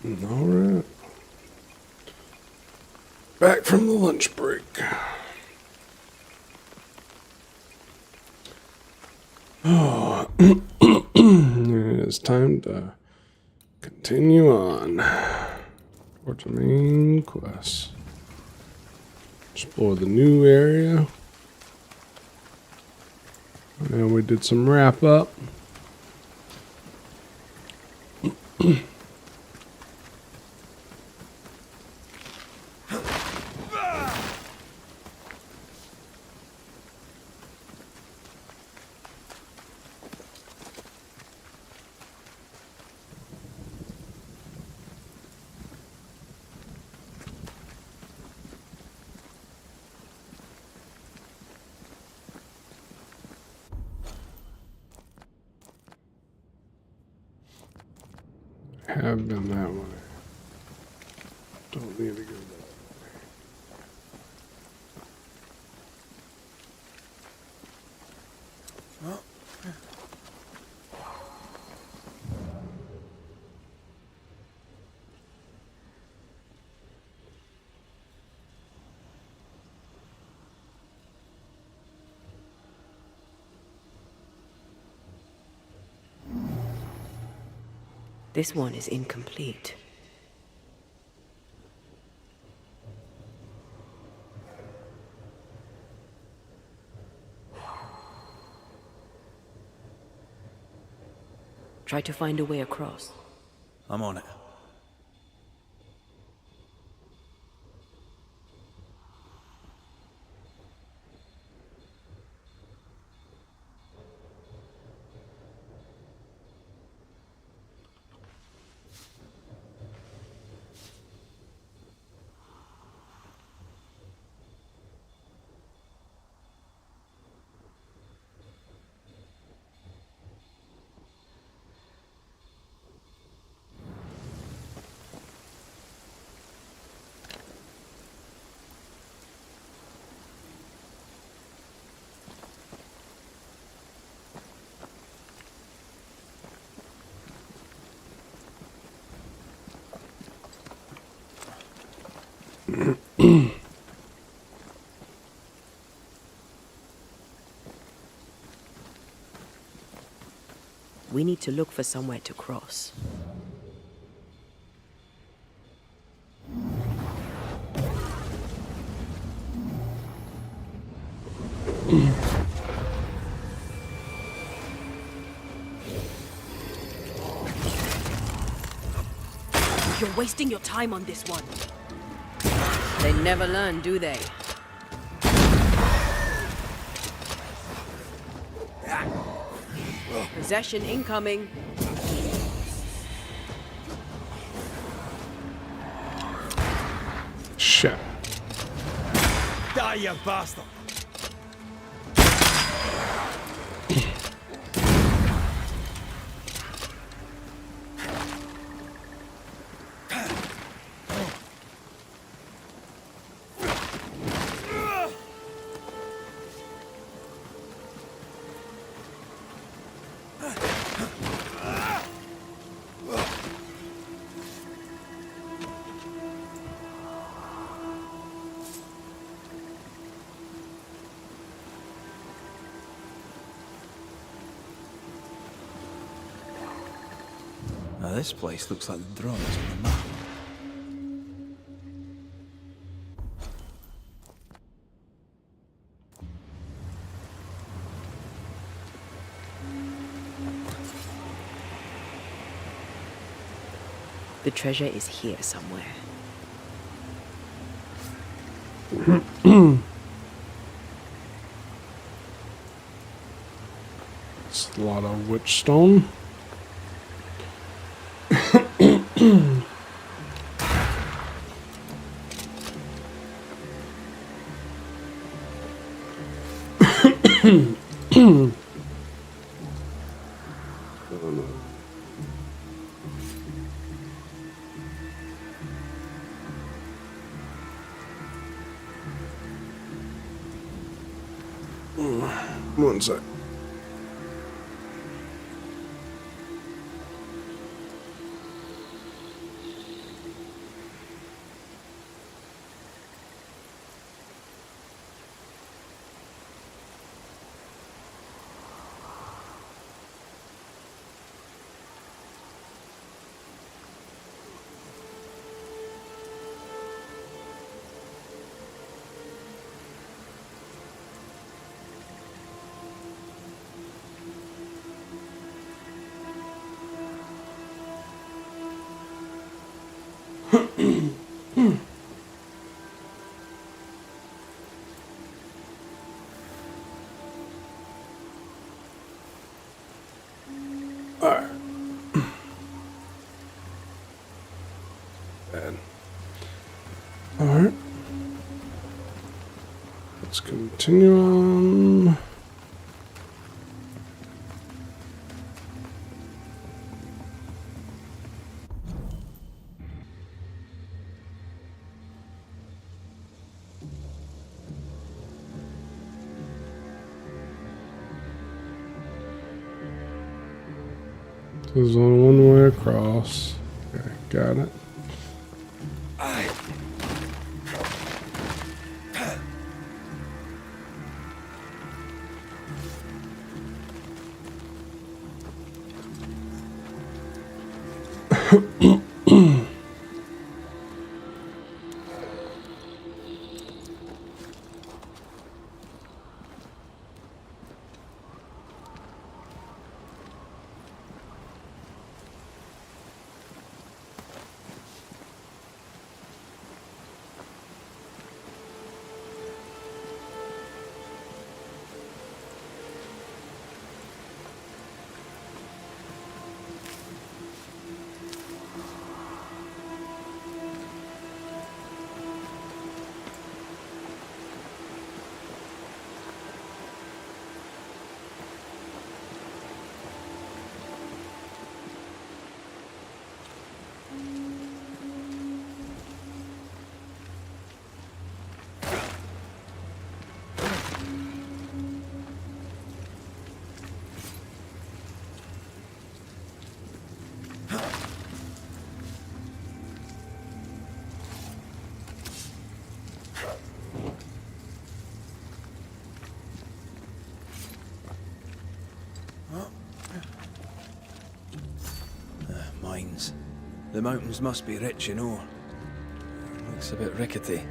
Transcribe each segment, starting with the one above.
Alright. Back from the lunch break. Oh, it's time to continue on towards the main quest. Explore the new area. And we did some wrap up. Have been that way. Don't need to go that way. This one is incomplete. Try to find a way across. I'm on it. We need to look for somewhere to cross. You're wasting your time on this one. They never learn, do they? Possession incoming. Shit. Die, you bastard! Now this place looks like the drawings on the map. The treasure is here somewhere. It's a lot of witch stone. One sec. Alright. Bad. Alright. Let's continue on. There's only one way across. Okay, got it. Mines. The mountains must be rich in ore. Looks a bit rickety.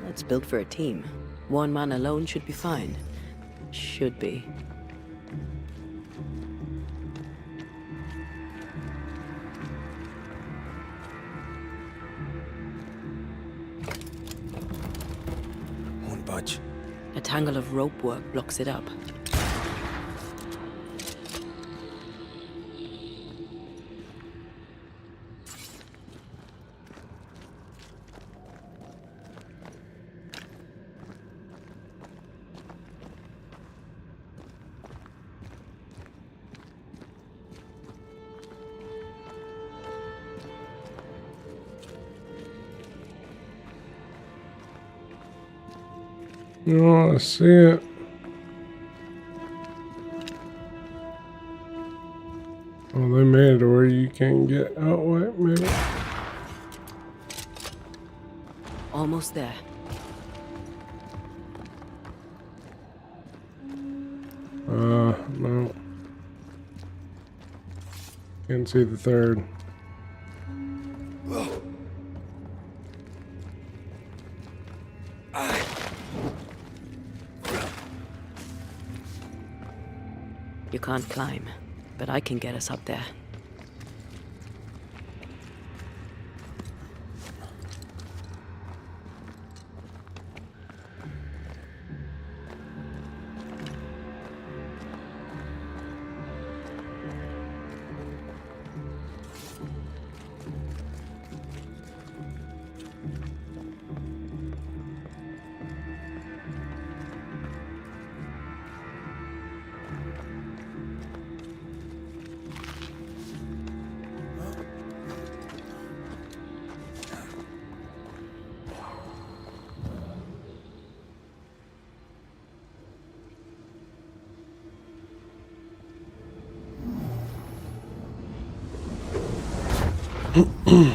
It's built for a team. One man alone should be fine. Should be. Won't budge. A tangle of rope work blocks it up. Oh, I see it. Oh, they made it where you can't get out. Wait, maybe. Almost there. No. Can't see the third. You can't climb, but I can get us up there.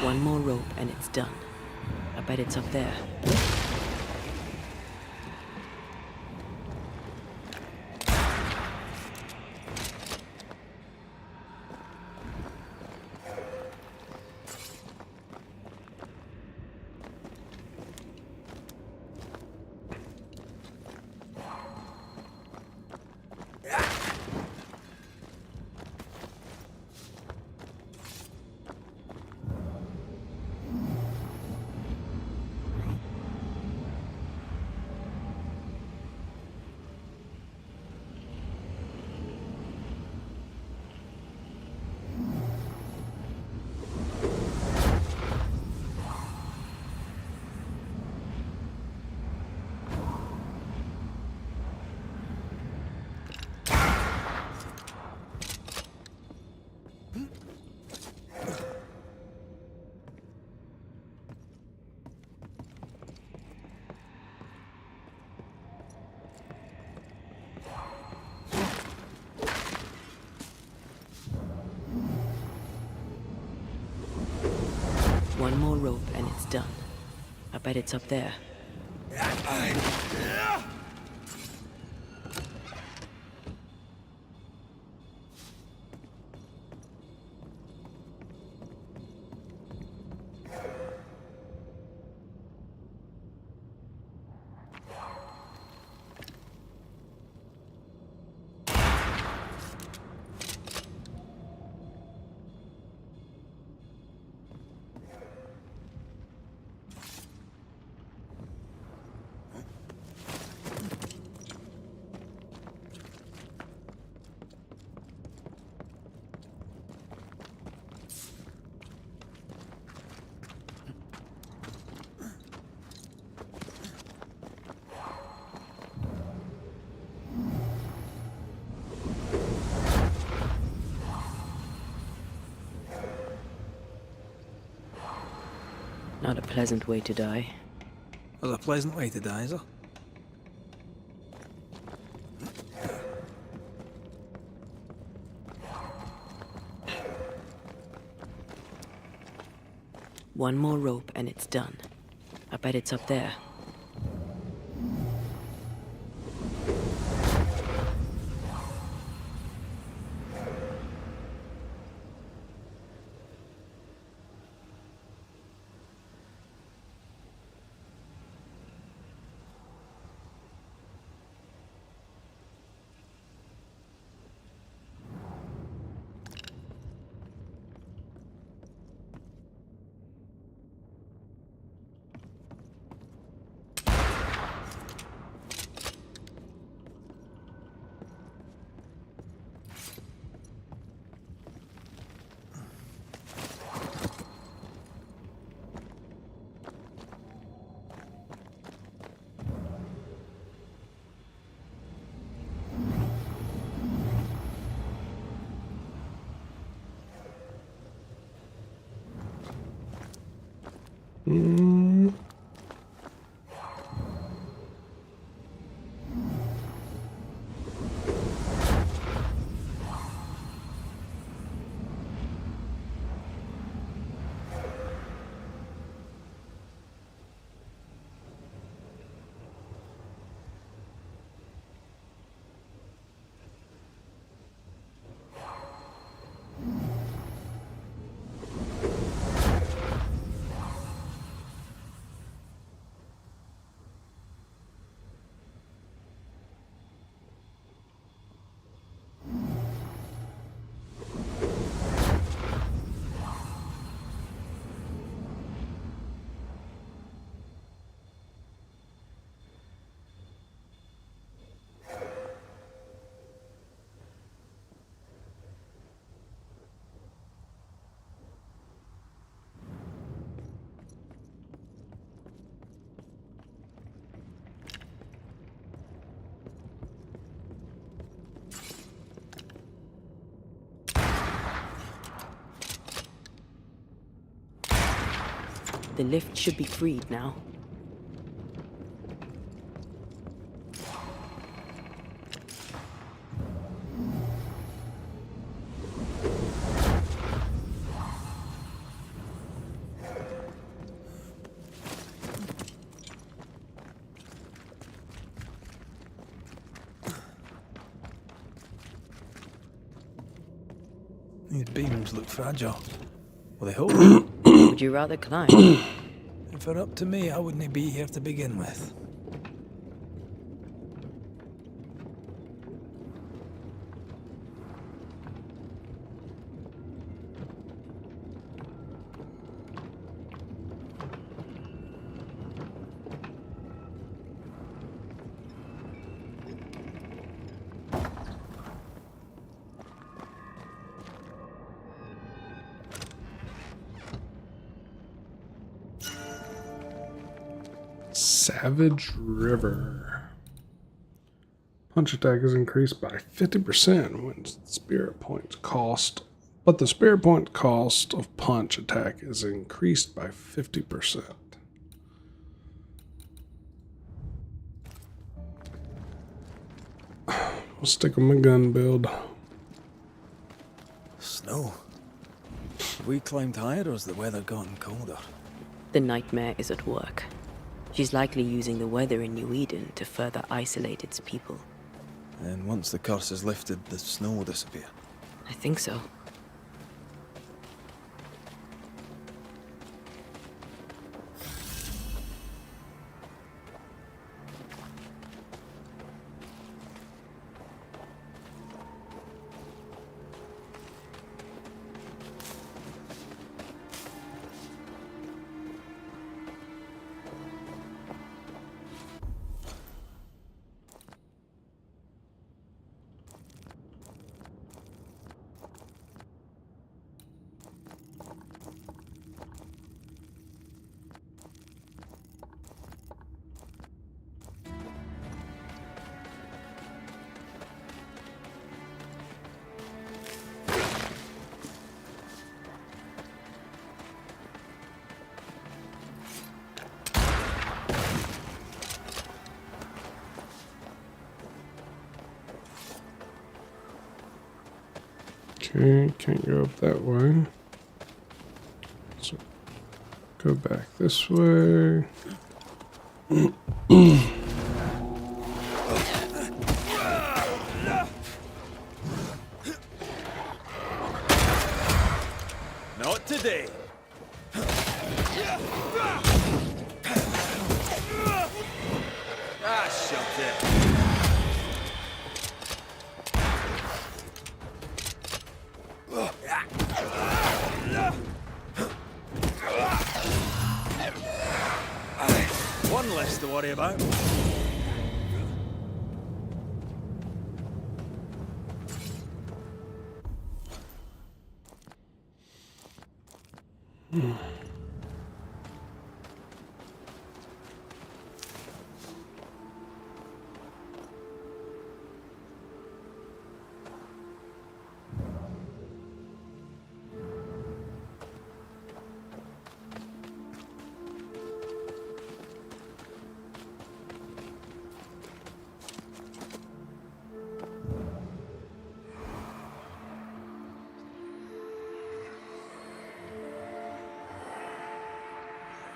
One more rope and it's done. I bet it's up there. One more rope and it's done. I bet it's up there. Not a pleasant way to die. There's a pleasant way to die, is there? One more rope and it's done. I bet it's up there. The lift should be freed now. These beams look fragile. Well, they hold. Would you rather climb? If it were up to me, I wouldn't be here to begin with. Savage River. Punch attack is increased by 50% when spirit points cost, but the spirit point cost of punch attack is increased by 50%. I'll stick with my gun build. Snow. Have we climbed higher or has the weather gotten colder? The nightmare is at work. She's likely using the weather in New Eden to further isolate its people. And once the curse is lifted, the snow will disappear. I think so. Okay, can't go up that way. So go back this way. Not today. Ah, shut it. One less to worry about.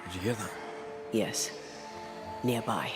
Did you hear that? Yes. Nearby.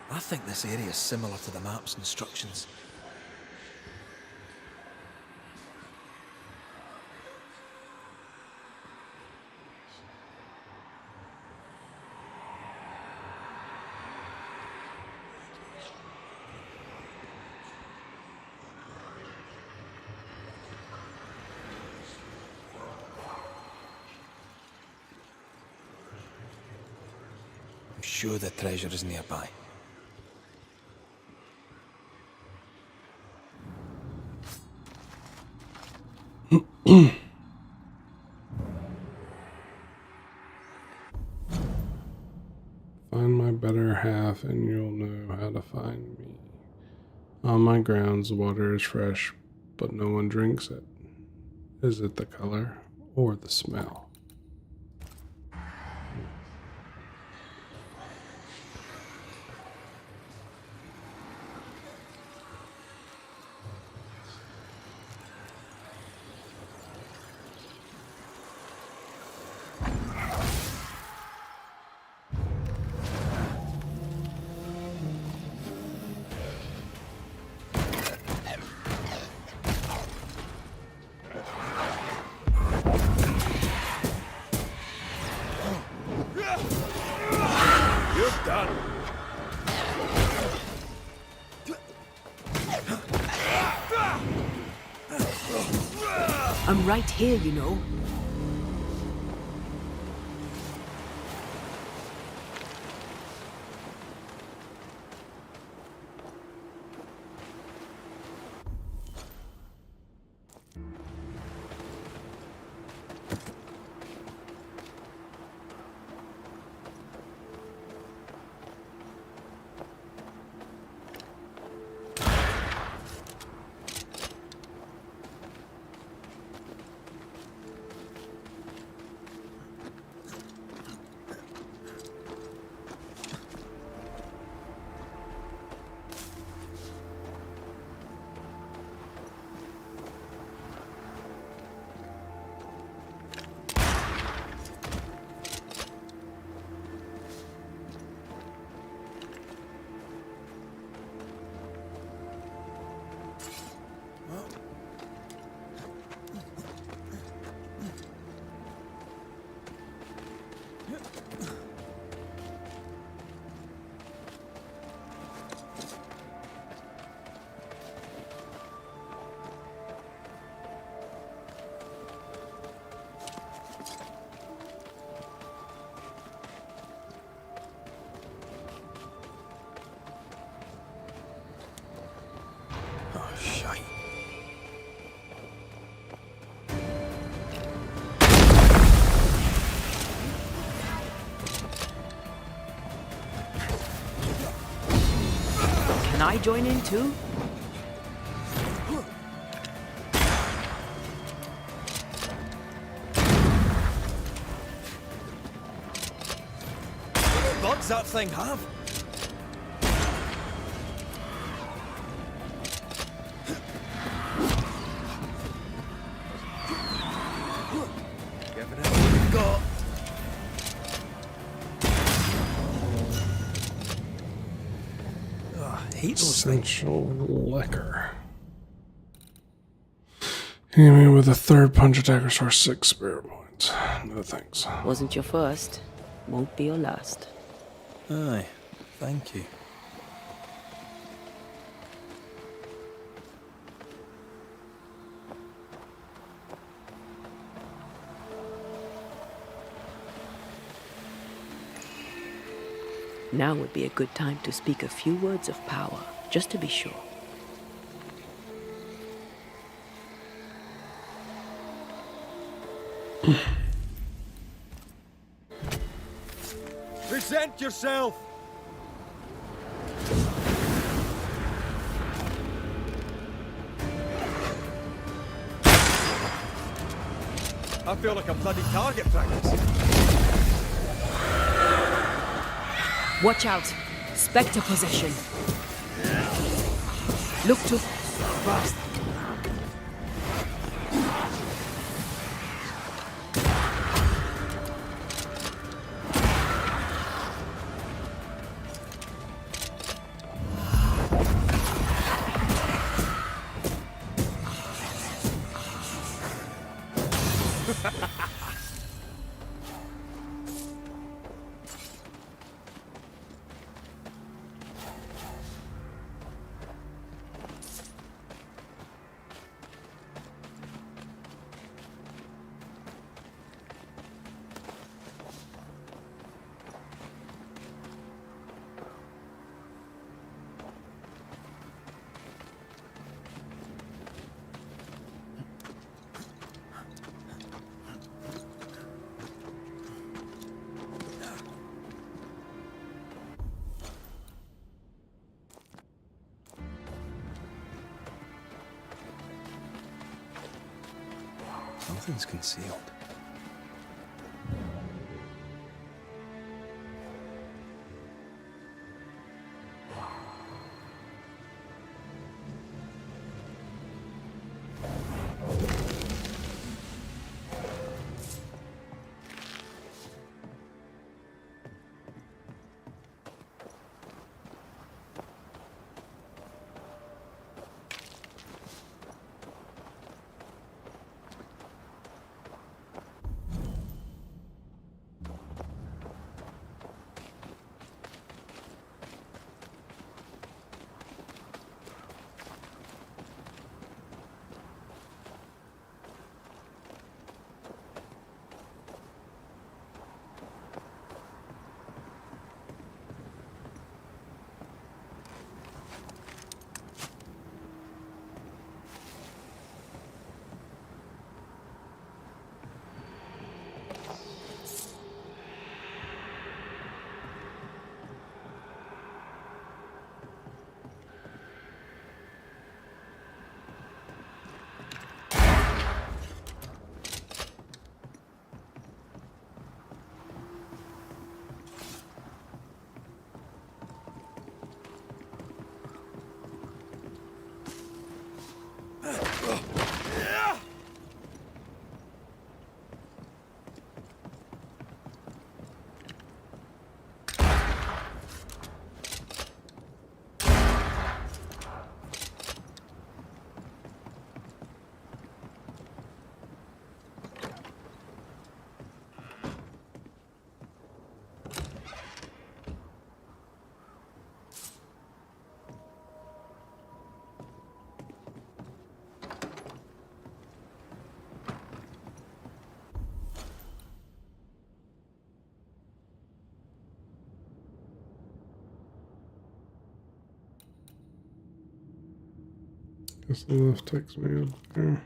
I think this area is similar to the map's instructions. I'm sure the treasure is nearby. Find my better half and you'll know how to find me. On my grounds, the water is fresh, but no one drinks it. Is it the color or the smell? done. I'm right here, you know. Oh, shite. Can I join in too? Bugs that thing have? Giving it what we've got. Oh, I hate those things. Essential liquor. Enemy with a third punch attack restores 6 spirit points. No thanks. Wasn't your first. Won't be your last. Aye, thank you. Now would be a good time to speak a few words of power, just to be sure. Present yourself! I feel like a bloody target practice. Watch out! Spectre possession. Look to... Fast. Something's concealed. Guess the lift takes me up there.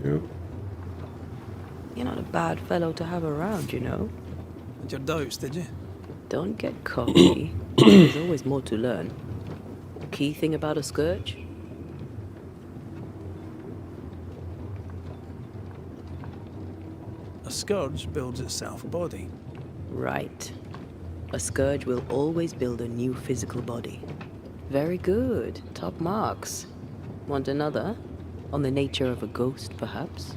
Yep. You're not a bad fellow to have around, you know. Had your doubts, did you? Don't get cocky. There's always more to learn. Key thing about a scourge? A scourge builds itself a body. Right. A scourge will always build a new physical body. Very good. Top marks. Want another? On the nature of a ghost, perhaps?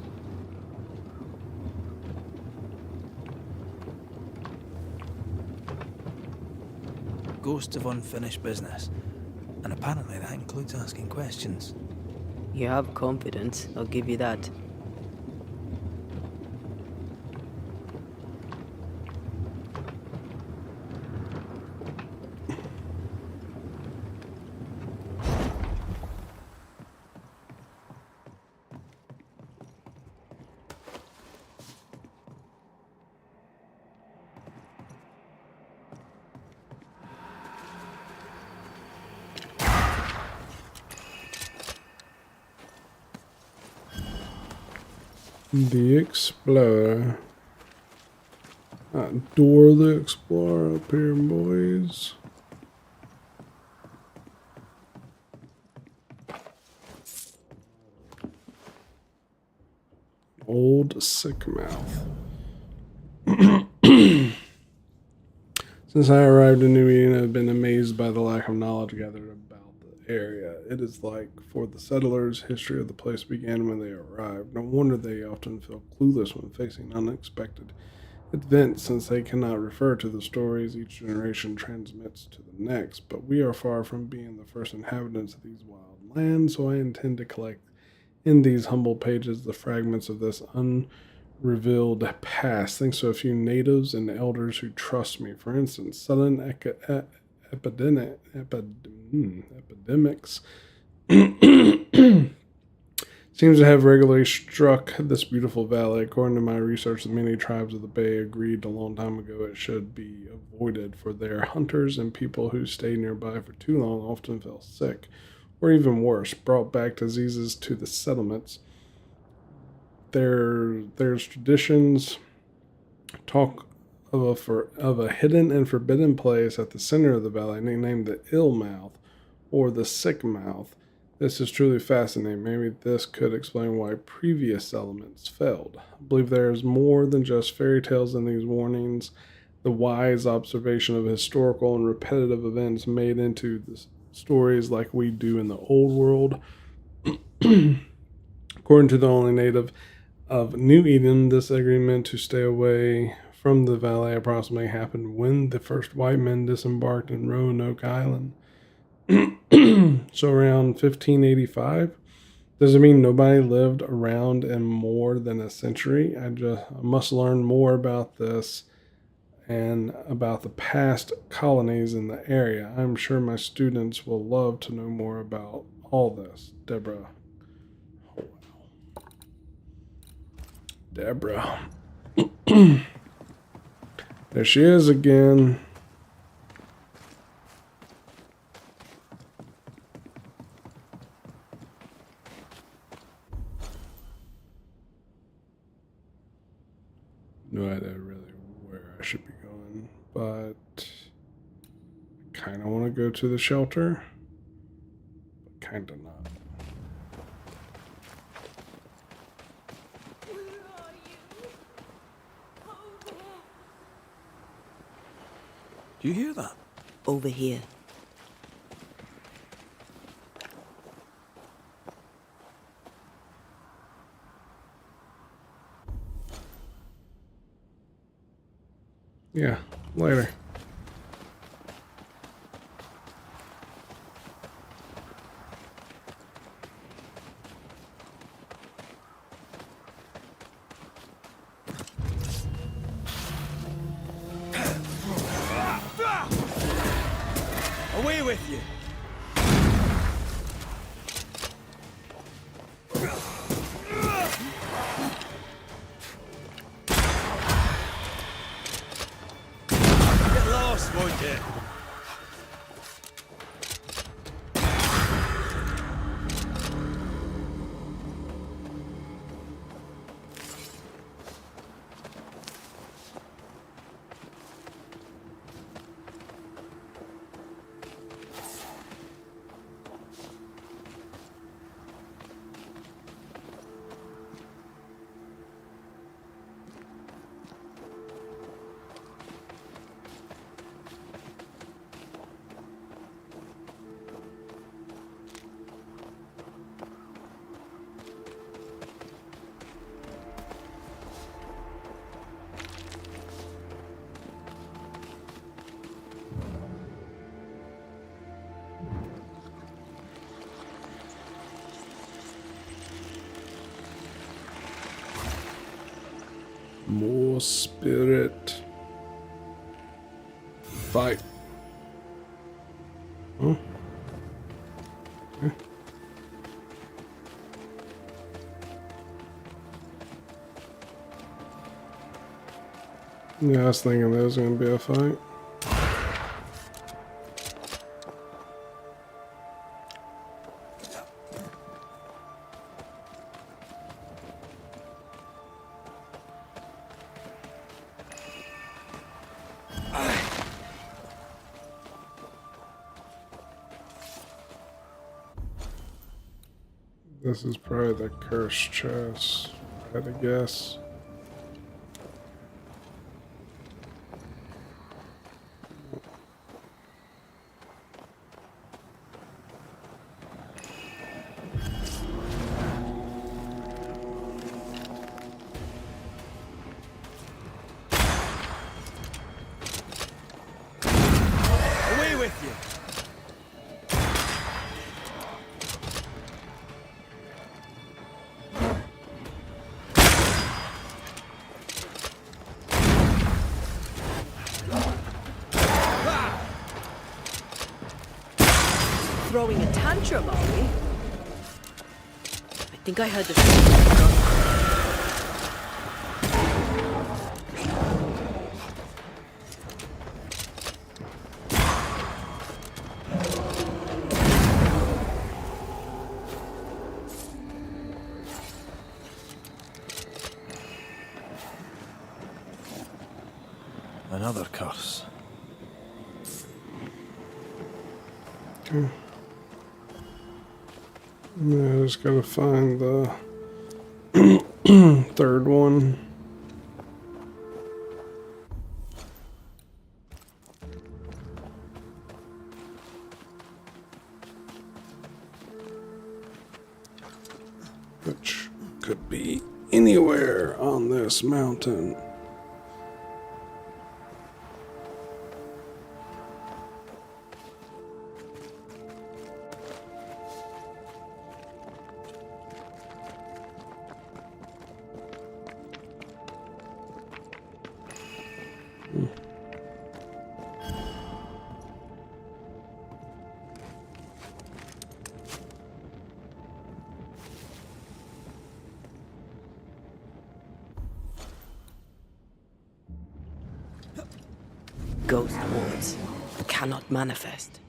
Ghost of unfinished business. And apparently that includes asking questions. You have confidence, I'll give you that. The Explorer. Dora the Explorer up here, boys. Old sick mouth. Since I arrived in New Eden, I've been amazed by the lack of knowledge gathered about the area. It is like for the settlers, history of the place began when they arrived. No wonder they often feel clueless when facing unexpected events, since they cannot refer to the stories each generation transmits to the next. But we are far from being the first inhabitants of these wild lands, so I intend to collect in these humble pages the fragments of this unrevealed past, thanks to a few natives and elders who trust me. For instance, sudden epidemics seems to have regularly struck this beautiful valley. According to my research, the many tribes of the Bay agreed a long time ago it should be avoided, for their hunters and people who stayed nearby for too long often fell sick, or even worse, brought back diseases to the settlements. There's traditions talk of a hidden and forbidden place at the center of the valley, nicknamed the Ill Mouth or the Sick Mouth. This is truly fascinating. Maybe this could explain why previous settlements failed. I believe there is more than just fairy tales in these warnings. The wise observation of historical and repetitive events made into the stories like we do in the old world. According to the only native of New Eden, this agreement to stay away from the valley approximately happened when the first white men disembarked in Roanoke Island. So around 1585. Does it mean nobody lived around in more than a century? I must learn more about this and about the past colonies in the area. I'm sure my students will love to know more about all this. Deborah. Oh, wow. Deborah. There she is again. No idea really where I should be going, but I kind of want to go to the shelter, but kind of not. Do you hear that? Over here. Yeah, later. Away with you! More spirit. Fight. Oh. Okay. Yeah, I was thinking there was going to be a fight. This is probably the cursed chest, if I had to guess. Away with you! Throwing a tantrum, are we? I think I heard the sound. Another curse. Okay. Yeah, I just gotta find the third one. Which could be anywhere on this mountain. Ghost wards cannot manifest.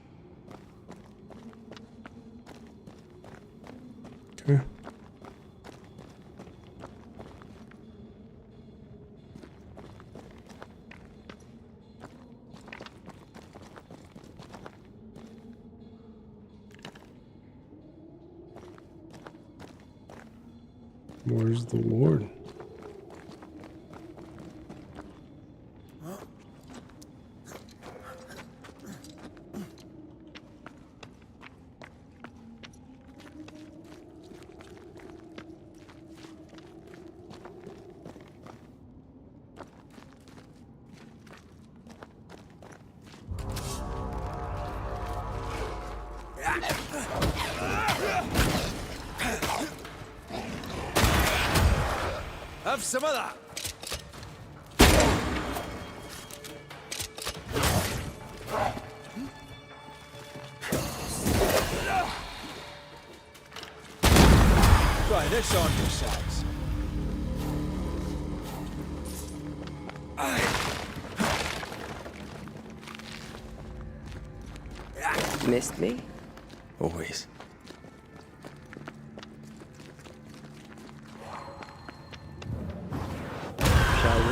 Okay. Where's the ward? Have some of that! Try this on yourselves. Missed me? Always. Shall we?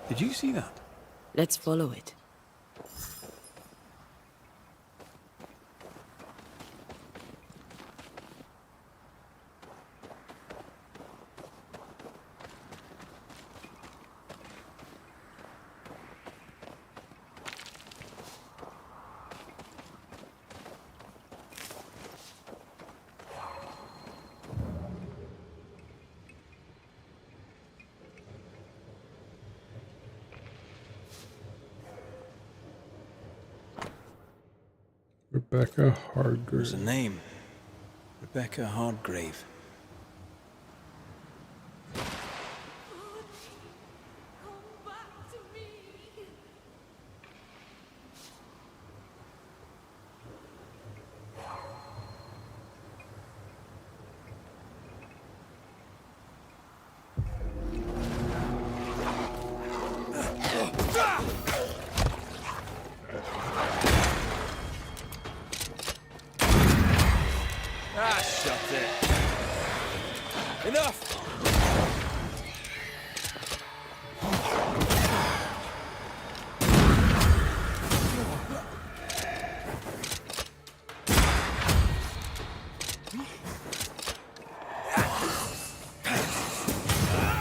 Did you see that? Let's follow it. Rebecca There's a Hardgrave. name. Rebecca Hardgrave. Ah, shut it. Enough!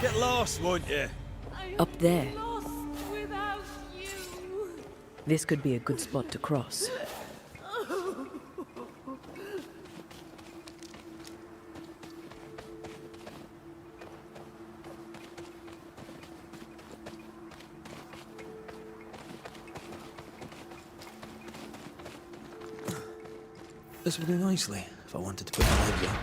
Get lost, won't you? Up there. Lost without you. This could be a good spot to cross. This would do nicely if I wanted to put my legs up.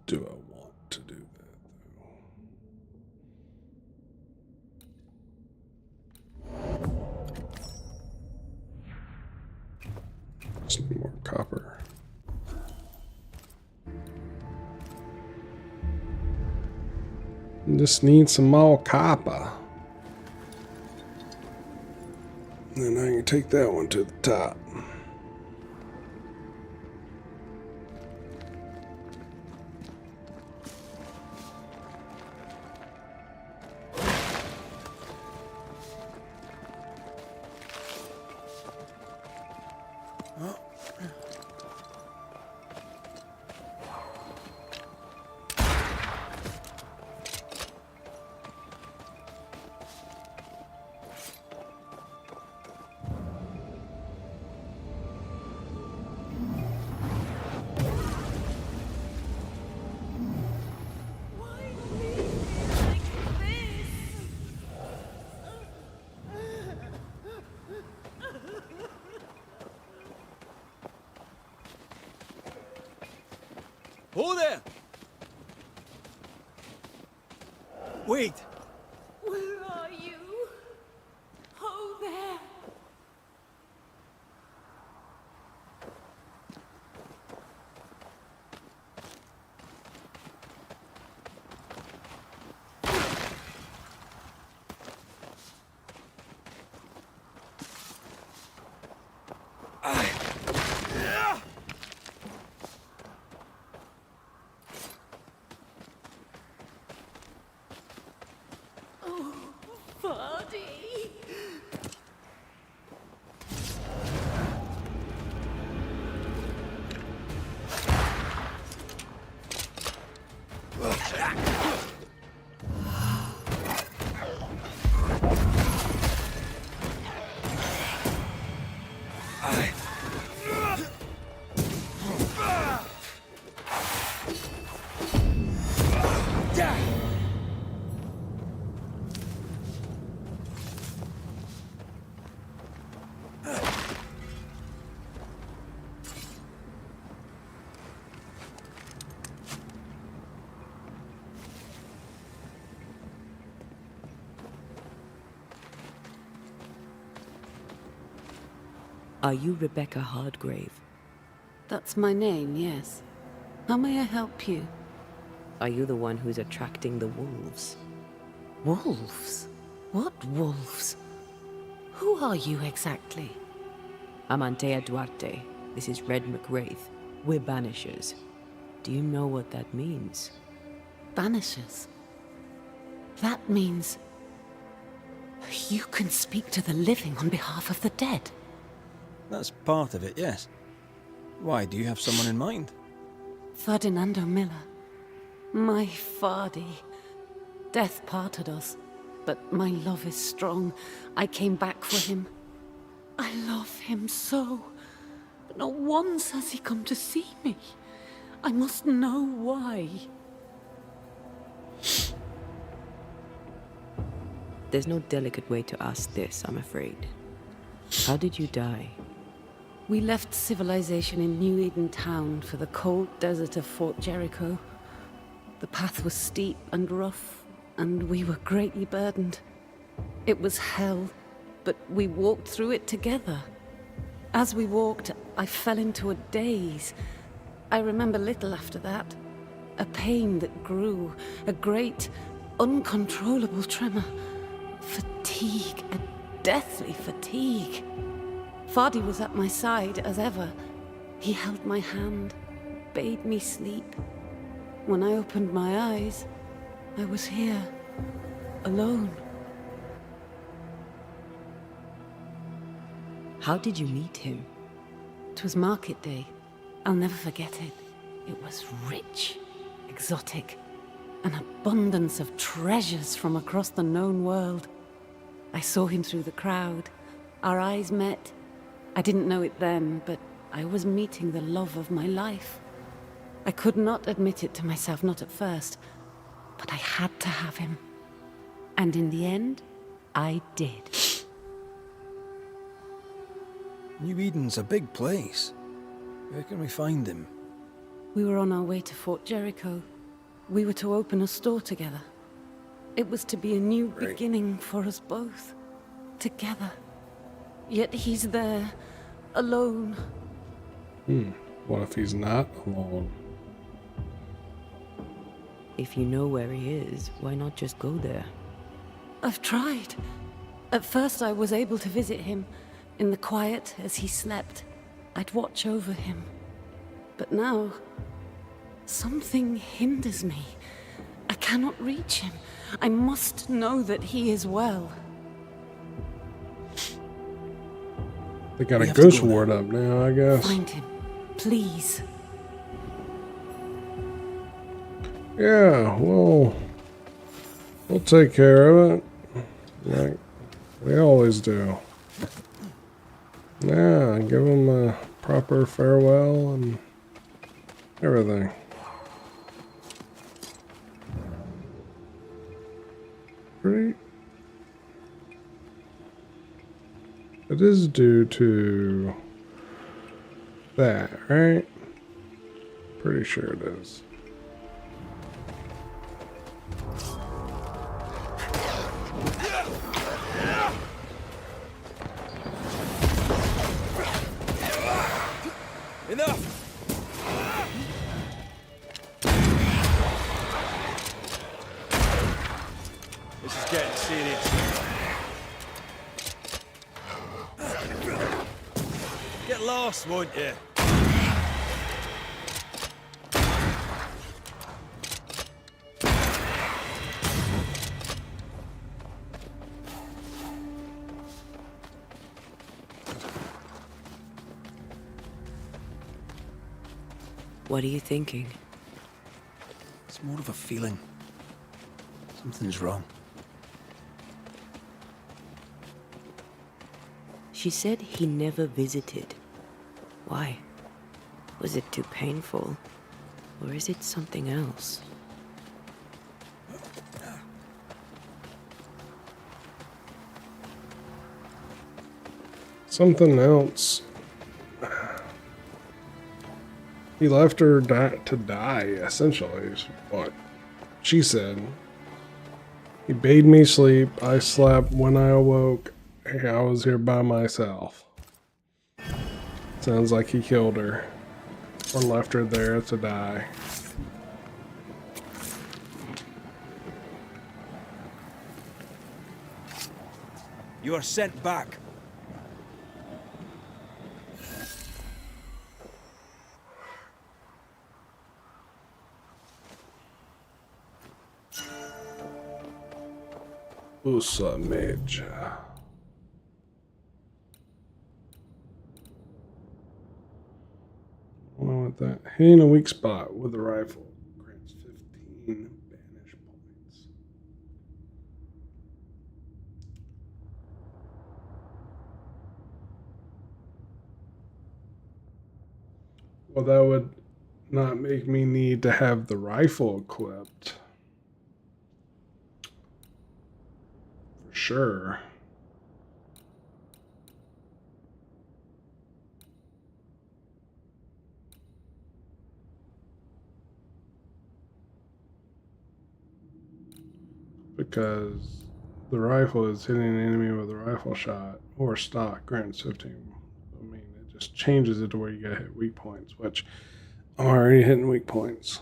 Do I want to do that, though? Just need more copper. Just need some more copper. Then I can take that one to the top. Why leave me like this? Hold there! Wait! Where are you? Oh, there. Are you Rebecca Hardgrave? That's my name, yes. How may I help you? Are you the one who's attracting the wolves? Wolves? What wolves? Who are you exactly? I'm Antea Duarte. This is Red McWraith. We're Banishers. Do you know what that means? Banishers? That means... you can speak to the living on behalf of the dead. That's part of it, yes. Why, do you have someone in mind? Ferdinando Miller. My Fardy. Death parted us, but my love is strong. I came back for him. I love him so. But not once has he come to see me. I must know why. There's no delicate way to ask this, I'm afraid. How did you die? We left civilization in New Eden Town for the cold desert of Fort Jericho. The path was steep and rough, and we were greatly burdened. It was hell, but we walked through it together. As we walked, I fell into a daze. I remember little after that. A pain that grew, a great, uncontrollable tremor. Fatigue, a deathly fatigue. Fardy was at my side, as ever. He held my hand, bade me sleep. When I opened my eyes, I was here, alone. How did you meet him? 'Twas market day. I'll never forget it. It was rich, exotic, an abundance of treasures from across the known world. I saw him through the crowd. Our eyes met. I didn't know it then, but I was meeting the love of my life. I could not admit it to myself, not at first, but I had to have him. And in the end, I did. New Eden's a big place. Where can we find him? We were on our way to Fort Jericho. We were to open a store together. It was to be a new beginning for us both. Together. Yet he's there, alone. What if he's not alone? If you know where he is, why not just go there? I've tried. At first I was able to visit him. In the quiet, as he slept, I'd watch over him. But now, something hinders me. I cannot reach him. I must know that he is well. They got We a have to ghost go now. ward up now, I guess. Find him, please. Yeah, we'll take care of it. Like we always do. Yeah, give him a proper farewell and everything. Pretty. It is due to that, right? Pretty sure it is. Enough! This is getting serious. Get lost, won't you? What are you thinking? It's more of a feeling. Something's wrong. She said he never visited. Why? Was it too painful? Or is it something else? Something else. He left her to die, essentially, is what she said. He bade me sleep. I slept. When I awoke, I was here by myself. Sounds like he killed her. Or left her there to die. You are sent back. Usa Major. I want that. Hitting a weak spot with a rifle grants 15 banish points. Well, that would not make me need to have the rifle equipped. For sure. Because the rifle is hitting an enemy with a rifle shot or stock grants 15. I mean, it just changes it to where you gotta hit weak points, which I'm already hitting weak points.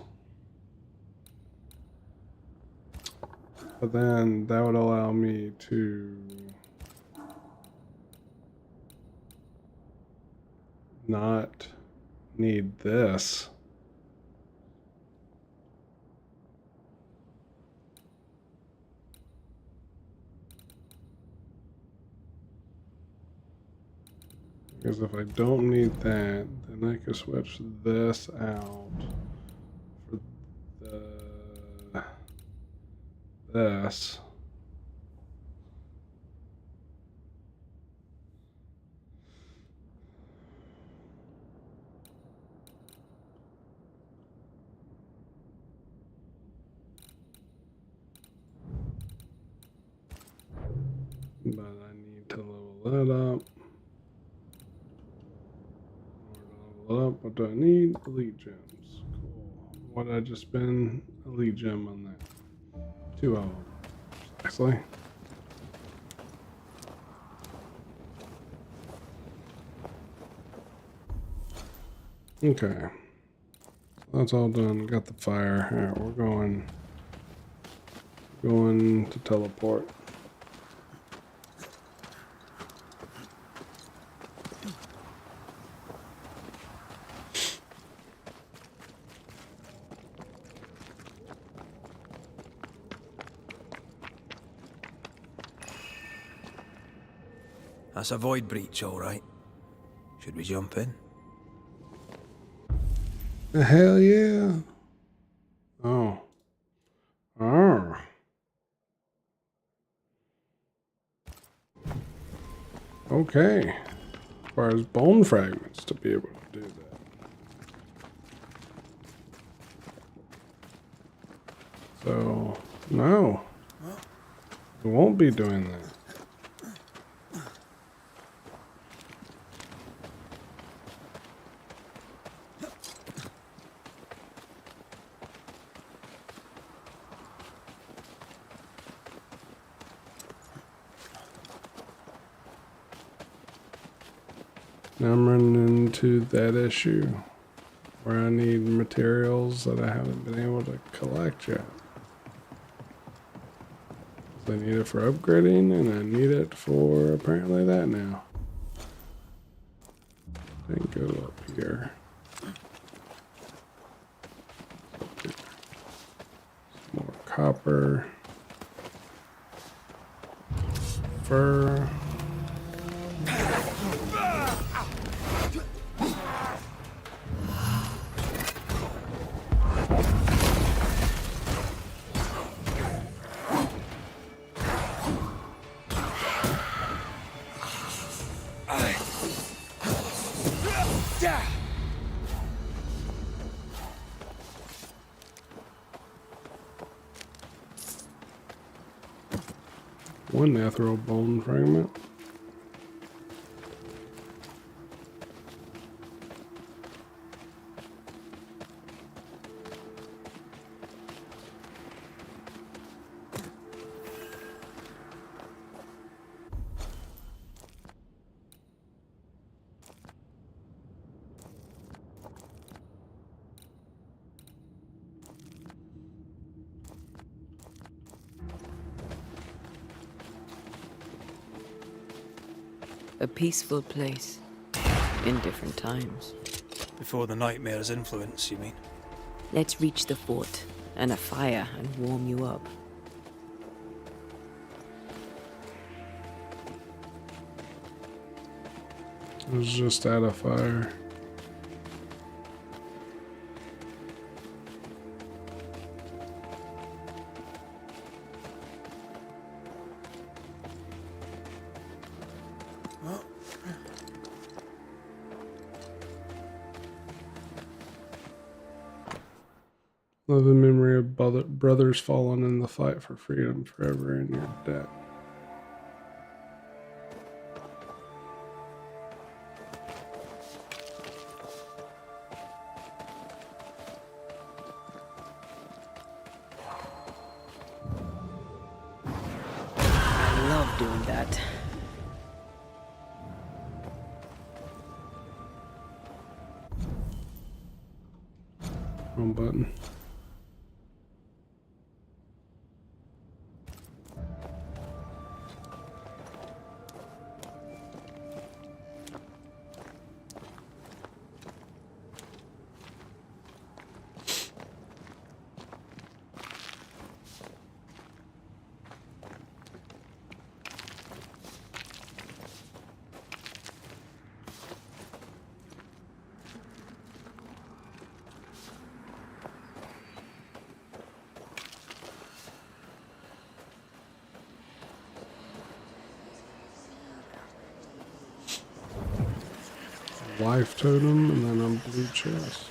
But then that would allow me to not need this. Because if I don't need that, then I can switch this out for this. But I need to level that up. What do I need? Elite gems. Cool. What did I just spend? Elite gem on that. 2 of them. Precisely. Okay. That's all done. Got the fire. Alright, we're going to teleport. That's a void breach, all right. Should we jump in? Hell yeah. Oh. Oh. Okay. Requires bone fragments to be able to do that. So, no. We won't be doing that. Now I'm running into that issue where I need materials that I haven't been able to collect yet. I need it for upgrading, and I need it for apparently that now. Then go up here. Some more copper. Fur. One ethereal bone fragment. A peaceful place. In different times. Before the nightmare's influence, you mean? Let's reach the fort and a fire and warm you up. It was just at a fire. Love the memory of brothers fallen in the fight for freedom forever in your debt. I love doing that. Wrong button. Life totem and then a blue chest.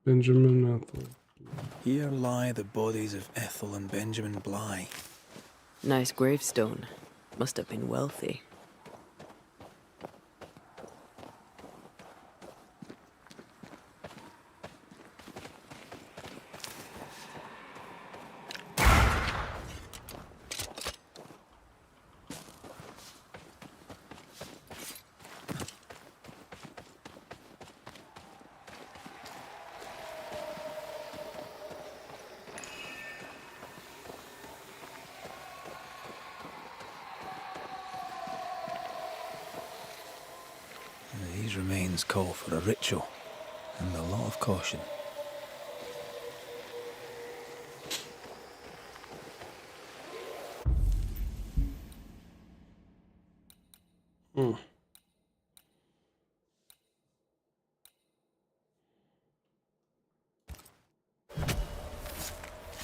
Benjamin Ethel. Here lie the bodies of Ethel and Benjamin Bligh. Nice gravestone. Must have been wealthy. These remains call for a ritual and a lot of caution.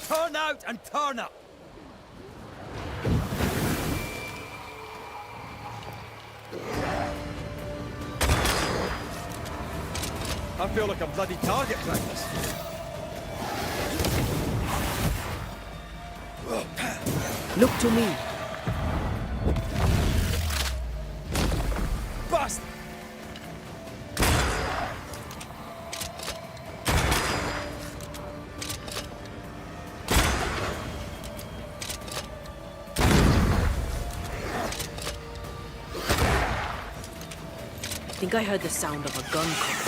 Turn out and turn up! I feel like a bloody target practice. Look to me. Bast! I think I heard the sound of a gun coming.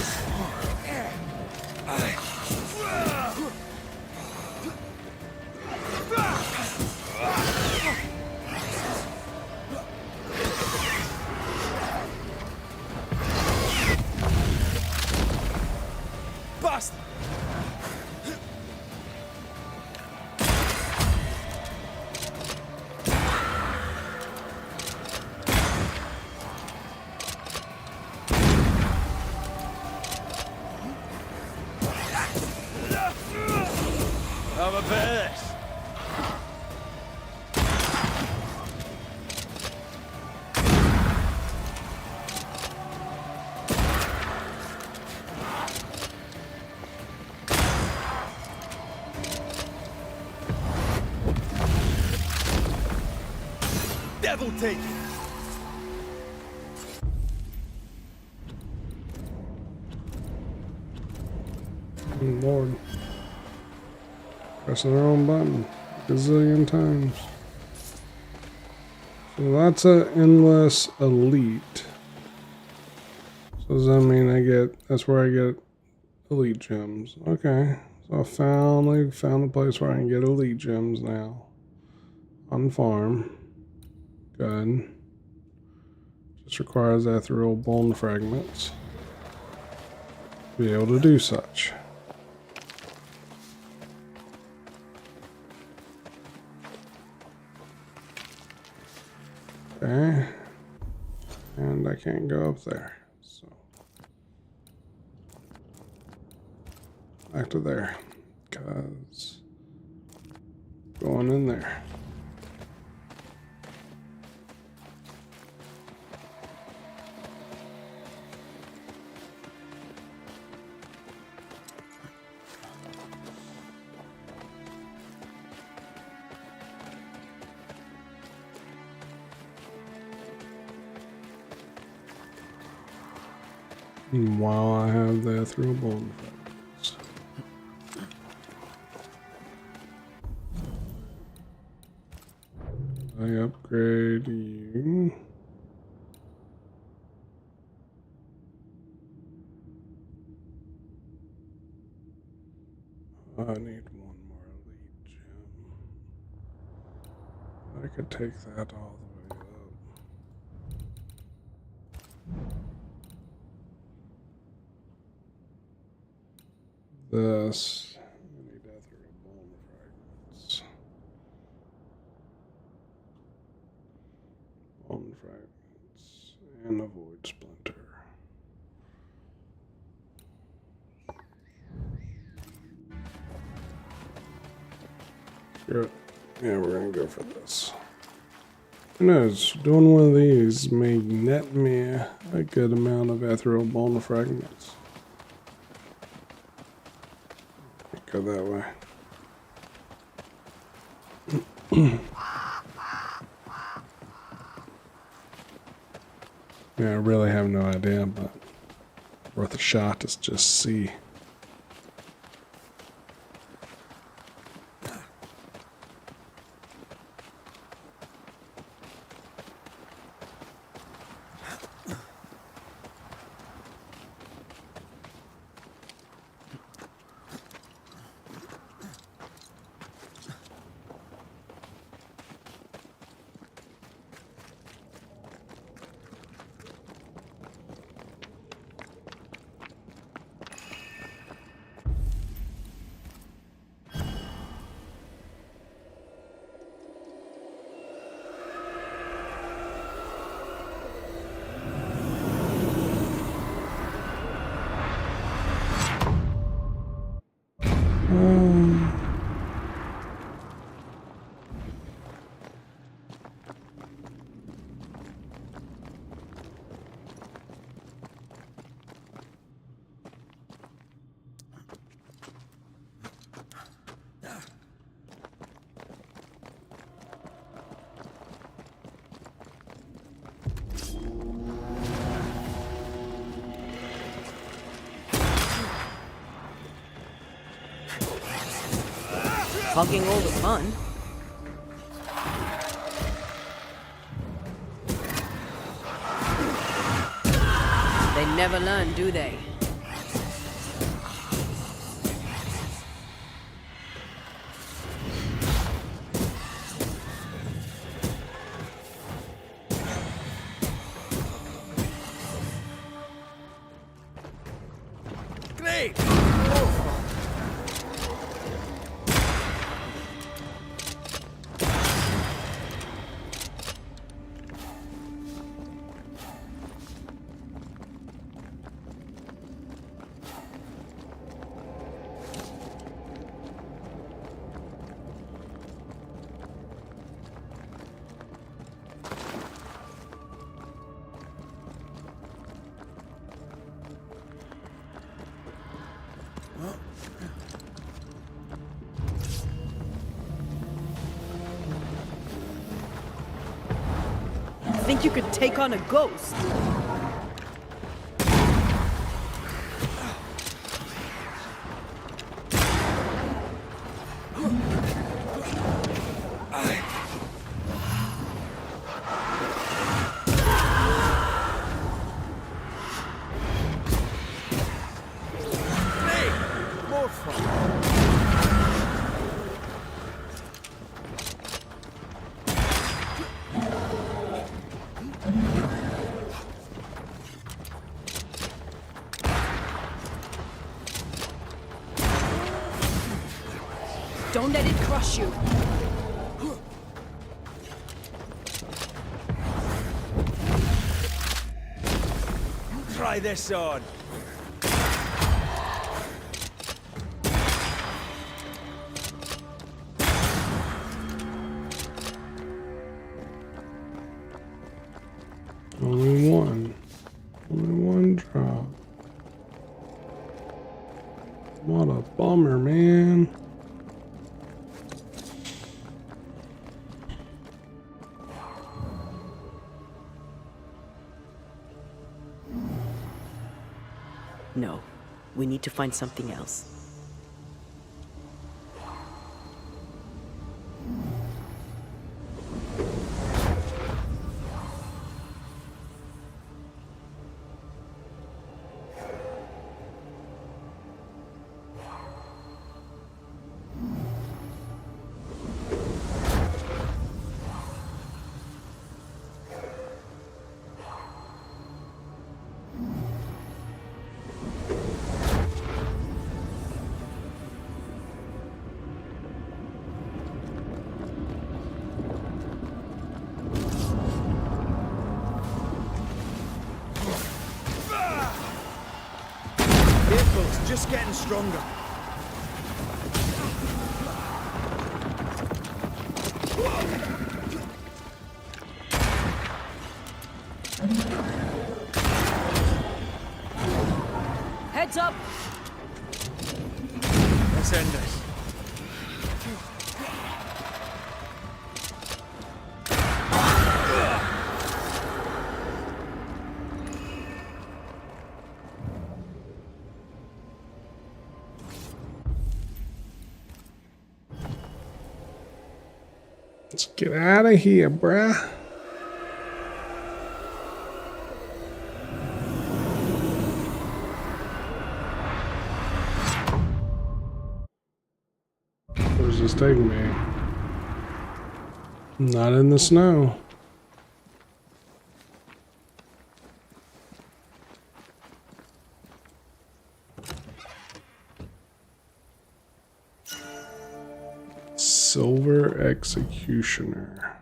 Bast! Have a bit of this. Devil take it. Lord. Pressing the wrong button a gazillion times. So that's an endless elite. So does that mean that's where I get elite gems? Okay. So I finally found a place where I can get elite gems now. On farm. Good. Just requires ethereal bone fragments to be able to do such. Okay. And I can't go up there. So back to there. Because going in there. And while I have the ethereal bone fragments. I upgrade you. I need one more elite gem. I could take that all the way up. This. I need ethereal bone fragments. Bone fragments. And a void splinter. Good. Yeah, we're gonna go for this. Who knows? Doing one of these may net me a good amount of ethereal bone fragments. Go that way. Yeah, I really have no idea, but worth a shot to just see. hogging all the fun. They never learn, do they? Great! Think you could take on a ghost? More fun. Don't let it crush you. Try this on. Only one. Only one drop. What a bummer, man. No, we need to find something else. Vehicle's just getting stronger. Heads up! Let's end this. Let's get out of here, bruh. Where's this taking me? Not in the snow. Silver Executioner.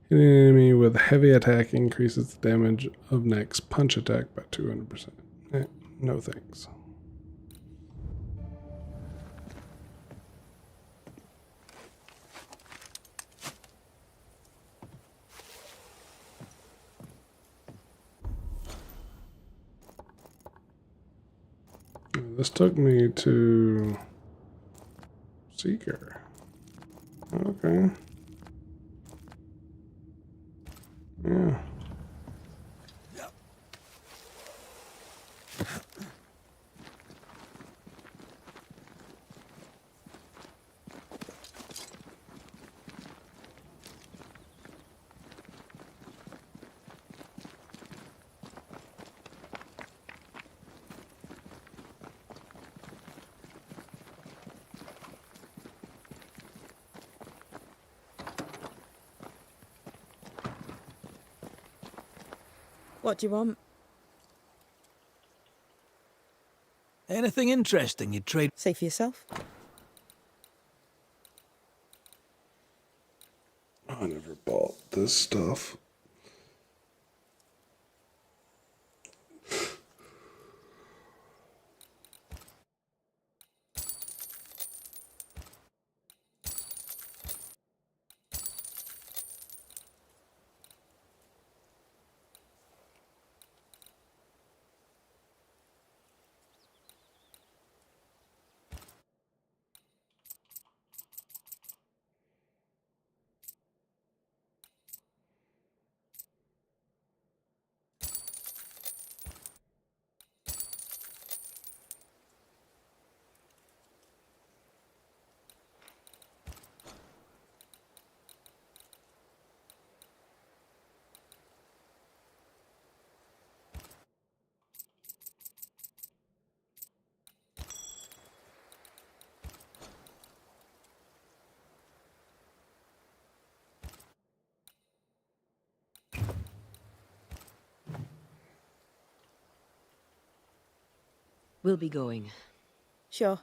Hitting an enemy with heavy attack increases the damage of next punch attack by 200%. No thanks. This took me to Seeker. Okay. Yeah. What do you want? Anything interesting you'd trade? See for yourself. I never bought this stuff. We'll be going. Sure.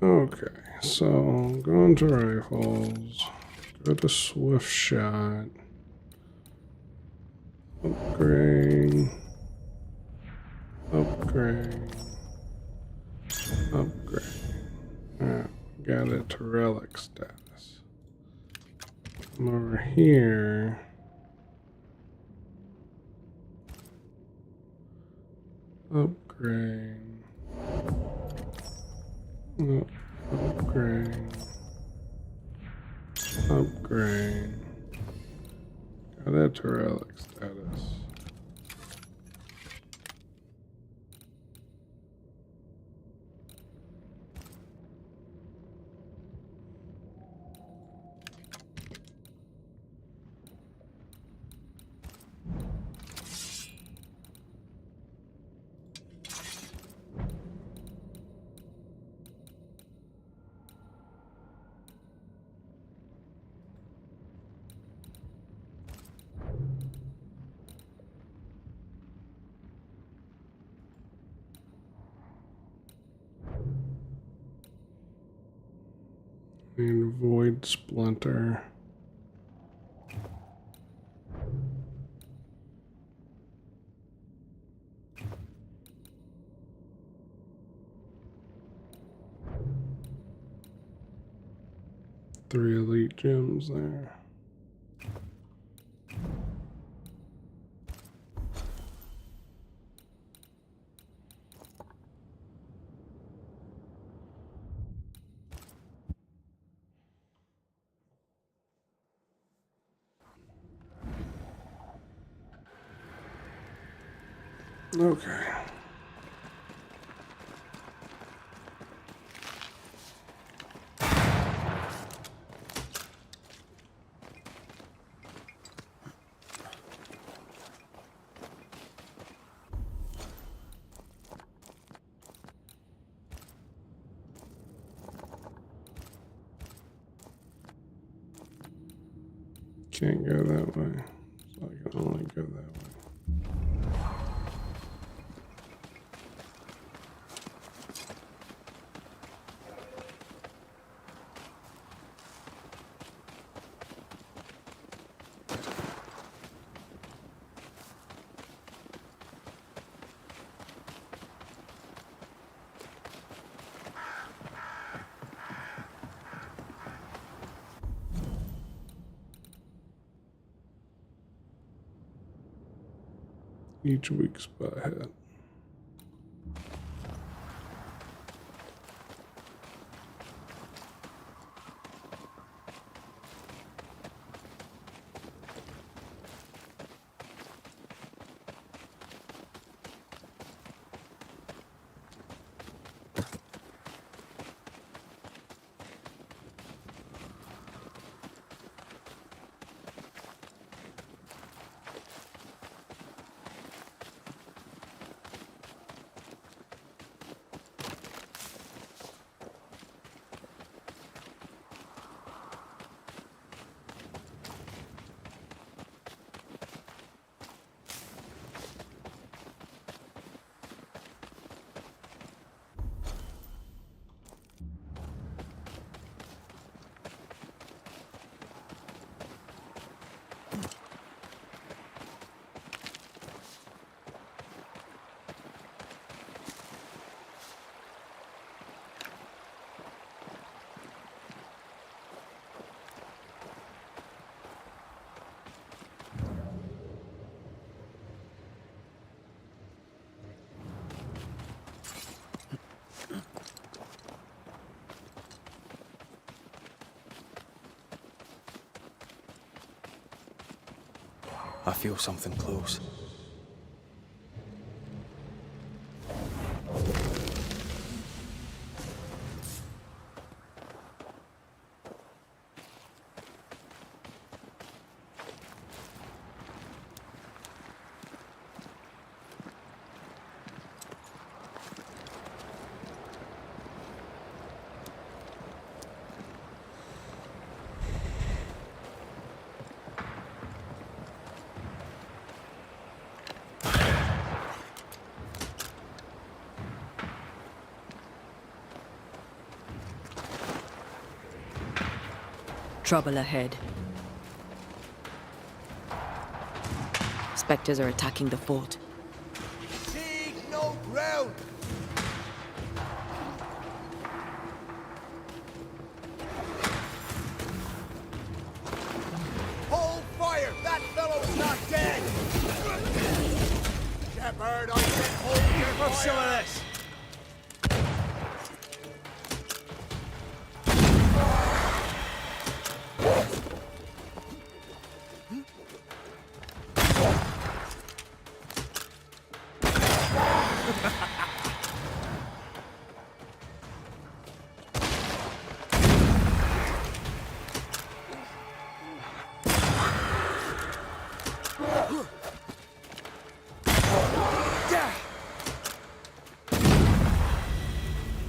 Okay, so going to rifles, go to swift shot, upgrade, upgrade, upgrade. Alright, got it to relic status. Come over here. Upgrade. Upgrade. Upgrade. Got that to relic status. And void splinter. Three elite gems there. Okay. Can't go that way, so I can only go that way. each week's by head. I feel something close. Trouble ahead. Spectres are attacking the fort. Dig no ground! Hold fire! That fellow's not dead! Shepherd, I said hold your fire! Have some of this!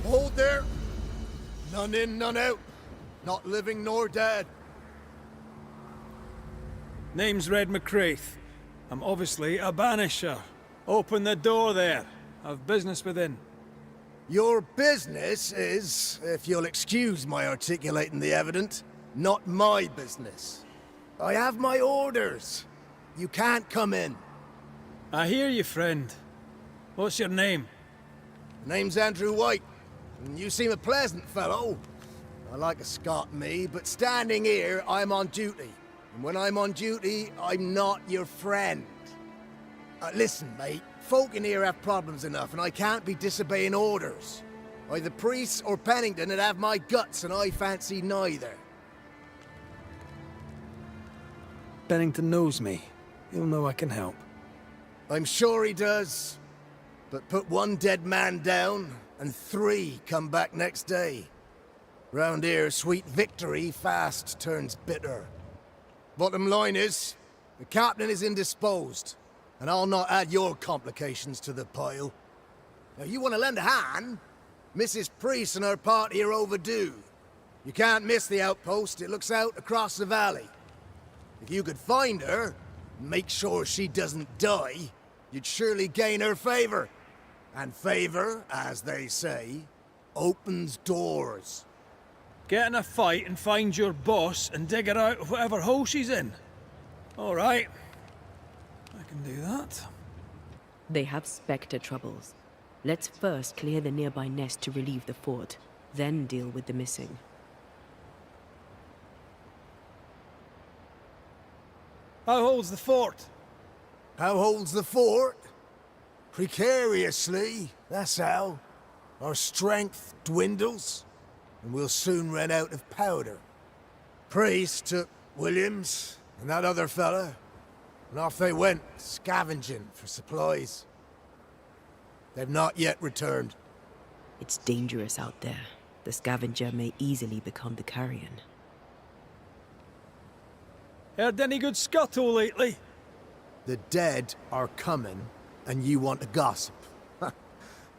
Hold there! None in, none out. Not living nor dead. Name's Red McCraith. I'm obviously a banisher. Open the door there. I've business within. Your business is, if you'll excuse my articulating the evident, not my business. I have my orders. You can't come in. I hear you, friend. What's your name? Name's Andrew White, and you seem a pleasant fellow. I like a Scot, me, but standing here, I'm on duty. And when I'm on duty, I'm not your friend. Listen, mate, folk in here have problems enough, and I can't be disobeying orders. Either priests or Pennington would have my guts, and I fancy neither. Bennington knows me. He'll know I can help. I'm sure he does. But put one dead man down, and 3 come back next day. Round here, sweet victory fast turns bitter. Bottom line is, the captain is indisposed, and I'll not add your complications to the pile. Now, you want to lend a hand? Mrs. Priest and her party are overdue. You can't miss the outpost, it looks out across the valley. If you could find her, and make sure she doesn't die, you'd surely gain her favor. And favor, as they say, opens doors. Get in a fight and find your boss and dig her out of whatever hole she's in. All right. I can do that. They have Spectre troubles. Let's first clear the nearby nest to relieve the fort, then deal with the missing. How holds the fort? How holds the fort? Precariously, that's how. Our strength dwindles, and we'll soon run out of powder. Priest took Williams and that other fella, and off they went, scavenging for supplies. They've not yet returned. It's dangerous out there. The scavenger may easily become the carrion. Heard any good scuttle lately? The dead are coming, and you want to gossip.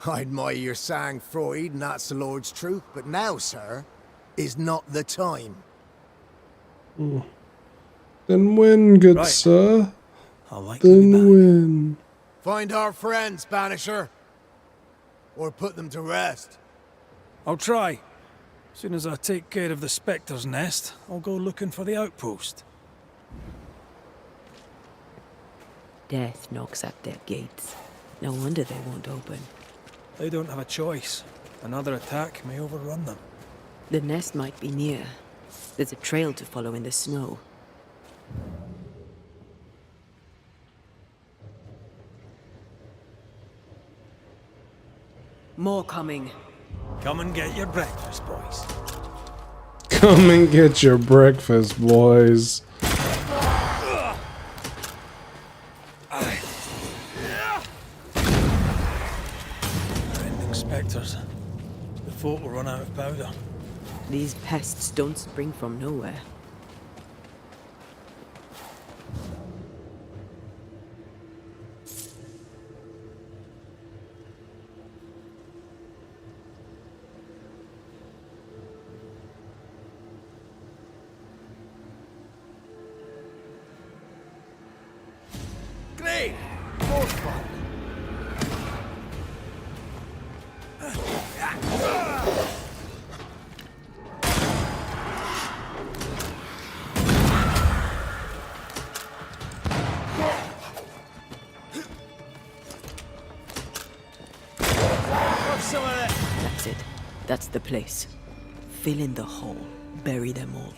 I admire your sang-froid, and that's the Lord's truth, but now, sir, is not the time. Then when, good Right. sir? I'll likely be Then back. when? Find our friends, Banisher. Or put them to rest. I'll try. As soon as I take care of the Spectre's nest, I'll go looking for the outpost. Death knocks at their gates. No wonder they won't open. They don't have a choice. Another attack may overrun them. The nest might be near. There's a trail to follow in the snow. More coming. Come and get your breakfast, boys. Come and get your breakfast, boys. Ending Spectres. The fort will run out of powder. These pests don't spring from nowhere. Great! More fun. That's it. That's the place. Fill in the hole. Bury them all.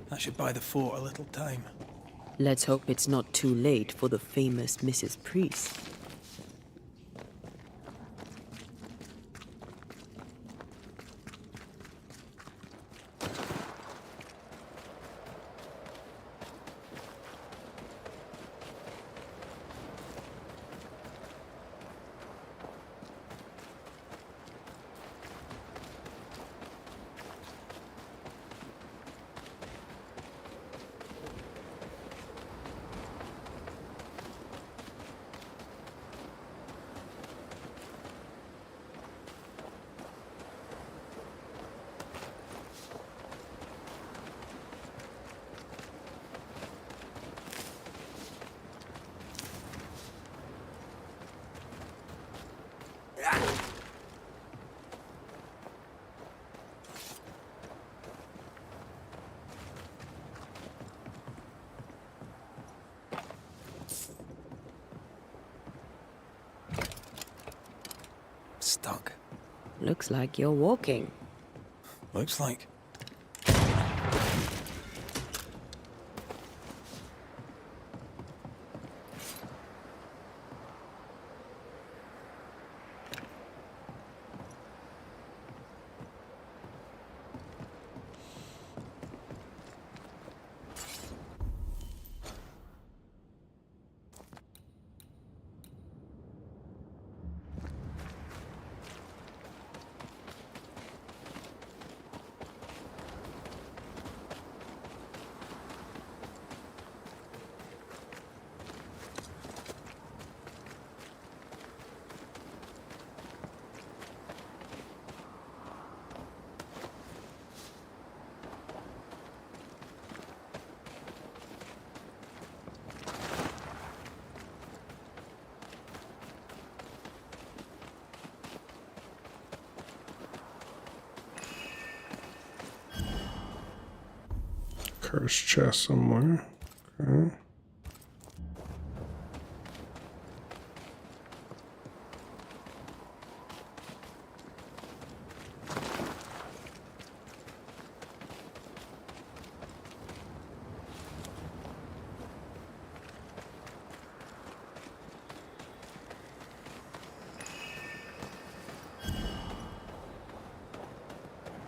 That should buy the fort a little time. Let's hope it's not too late for the famous Mrs. Priest. Stuck. Looks like you're walking. Looks like. cursed chest somewhere. Okay.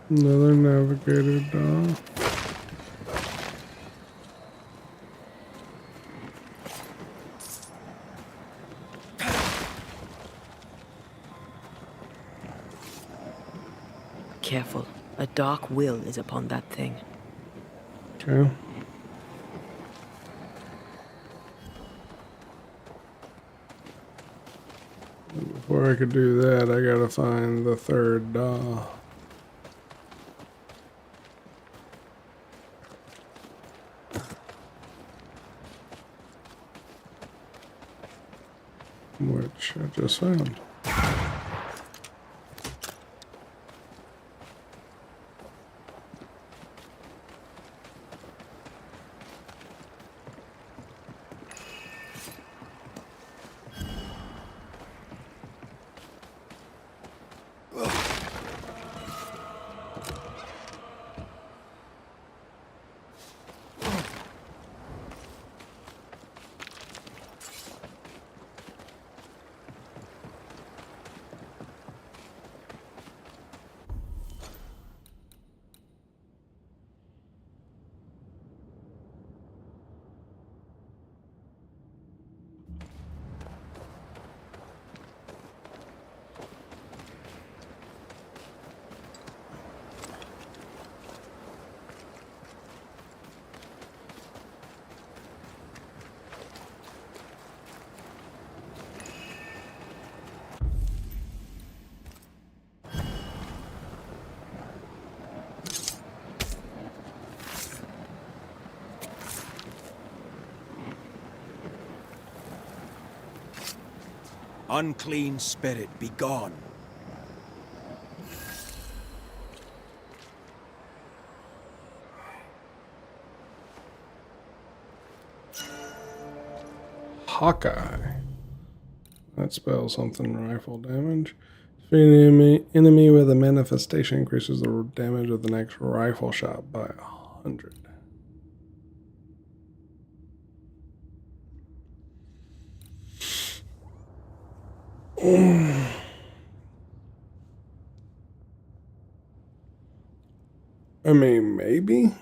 Another navigator doll. Careful. A dark will is upon that thing. Okay. Before I could do that, I gotta find the third doll. Which I just found. Unclean spirit, be gone. Hawkeye. That spells something rifle damage. Defeating enemy with a manifestation increases the damage of the next rifle shot by 100. I mean, maybe.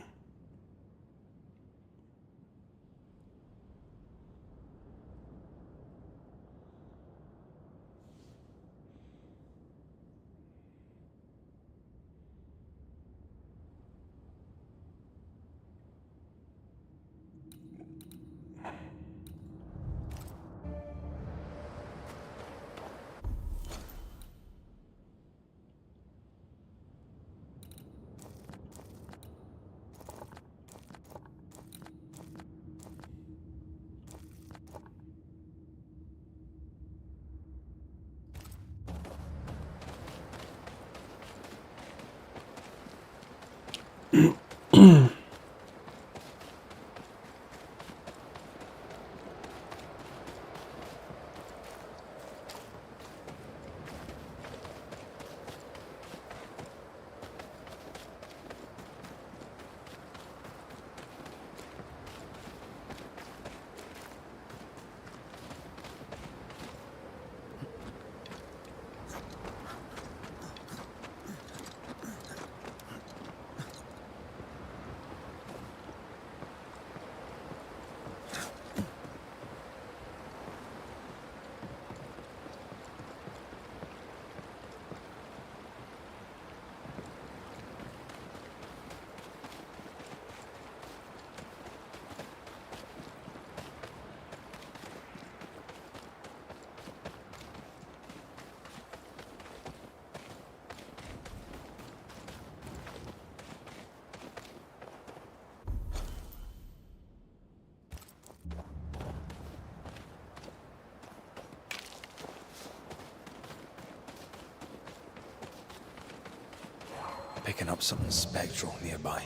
Picking up something spectral nearby.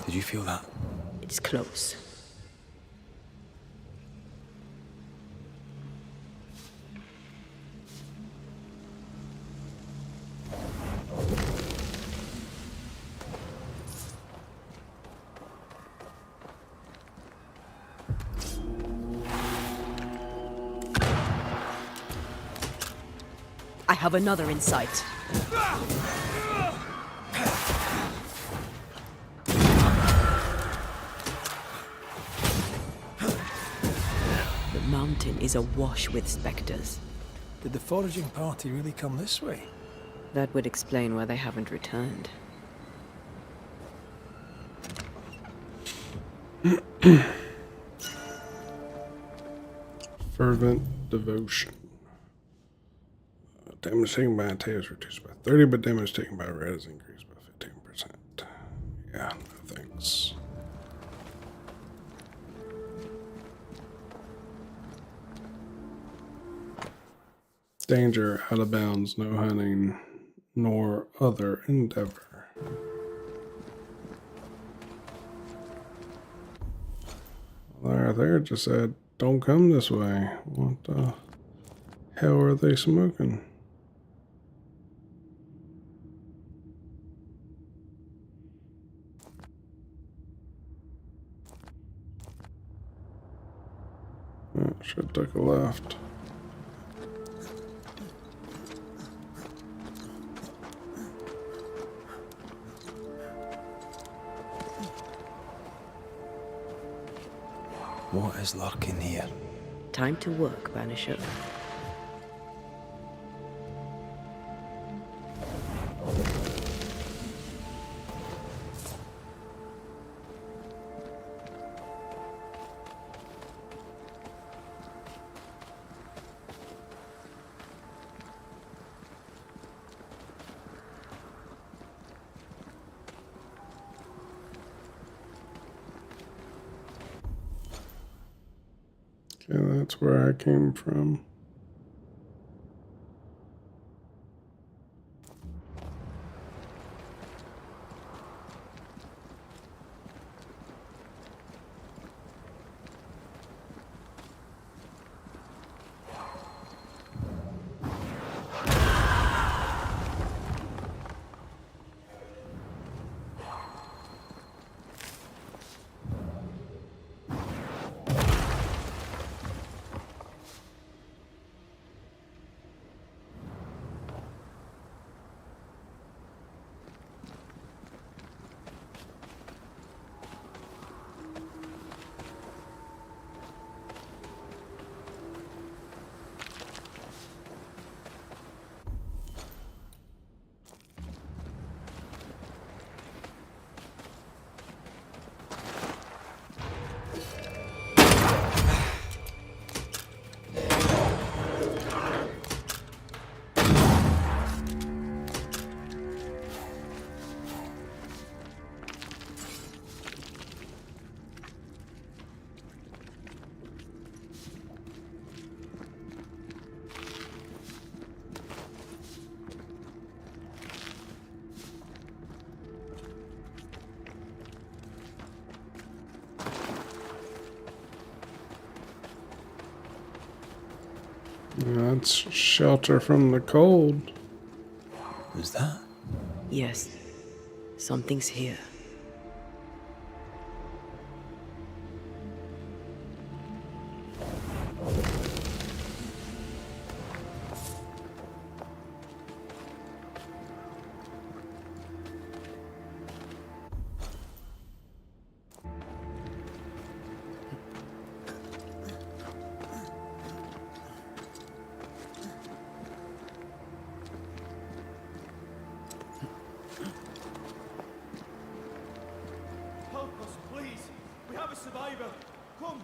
Did you feel that? It's close. I have another in sight. The mountain is awash with specters. Did the foraging party really come this way? That would explain why they haven't returned. Fervent devotion. Damage taken by attack is reduced by 30, but damage taken by red is increased by 15%. Yeah, no thanks. Danger, out of bounds, no hunting, nor other endeavor. There just said, don't come this way. What the hell are they smoking? Should take a left. What is lurking here? Time to work, Banisher. Okay, that's where I came from. That's shelter from the cold. Was that? Yes, something's here. Help us, please. We have a survivor. Come.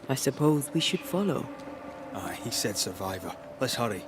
I suppose we should follow. Aye, he said survivor. Let's hurry.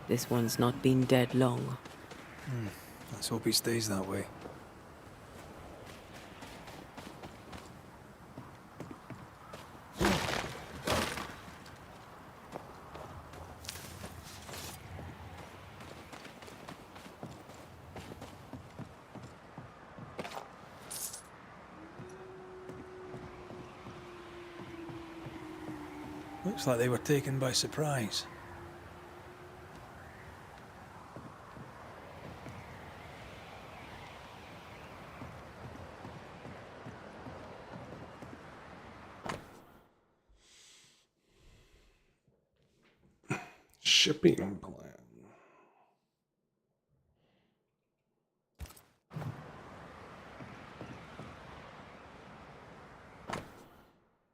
This one's not been dead long. Let's hope he stays that way. Looks like they were taken by surprise. Shipping plan.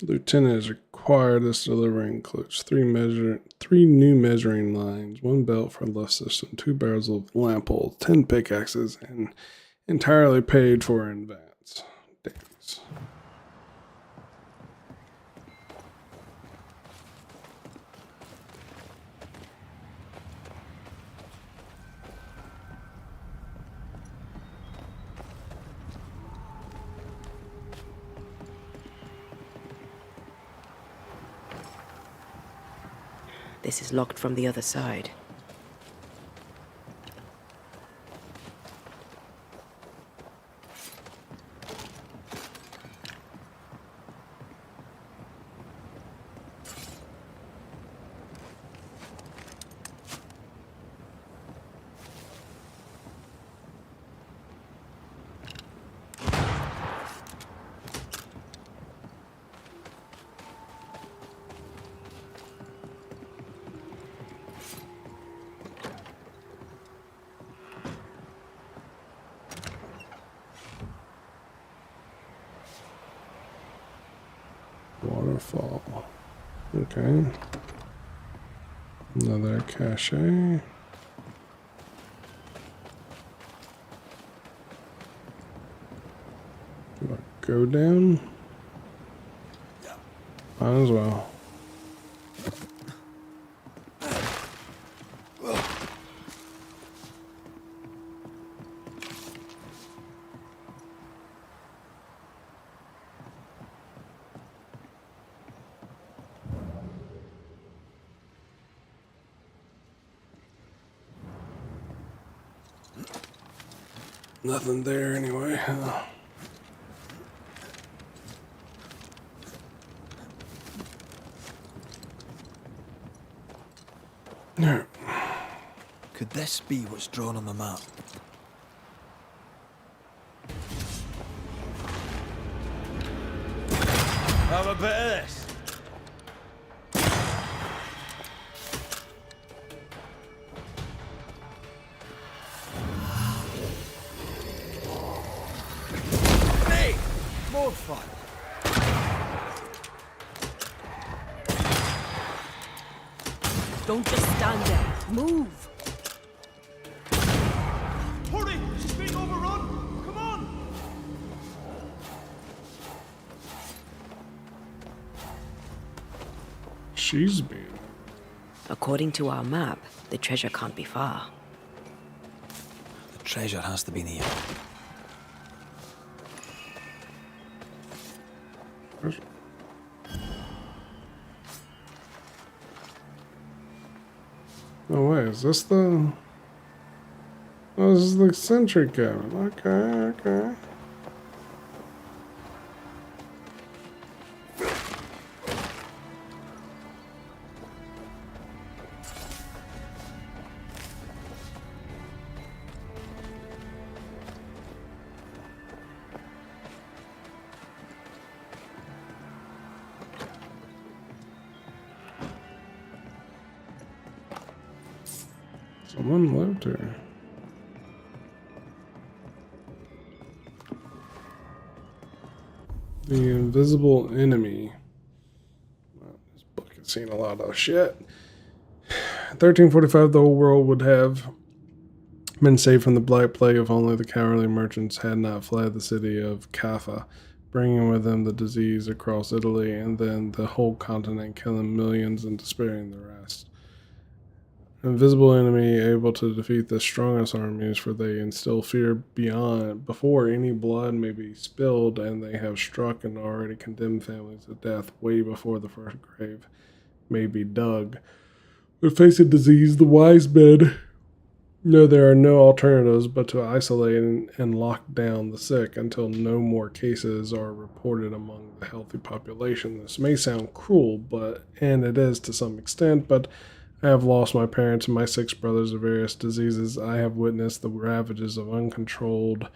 Lieutenant is required. This delivery includes three new measuring lines, one belt for lift system, 2 barrels of lamp oil, 10 pickaxes, and entirely paid for in advance. Thanks. This is locked from the other side. Waterfall. Okay. Another cache. Do I go down? Might as well. Nothing there anyway. No. Could this be what's drawn on the map? Have a bit of this. Hey! More fun. Don't just stand there. Move! Hurry! She's being overrun! Come on! She's being. According to our map, the treasure can't be far. The treasure has to be near. Oh wait, is this the? Oh, this is the sentry cabin. Okay, okay. Someone lived here. The invisible enemy. Well, this book has seen a lot of shit. 1345, the whole world would have been saved from the Black Plague if only the cowardly merchants had not fled the city of Kaffa, bringing with them the disease across Italy and then the whole continent, killing millions and despairing the rest. Invisible enemy able to defeat the strongest armies, for they instill fear before any blood may be spilled, and they have struck and already condemned families to death way before the first grave may be dug. When facing disease, the wise men know there are no alternatives but to isolate and lock down the sick until no more cases are reported among the healthy population. This may sound cruel, and it is to some extent, but I have lost my parents and my 6 brothers to various diseases. I have witnessed the ravages of uncontrolled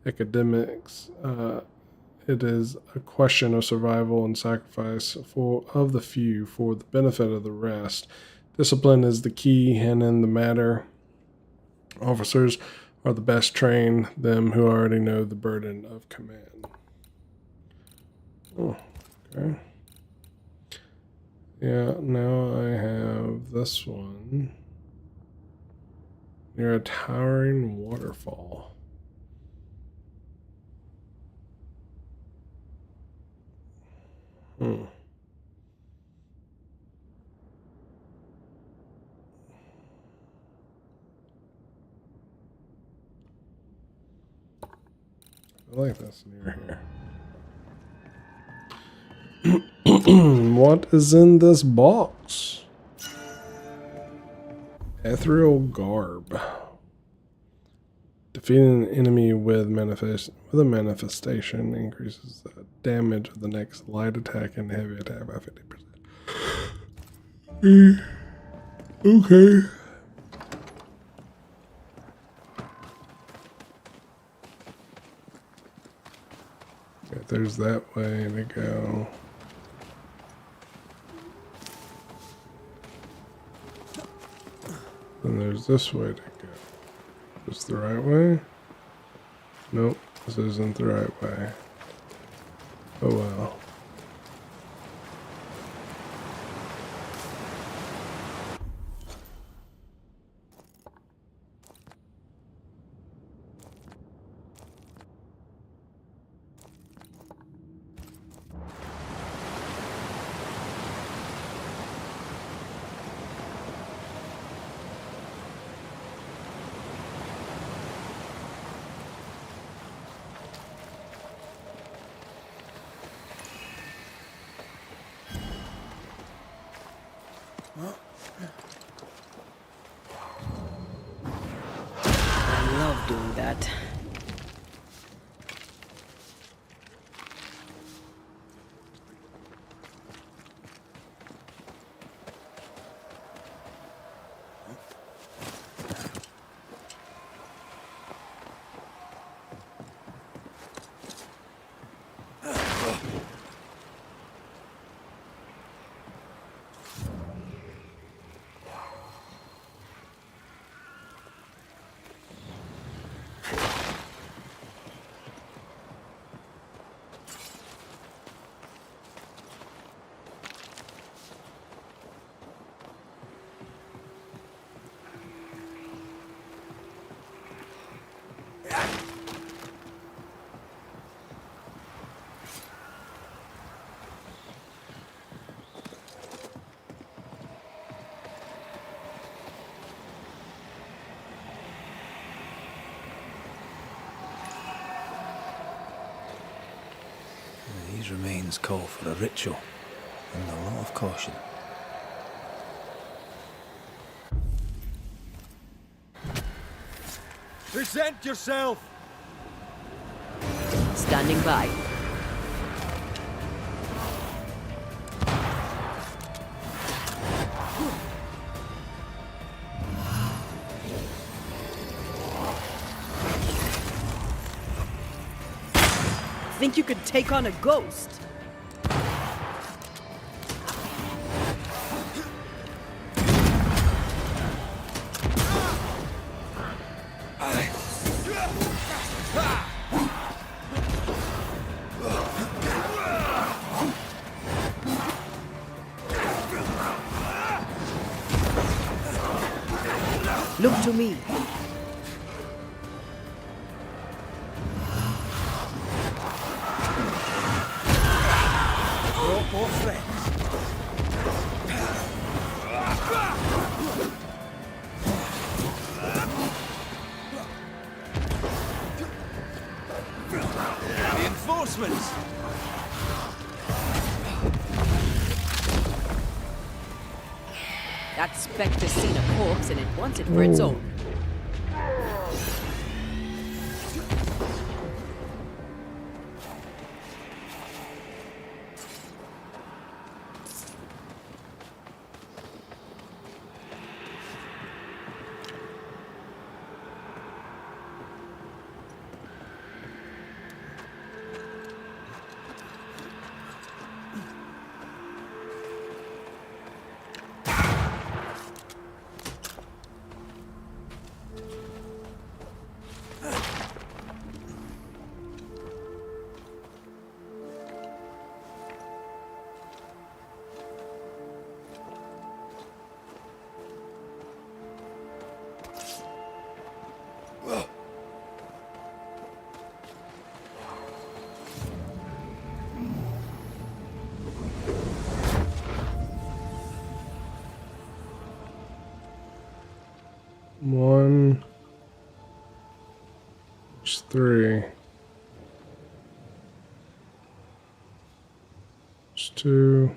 epidemics. It is a question of survival and sacrifice of the few for the benefit of the rest. Discipline is the key, and in the matter, officers are the best trained, them who already know the burden of command. Oh, okay. Yeah, now I have this one. Near a towering waterfall. I like this near here. What is in this box? Ethereal Garb. Defeating an enemy with a manifestation increases the damage of the next light attack and heavy attack by 50%. Okay. If there's that way to go. Then there's this way to go. Is this the right way? Nope, this isn't the right way. Oh well. I love doing that. These remains call for a ritual and a lot of caution. Present yourself! Standing by. Think you could take on a ghost? Look to me. reinforcements! That spectre's seen a corpse and it wants it for its own. One. There's three. There's two.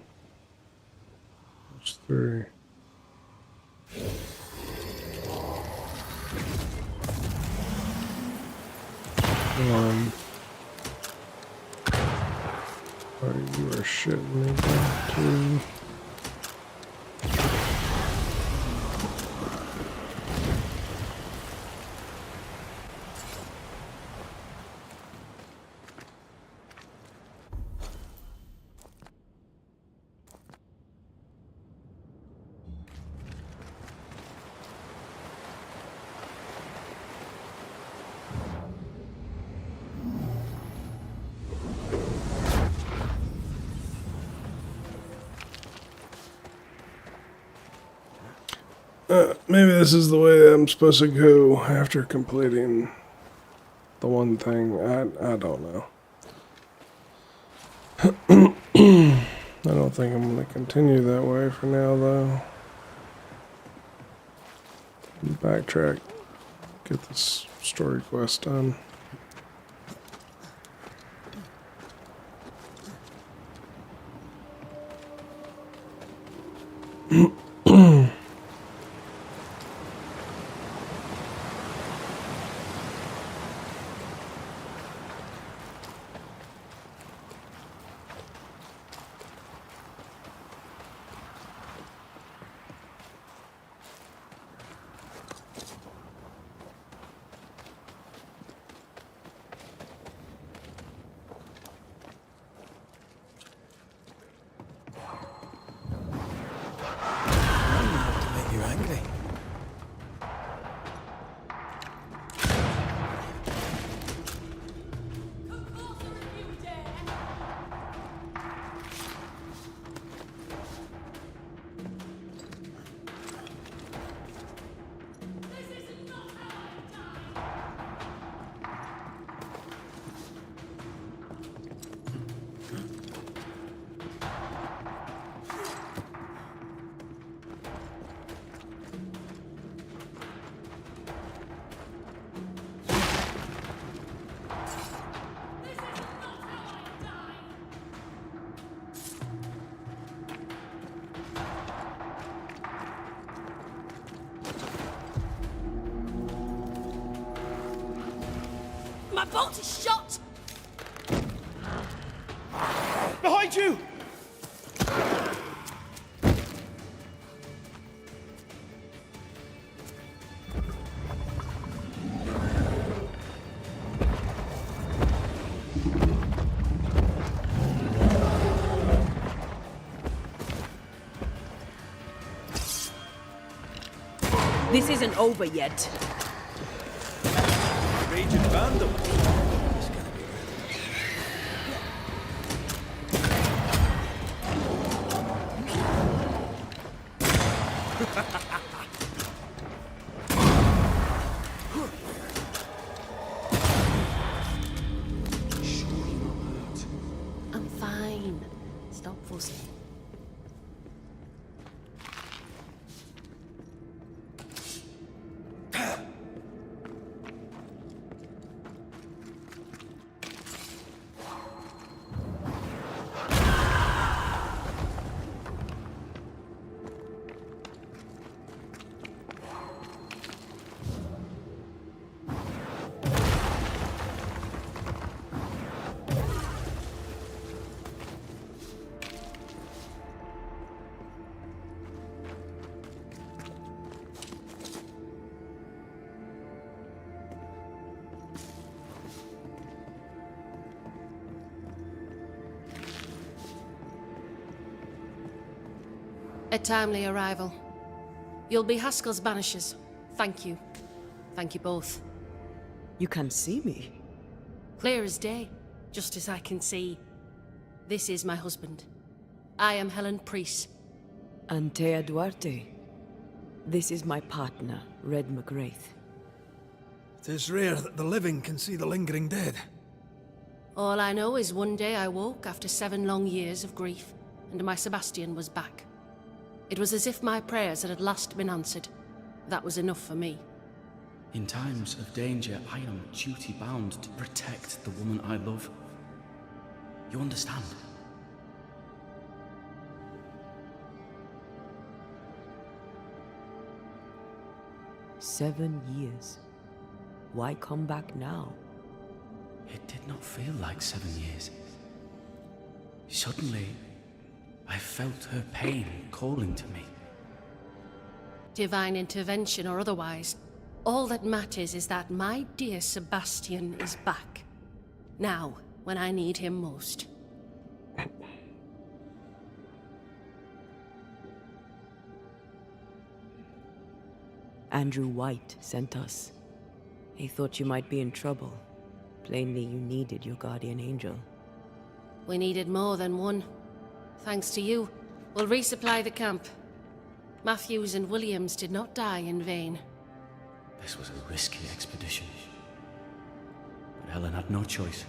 There's three. One. Oh, you are shitting me, bro. Two. Maybe this is the way that I'm supposed to go after completing the one thing. I don't know. I don't think I'm going to continue that way for now, though. Backtrack. Get this story quest done. To make you angry. My bolt is shot! Behind you! This isn't over yet. Raging vandal. I'm fine. Stop fussing. A timely arrival. You'll be Haskell's Banishers. Thank you. Thank you both. You can see me. Clear as day, just as I can see. This is my husband. I am Helen Priest. Antea Duarte. This is my partner, Red McGrath. It is rare that the living can see the lingering dead. All I know is one day I woke after 7 long years of grief, and my Sebastian was back. It was as if my prayers had at last been answered. That was enough for me. In times of danger, I am duty-bound to protect the woman I love. You understand? "7 years. Why come back now?" It did not feel like 7 years. Suddenly, I felt her pain calling to me. Divine intervention or otherwise, all that matters is that my dear Sebastian is back. Now, when I need him most. Andrew White sent us. He thought you might be in trouble. Plainly, you needed your guardian angel. We needed more than one. Thanks to you, we'll resupply the camp. Matthews and Williams did not die in vain. This was a risky expedition. But Helen had no choice.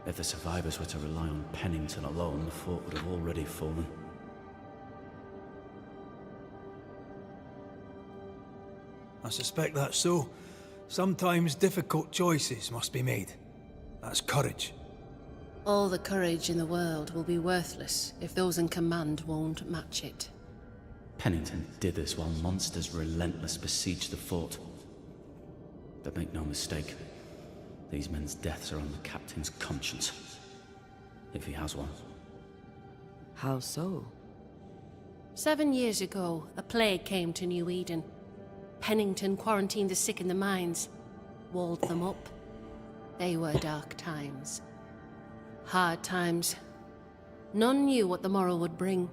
If the survivors were to rely on Pennington alone, the fort would have already fallen. I suspect that's so. Sometimes difficult choices must be made. That's courage. All the courage in the world will be worthless if those in command won't match it. Pennington did this while monsters relentless besieged the fort. But make no mistake, these men's deaths are on the captain's conscience. If he has one. How so? 7 years ago, a plague came to New Eden. Pennington quarantined the sick in the mines, walled them up. They were dark times. Hard times. None knew what the morrow would bring.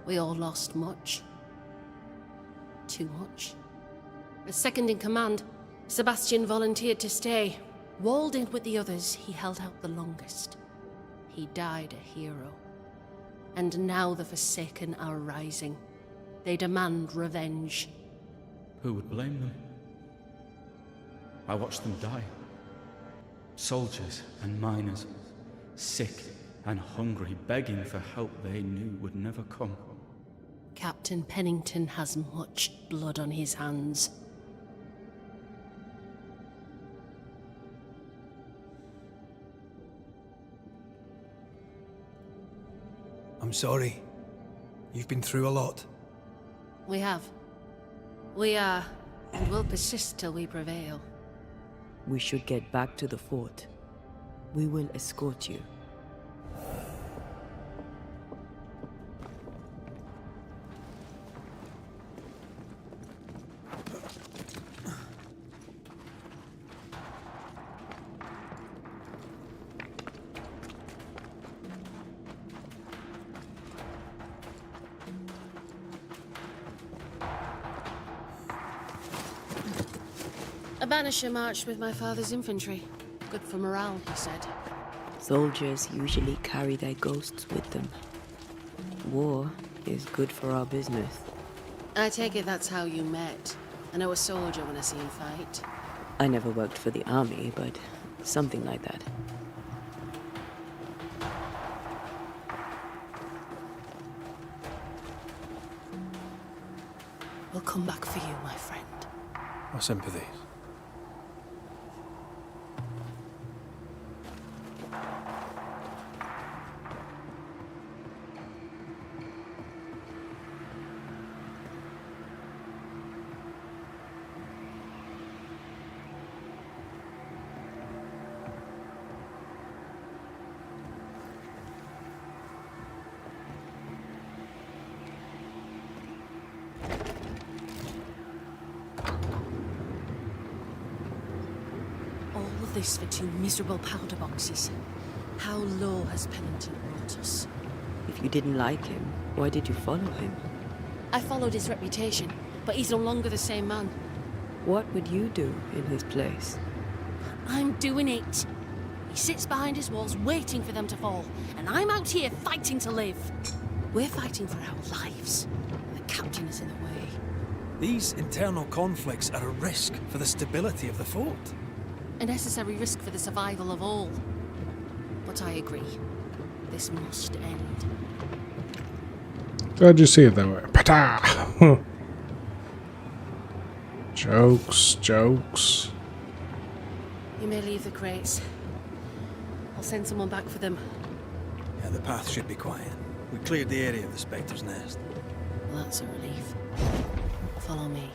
We all lost much. Too much. As second in command, Sebastian volunteered to stay. Walled in with the others, he held out the longest. He died a hero. And now the Forsaken are rising. They demand revenge. Who would blame them? I watched them die. Soldiers and miners, sick and hungry, begging for help they knew would never come. Captain Pennington has much blood on his hands. I'm sorry. You've been through a lot. We have. We are, and will persist till we prevail. We should get back to the fort. We will escort you. A Banisher marched with my father's infantry. Good for morale, he said. Soldiers usually carry their ghosts with them. War is good for our business. I take it that's how you met. I know a soldier when I see him fight. I never worked for the army, but something like that. We'll come back for you, my friend. Our sympathies. This for 2 miserable powder boxes. How low has Pennington brought us? If you didn't like him, why did you follow him? I followed his reputation, but he's no longer the same man. What would you do in his place? I'm doing it. He sits behind his walls waiting for them to fall, and I'm out here fighting to live. We're fighting for our lives. The captain is in the way. These internal conflicts are a risk for the stability of the fort. A necessary risk for the survival of all. But I agree. This must end. Glad you see it that way. Pata! Jokes, jokes. You may leave the crates. I'll send someone back for them. Yeah, the path should be quiet. We cleared the area of the Spectre's nest. Well, that's a relief. Follow me.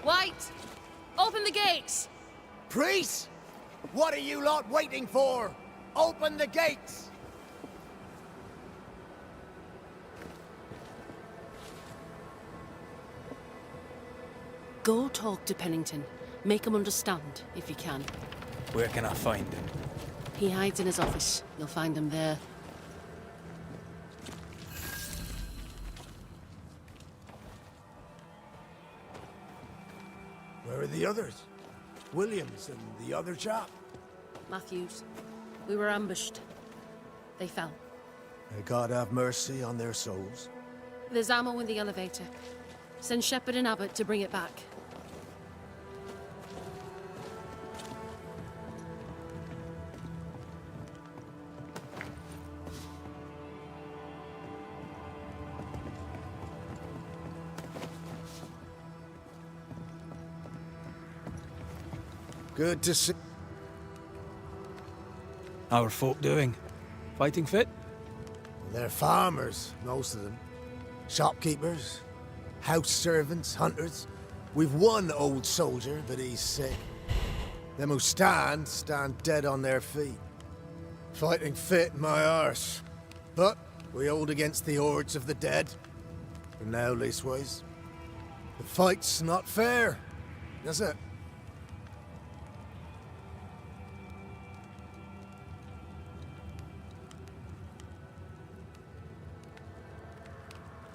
White! Open the gates! Priest! What are you lot waiting for? Open the gates! Go talk to Pennington. Make him understand, if you can. Where can I find him? He hides in his office. You'll find him there. Where are the others? Williams and the other chap? Matthews. We were ambushed. They fell. May God have mercy on their souls. There's ammo in the elevator. Send Shepard and Abbott to bring it back. Good to see. How are folk doing? Fighting fit? They're farmers, most of them. Shopkeepers, house servants, hunters. We've one old soldier, but he's sick. Them who stand dead on their feet. Fighting fit, my arse. But we hold against the hordes of the dead. For now, leastways. The fight's not fair, is it?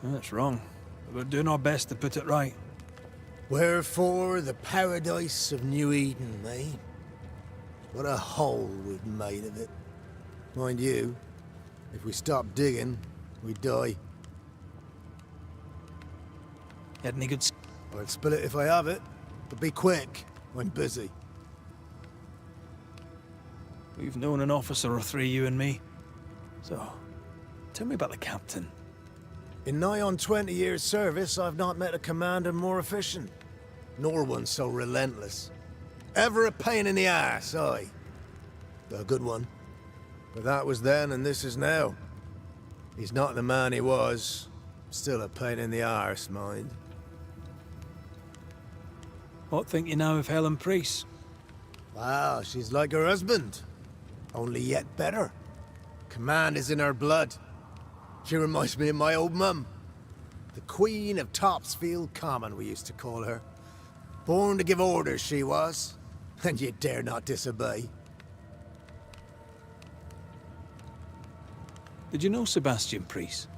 That's wrong. But we're doing our best to put it right. Wherefore the paradise of New Eden, eh? What a hole we've made of it. Mind you, if we stop digging, we die. Had any good I'll spill it if I have it, but be quick. I'm busy. We've known an officer or three, you and me. So, tell me about the captain. In nigh on 20 years' service, I've not met a commander more efficient, nor one so relentless. Ever a pain in the ass, aye. A good one. But that was then and this is now. He's not the man he was. Still a pain in the arse, mind. What think you now of Helen Priest? Wow, she's like her husband. Only yet better. Command is in her blood. She reminds me of my old mum. The Queen of Topsfield Common, we used to call her. Born to give orders, she was. And you dare not disobey. Did you know Sebastian Priest?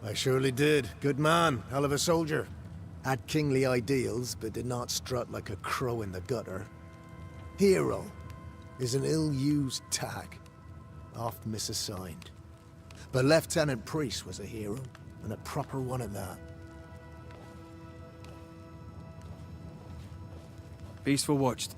I surely did. Good man, hell of a soldier. Had kingly ideals, but did not strut like a crow in the gutter. Hero is an ill-used tag, oft misassigned. But Lieutenant Priest was a hero, and a proper one at that. Peaceful watched.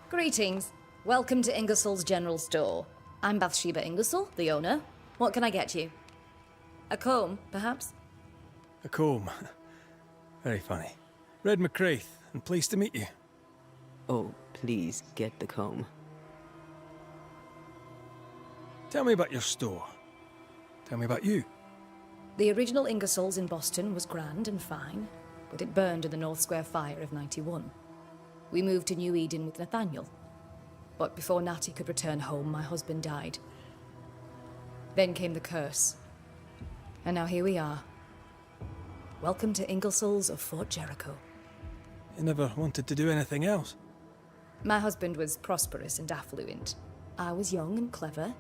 Greetings. Welcome to Ingersoll's General Store. I'm Bathsheba Ingersoll, the owner. What can I get you? A comb, perhaps? A comb. Very funny. Red McCraith, and pleased to meet you. Oh, please get the comb. Tell me about your store. Tell me about you. The original Ingersoll's in Boston was grand and fine, but it burned in the North Square fire of '91. We moved to New Eden with Nathaniel. But before Natty could return home, my husband died. Then came the curse. And now here we are. Welcome to Ingersoll's of Fort Jericho. You never wanted to do anything else. My husband was prosperous and affluent. I was young and clever.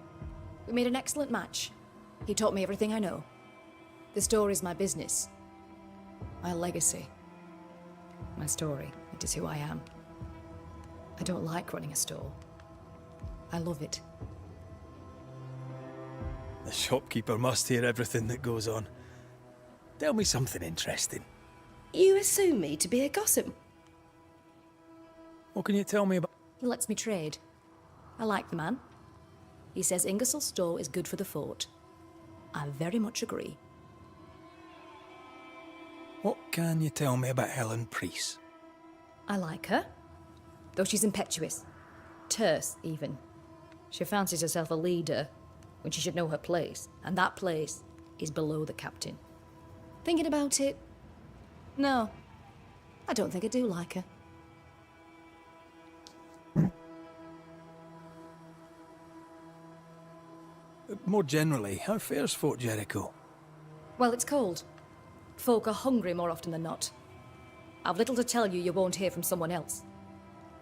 We made an excellent match. He taught me everything I know. The store is my business. My legacy. My story. It is who I am. I don't like running a store. I love it. The shopkeeper must hear everything that goes on. Tell me something interesting. You assume me to be a gossip. What can you tell me about... He lets me trade. I like the man. He says Ingersoll's store is good for the fort. I very much agree. What can you tell me about Helen Priest? I like her, though she's impetuous. Terse, even. She fancies herself a leader when she should know her place, and that place is below the captain. Thinking about it, no, I don't think I do like her. More generally, how fares Fort Jericho? Well, it's cold. Folk are hungry more often than not. I've little to tell you won't hear from someone else.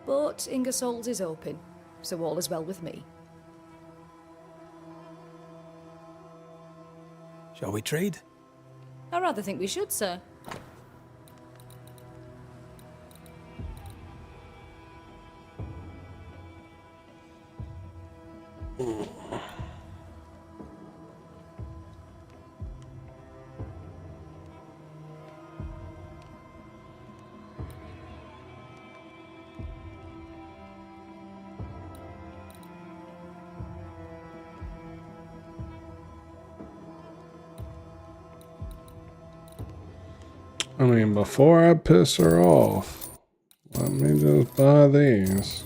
But Ingersoll's is open, so all is well with me. Shall we trade? I rather think we should, sir. I mean, before I piss her off, let me just buy these.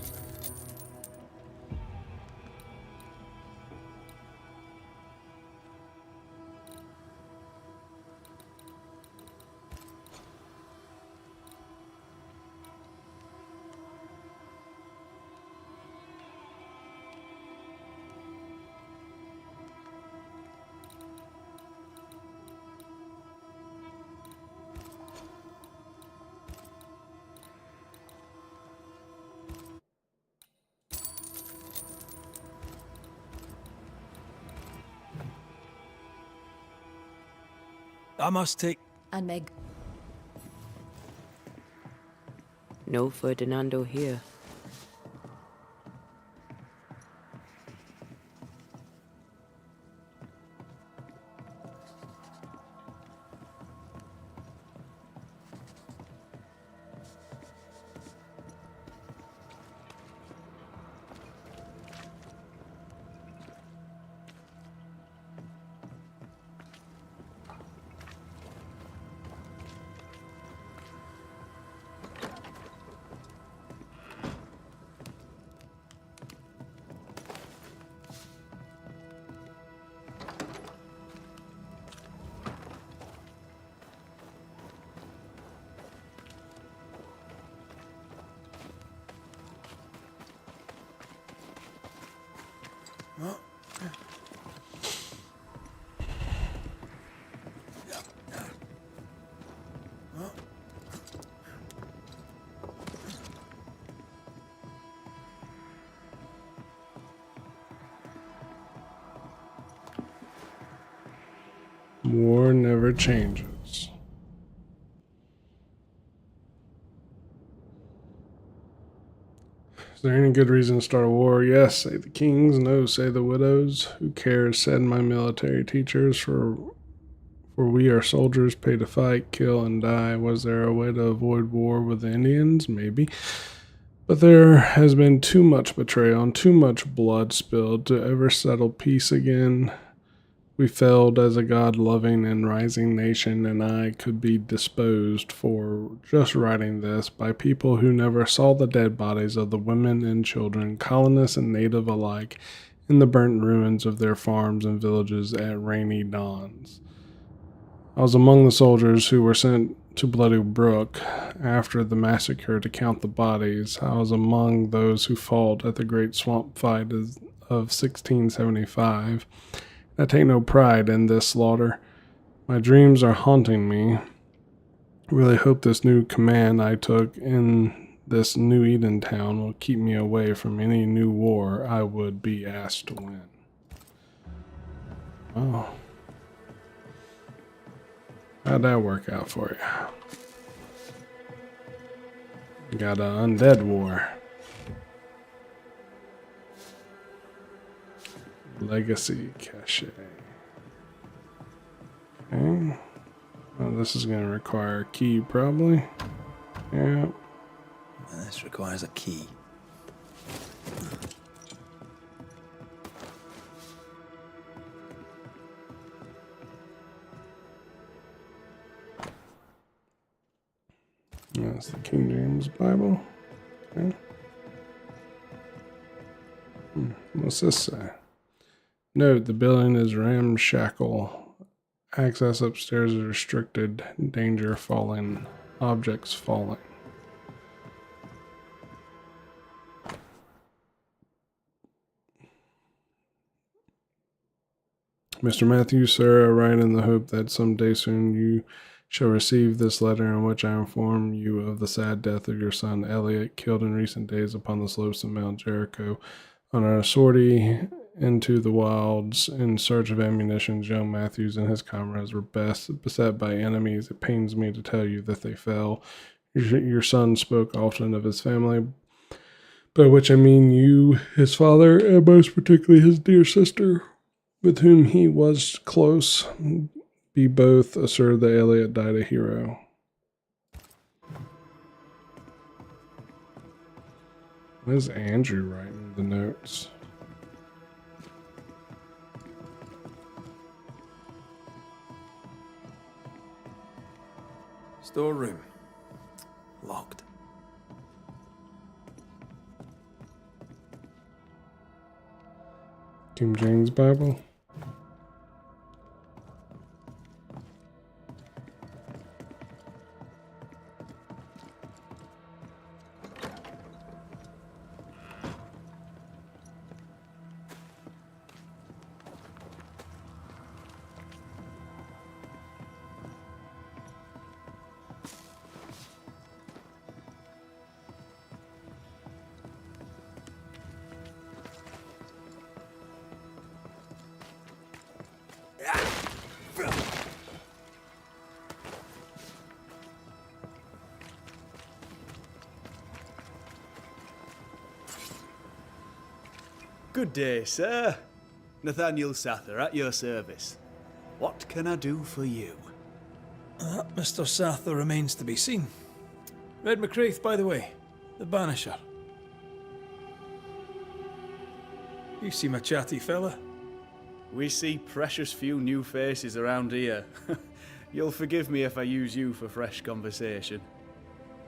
I must take... And Meg. No Ferdinando here. War never changes. Is there any good reason to start a war? Yes, say the kings. No, say the widows. Who cares? Said my military teachers. For we are soldiers paid to fight, kill, and die. Was there a way to avoid war with the Indians? Maybe. But there has been too much betrayal and too much blood spilled to ever settle peace again. We failed as a God-loving and rising nation, and I could be disposed for just writing this by people who never saw the dead bodies of the women and children, colonists and native alike, in the burnt ruins of their farms and villages at rainy dawns. I was among the soldiers who were sent to Bloody Brook after the massacre to count the bodies. I was among those who fought at the great swamp fight of 1675. I take no pride in this slaughter. My dreams are haunting me. I really hope this new command I took in this New Eden town will keep me away from any new war I would be asked to win. Oh. How'd that work out for you? Got an undead war. Legacy cache. Okay. Well, this is going to require a key, probably. Yeah. This requires a key. That's the King James Bible. Okay. What's this say? Note, the building is ramshackle. Access upstairs is restricted. Danger falling. Objects falling. Mr. Matthew, sir, I write in the hope that some day soon you shall receive this letter in which I inform you of the sad death of your son Elliot, killed in recent days upon the slopes of Mount Jericho. On our sortie into the wilds in search of ammunition, young Matthews and his comrades were beset by enemies. It pains me to tell you that they fell. Your son spoke often of his family, by which I mean you, his father, and most particularly his dear sister, with whom he was close. Be both assured that Elliot died a hero. What is Andrew writing the notes? Storeroom. Locked. King James Bible. Good day, sir. Nathaniel Sather at your service. What can I do for you? That Mr. Sather remains to be seen. Red McCraith, by the way, the Banisher. You seem a chatty fella. We see precious few new faces around here. You'll forgive me if I use you for fresh conversation.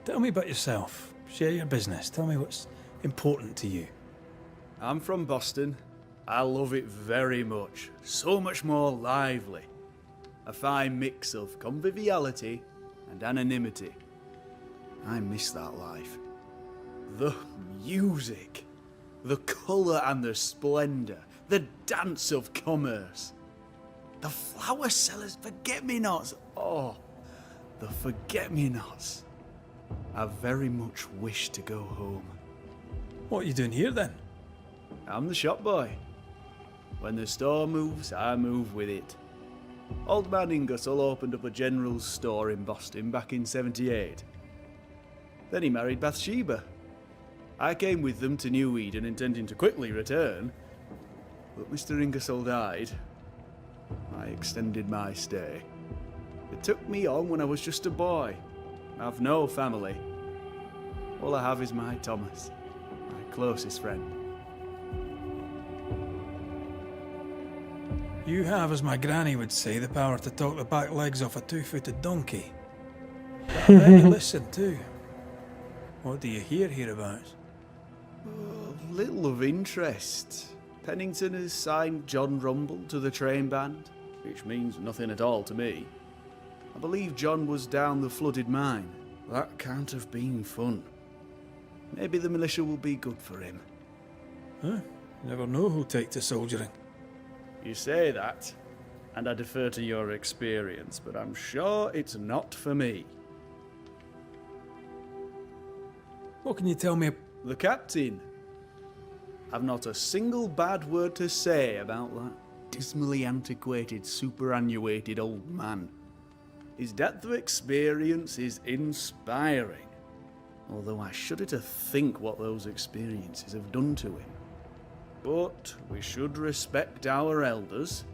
Tell me about yourself. Share your business. Tell me what's important to you. I'm from Boston. I love it very much. So much more lively. A fine mix of conviviality and anonymity. I miss that life. The music. The colour and the splendour. The dance of commerce. The flower sellers' forget-me-nots. Oh, the forget-me-nots. I very much wish to go home. What are you doing here then? I'm the shop boy. When the store moves, I move with it. Old man Ingersoll opened up a general store in Boston back in '78. Then he married Bathsheba. I came with them to New Eden intending to quickly return, but Mr. Ingersoll died. I extended my stay. They took me on when I was just a boy. I've no family. All I have is my Thomas, my closest friend. You have, as my granny would say, the power to talk the back legs off a two-footed donkey. But I bet you listen too. What do you hear hereabouts? Oh, little of interest. Pennington has signed John Rumble to the train band, which means nothing at all to me. I believe John was down the flooded mine. That can't have been fun. Maybe the militia will be good for him. Huh? Never know who'll take to soldiering. You say that, and I defer to your experience, but I'm sure it's not for me. What can you tell me? The captain. I've not a single bad word to say about that dismally antiquated, superannuated old man. His depth of experience is inspiring, although I shudder to think what those experiences have done to him. But we should respect our elders.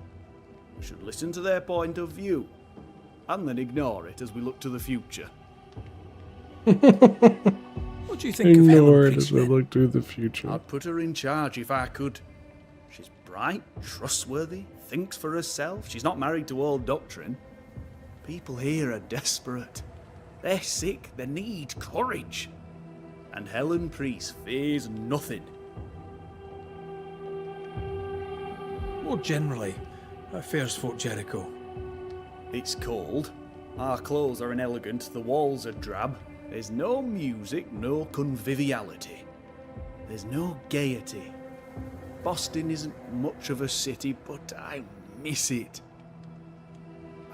We should listen to their point of view, and then ignore it as we look to the future. What do you think of Ignore Helen it as Priest, we then? look to the future. I'd put her in charge if I could. She's bright, trustworthy, thinks for herself. She's not married to old doctrine. People here are desperate. They're sick, they need courage. And Helen Priest fears nothing. More generally, how fares Fort Jericho? It's cold. Our clothes are inelegant, the walls are drab. There's no music, no conviviality. There's no gaiety. Boston isn't much of a city, but I miss it.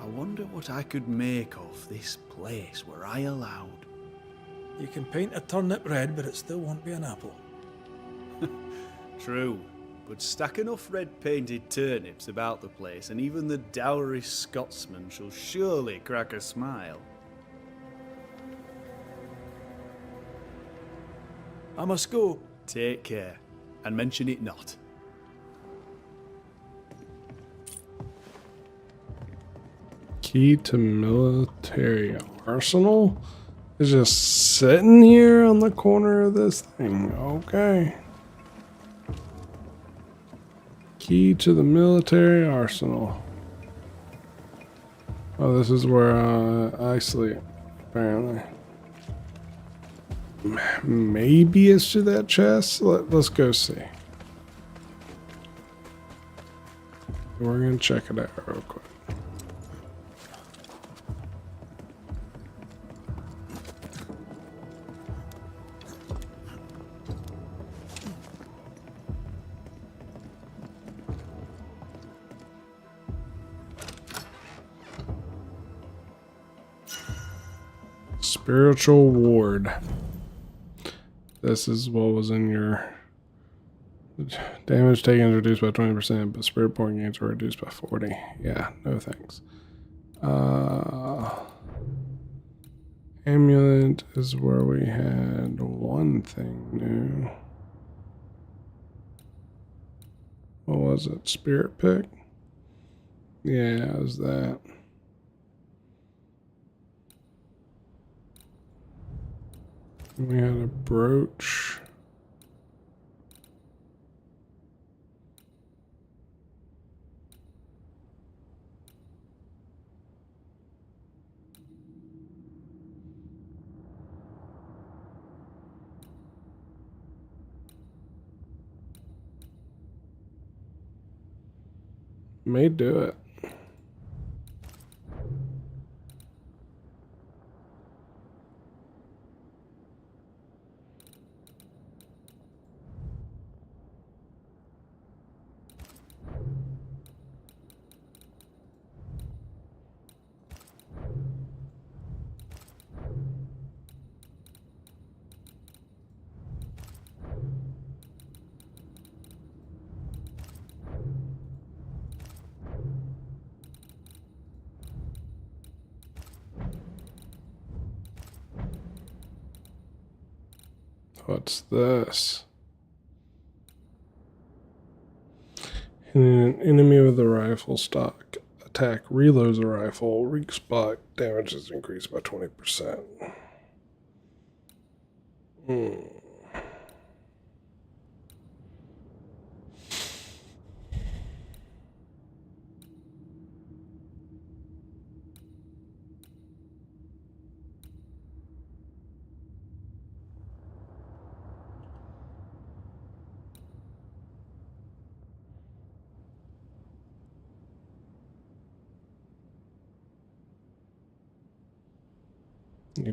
I wonder what I could make of this place were I allowed. You can paint a turnip red, but it still won't be an apple. True, but stack enough red-painted turnips about the place, and even the dourest Scotsman shall surely crack a smile. I must go. Take care, and mention it not. Key to military arsenal is just sitting here on the corner of this thing. Okay. Key to the military arsenal. Oh, this is where I sleep, apparently. Maybe it's to that chest. Let's go see. We're gonna check it out real quick. Spiritual ward. This is what was in your damage taken is reduced by 20%, but spirit point gains were reduced by 40. Yeah, no thanks. Amulet is where we had one thing new. What was it? Spirit pick? Yeah, it was that. We had a brooch. May do it. What's this? An enemy with a rifle stock attack reloads a rifle. Weak spot damage is increased by 20%. Need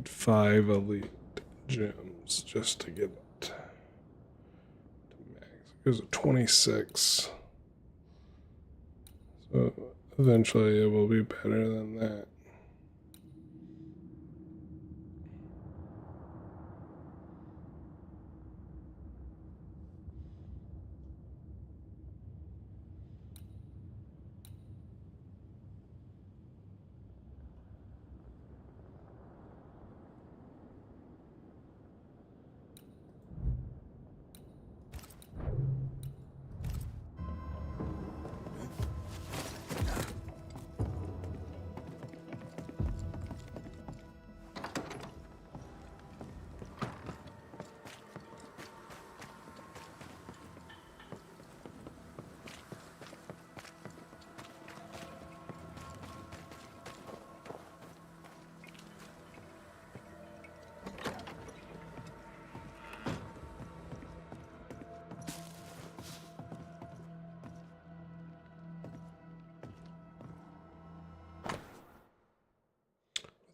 5 elite gems just to get it to max. It goes to 26. So eventually it will be better than that.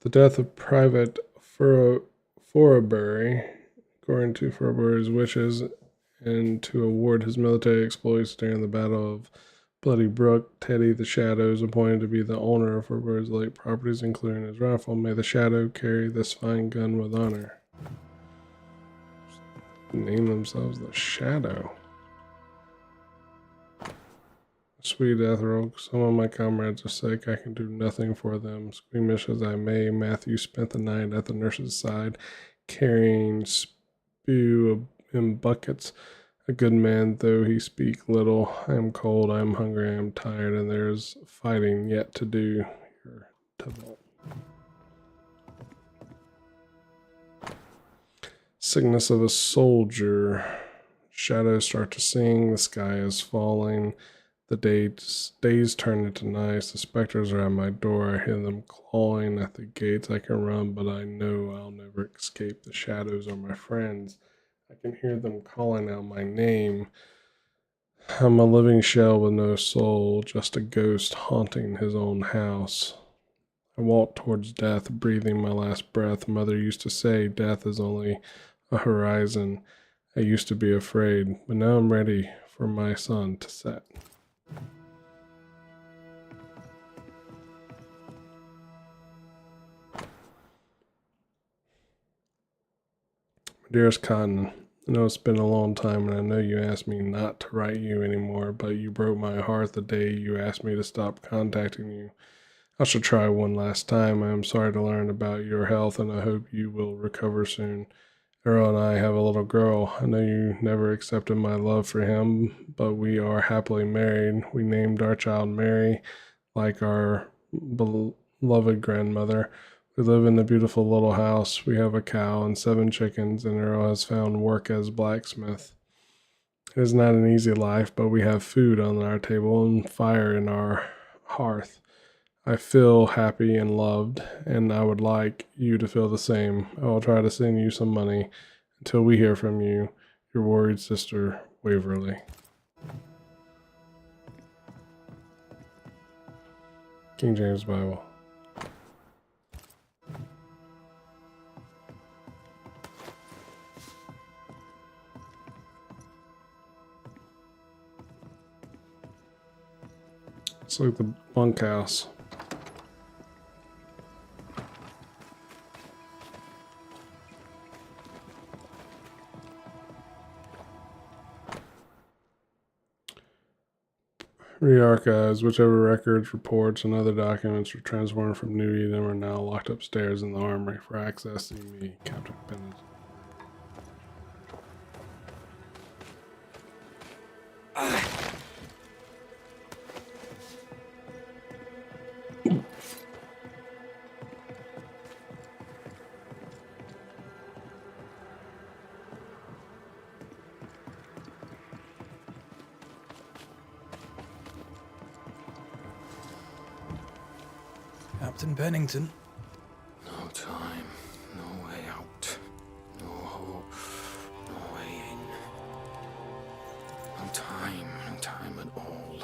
The death of Private Forbury, according to Forbury's wishes, and to award his military exploits during the Battle of Bloody Brook, Teddy the Shadow is appointed to be the owner of Forbury's late properties, including his rifle. May the Shadow carry this fine gun with honor. Name themselves the Shadow. Sweet Ethel, some of my comrades are sick. I can do nothing for them. Squeamish as I may, Matthew spent the night at the nurse's side, carrying spew in buckets. A good man, though he speak little. I am cold, I am hungry, I am tired, and there is fighting yet to do. Here, Tybalt. Sickness of a soldier. Shadows start to sing. The sky is falling. The days turn into nights. The specters are at my door. I hear them clawing at the gates. I can run, but I know I'll never escape. The shadows are my friends. I can hear them calling out my name. I'm a living shell with no soul, just a ghost haunting his own house. I walk towards death, breathing my last breath. Mother used to say, death is only a horizon. I used to be afraid, but now I'm ready for my sun to set. Dearest Cotton, I know it's been a long time, and I know you asked me not to write you anymore, but you broke my heart the day you asked me to stop contacting you. I shall try one last time. I am sorry to learn about your health, and I hope you will recover soon. Errol and I have a little girl. I know you never accepted my love for him, but we are happily married. We named our child Mary, like our beloved grandmother. We live in a beautiful little house. We have a cow and 7 chickens, and Earl has found work as blacksmith. It is not an easy life, but we have food on our table and fire in our hearth. I feel happy and loved, and I would like you to feel the same. I will try to send you some money until we hear from you. Your worried sister, Waverly. King James Bible. It's like the bunkhouse. Re-archives. Whichever records, reports, and other documents were transformed from New Eden are now locked upstairs in the armory for access. See me, Captain Bennett. Captain Pennington. No time, no way out, no hope, no way in. No time at all.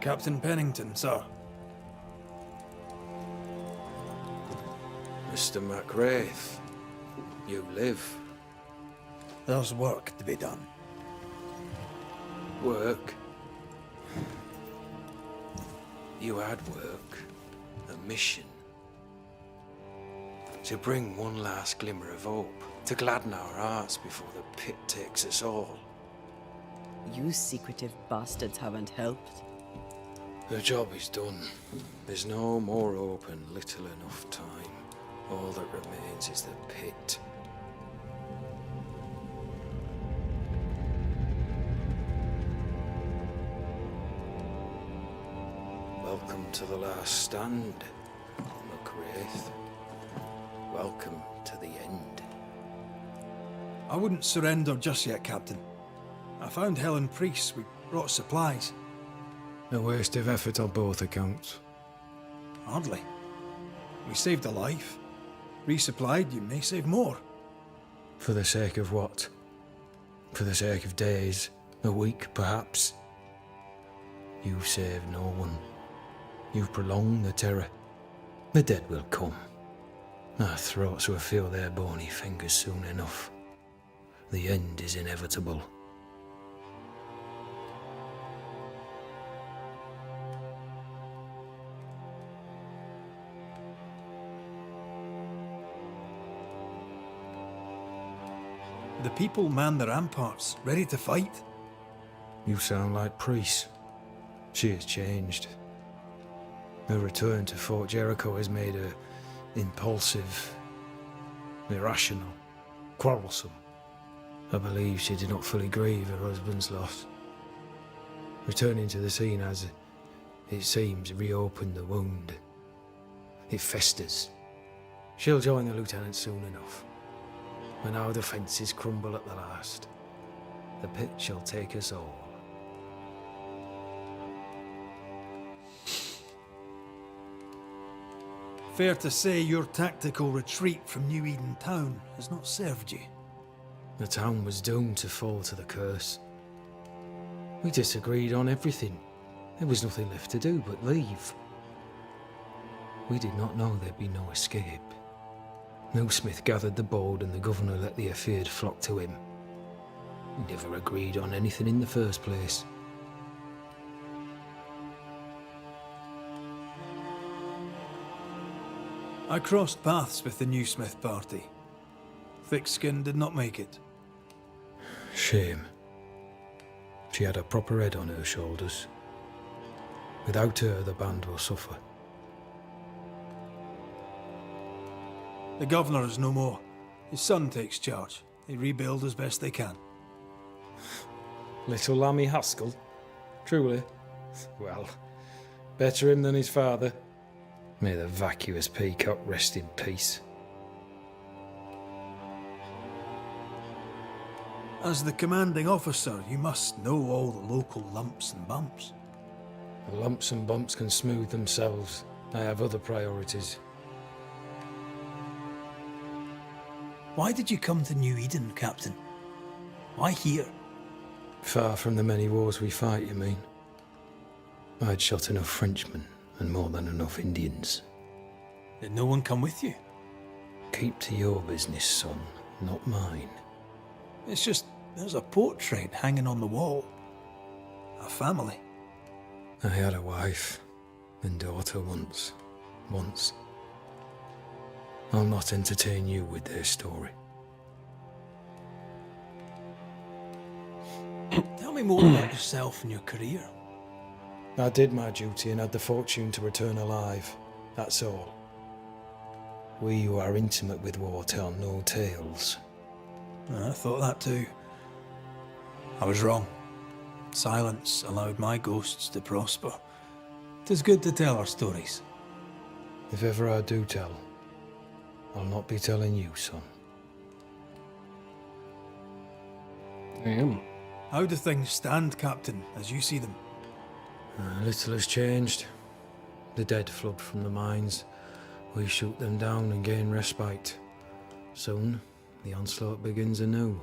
Captain Pennington, sir. Mr. MacWraith, you live. There's work to be done. Work? You had work. A mission. To bring one last glimmer of hope. To gladden our hearts before the pit takes us all. You secretive bastards haven't helped. The job is done. There's no more hope and little enough time. All that remains is the pit. Welcome to the last stand, MacWraith. Welcome to the end. I wouldn't surrender just yet, Captain. I found Helen Priest. We brought supplies. A waste of effort on both accounts. Hardly. We saved a life. Resupplied, you may save more. For the sake of what? For the sake of days, a week perhaps? You've saved no one. You've prolonged the terror. The dead will come. Our throats will feel their bony fingers soon enough. The end is inevitable. The people man the ramparts, ready to fight. You sound like Priest. She has changed. Her return to Fort Jericho has made her impulsive, irrational, quarrelsome. I believe she did not fully grieve her husband's loss. Returning to the scene has, it seems, reopened the wound. It festers. She'll join the lieutenant soon enough. When our defences crumble at the last, the pit shall take us all. Fair to say your tactical retreat from New Eden town has not served you. The town was doomed to fall to the curse. We disagreed on everything. There was nothing left to do but leave. We did not know there'd be no escape. No Smith gathered the board and the governor let the affair flock to him. We never agreed on anything in the first place. I crossed paths with the new Smith party. Thick-Skin did not make it. Shame. She had a proper head on her shoulders. Without her, the band will suffer. The governor is no more. His son takes charge. They rebuild as best they can. Little Lammy Haskell? Truly? Well, better him than his father. May the vacuous peacock rest in peace. As the commanding officer, you must know all the local lumps and bumps. The lumps and bumps can smooth themselves. I have other priorities. Why did you come to New Eden, Captain? Why here? Far from the many wars we fight, you mean? I'd shot enough Frenchmen and more than enough Indians. Did no one come with you? Keep to your business, son, not mine. It's just, there's a portrait hanging on the wall. A family. I had a wife and daughter once. I'll not entertain you with their story. Tell me more about yourself and your career. I did my duty and had the fortune to return alive. That's all. We who are intimate with war tell no tales. I thought that too. I was wrong. Silence allowed my ghosts to prosper. 'Tis good to tell our stories. If ever I do tell, I'll not be telling you, son. Damn. How do things stand, Captain, as you see them? Little has changed. The dead flood from the mines. We shoot them down and gain respite. Soon, the onslaught begins anew.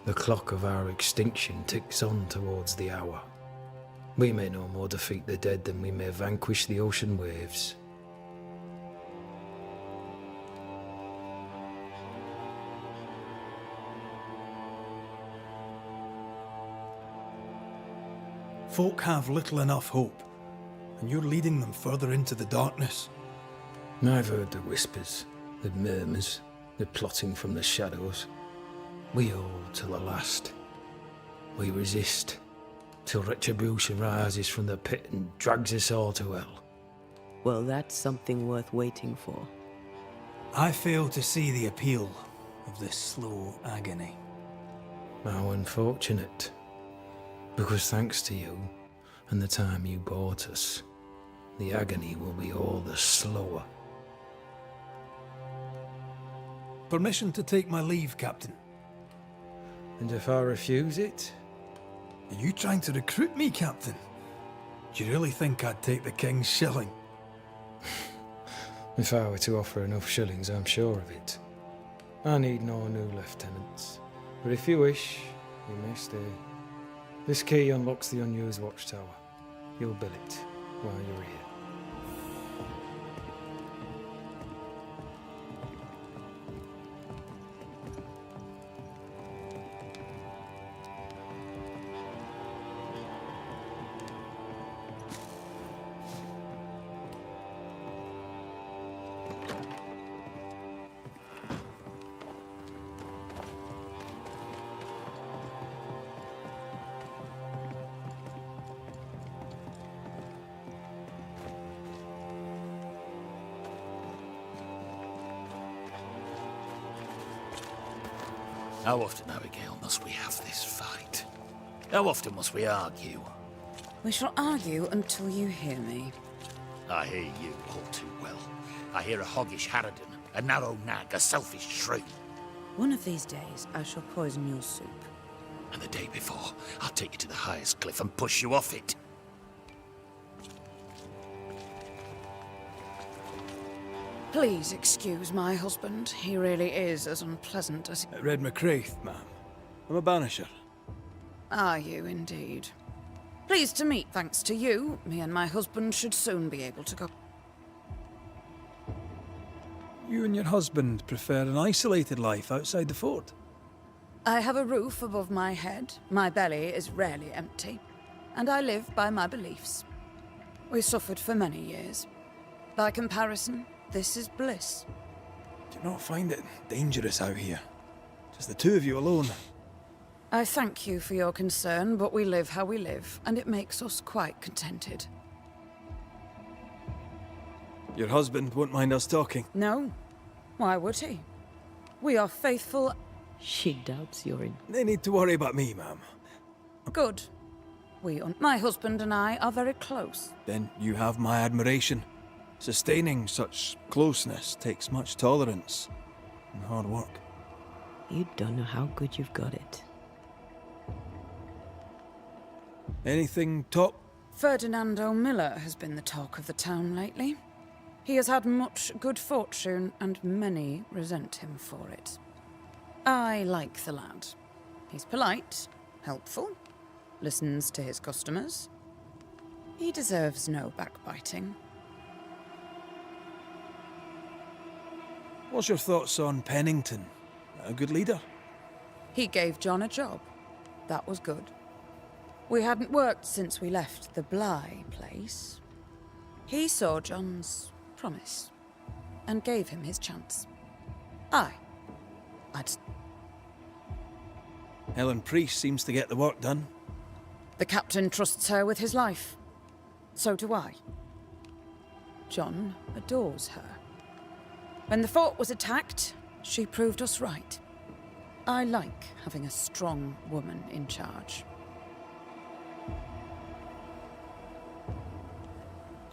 The clock of our extinction ticks on towards the hour. We may no more defeat the dead than we may vanquish the ocean waves. Folk have little enough hope, and you're leading them further into the darkness. I've heard the whispers, the murmurs, the plotting from the shadows. We hold till the last. We resist, till retribution rises from the pit and drags us all to hell. Well, that's something worth waiting for. I fail to see the appeal of this slow agony. How unfortunate. Because thanks to you, and the time you bought us, the agony will be all the slower. Permission to take my leave, Captain. And if I refuse it? Are you trying to recruit me, Captain? Do you really think I'd take the King's shilling? If I were to offer enough shillings, I'm sure of it. I need no new lieutenants. But if you wish, you may stay. This key unlocks the unused watchtower. You'll bill it while you're here. How often, Abigail, must we have this fight? How often must we argue? We shall argue until you hear me. I hear you all too well. I hear a hoggish harridan, a narrow nag, a selfish shrew. One of these days, I shall poison your soup. And the day before, I'll take you to the highest cliff and push you off it. Please excuse my husband. He really is as unpleasant as... Red McCraith, ma'am. I'm a banisher. Are you indeed? Pleased to meet. Thanks to you, me and my husband should soon be able to go. You and your husband prefer an isolated life outside the fort? I have a roof above my head, my belly is rarely empty, and I live by my beliefs. We suffered for many years. By comparison, this is bliss. Do you not find it dangerous out here? Just the two of you alone? I thank you for your concern, but we live how we live, and it makes us quite contented. Your husband won't mind us talking? No. Why would he? We are faithful... She doubts you're in. No need to worry about me, ma'am. Good. My husband and I are very close. Then you have my admiration. Sustaining such closeness takes much tolerance and hard work. You don't know how good you've got it. Anything top? Ferdinando Miller has been the talk of the town lately. He has had much good fortune, and many resent him for it. I like the lad. He's polite, helpful, listens to his customers. He deserves no backbiting. What's your thoughts on Pennington? A good leader? He gave John a job. That was good. We hadn't worked since we left the Bly place. He saw John's promise and gave him his chance. I'd... Helen Priest seems to get the work done. The captain trusts her with his life. So do I. John adores her. When the fort was attacked, she proved us right. I like having a strong woman in charge.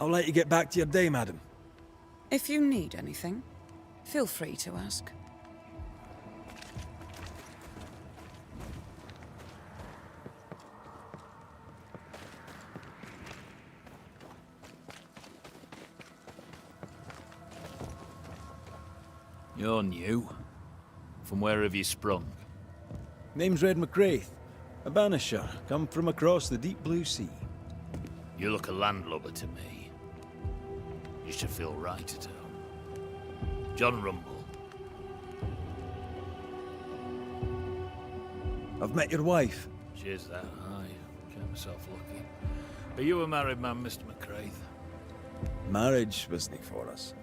I'll let you get back to your day, madam. If you need anything, Feel free to ask. You're new. From where have you sprung? Name's Red McCraith, a Banisher, come from across the deep blue sea. You look a landlubber to me. You should feel right at home. John Rumble. I've met your wife. Cheers that, aye. Count myself lucky. Are you a married man, Mr. McCraith? Marriage wasn't for us.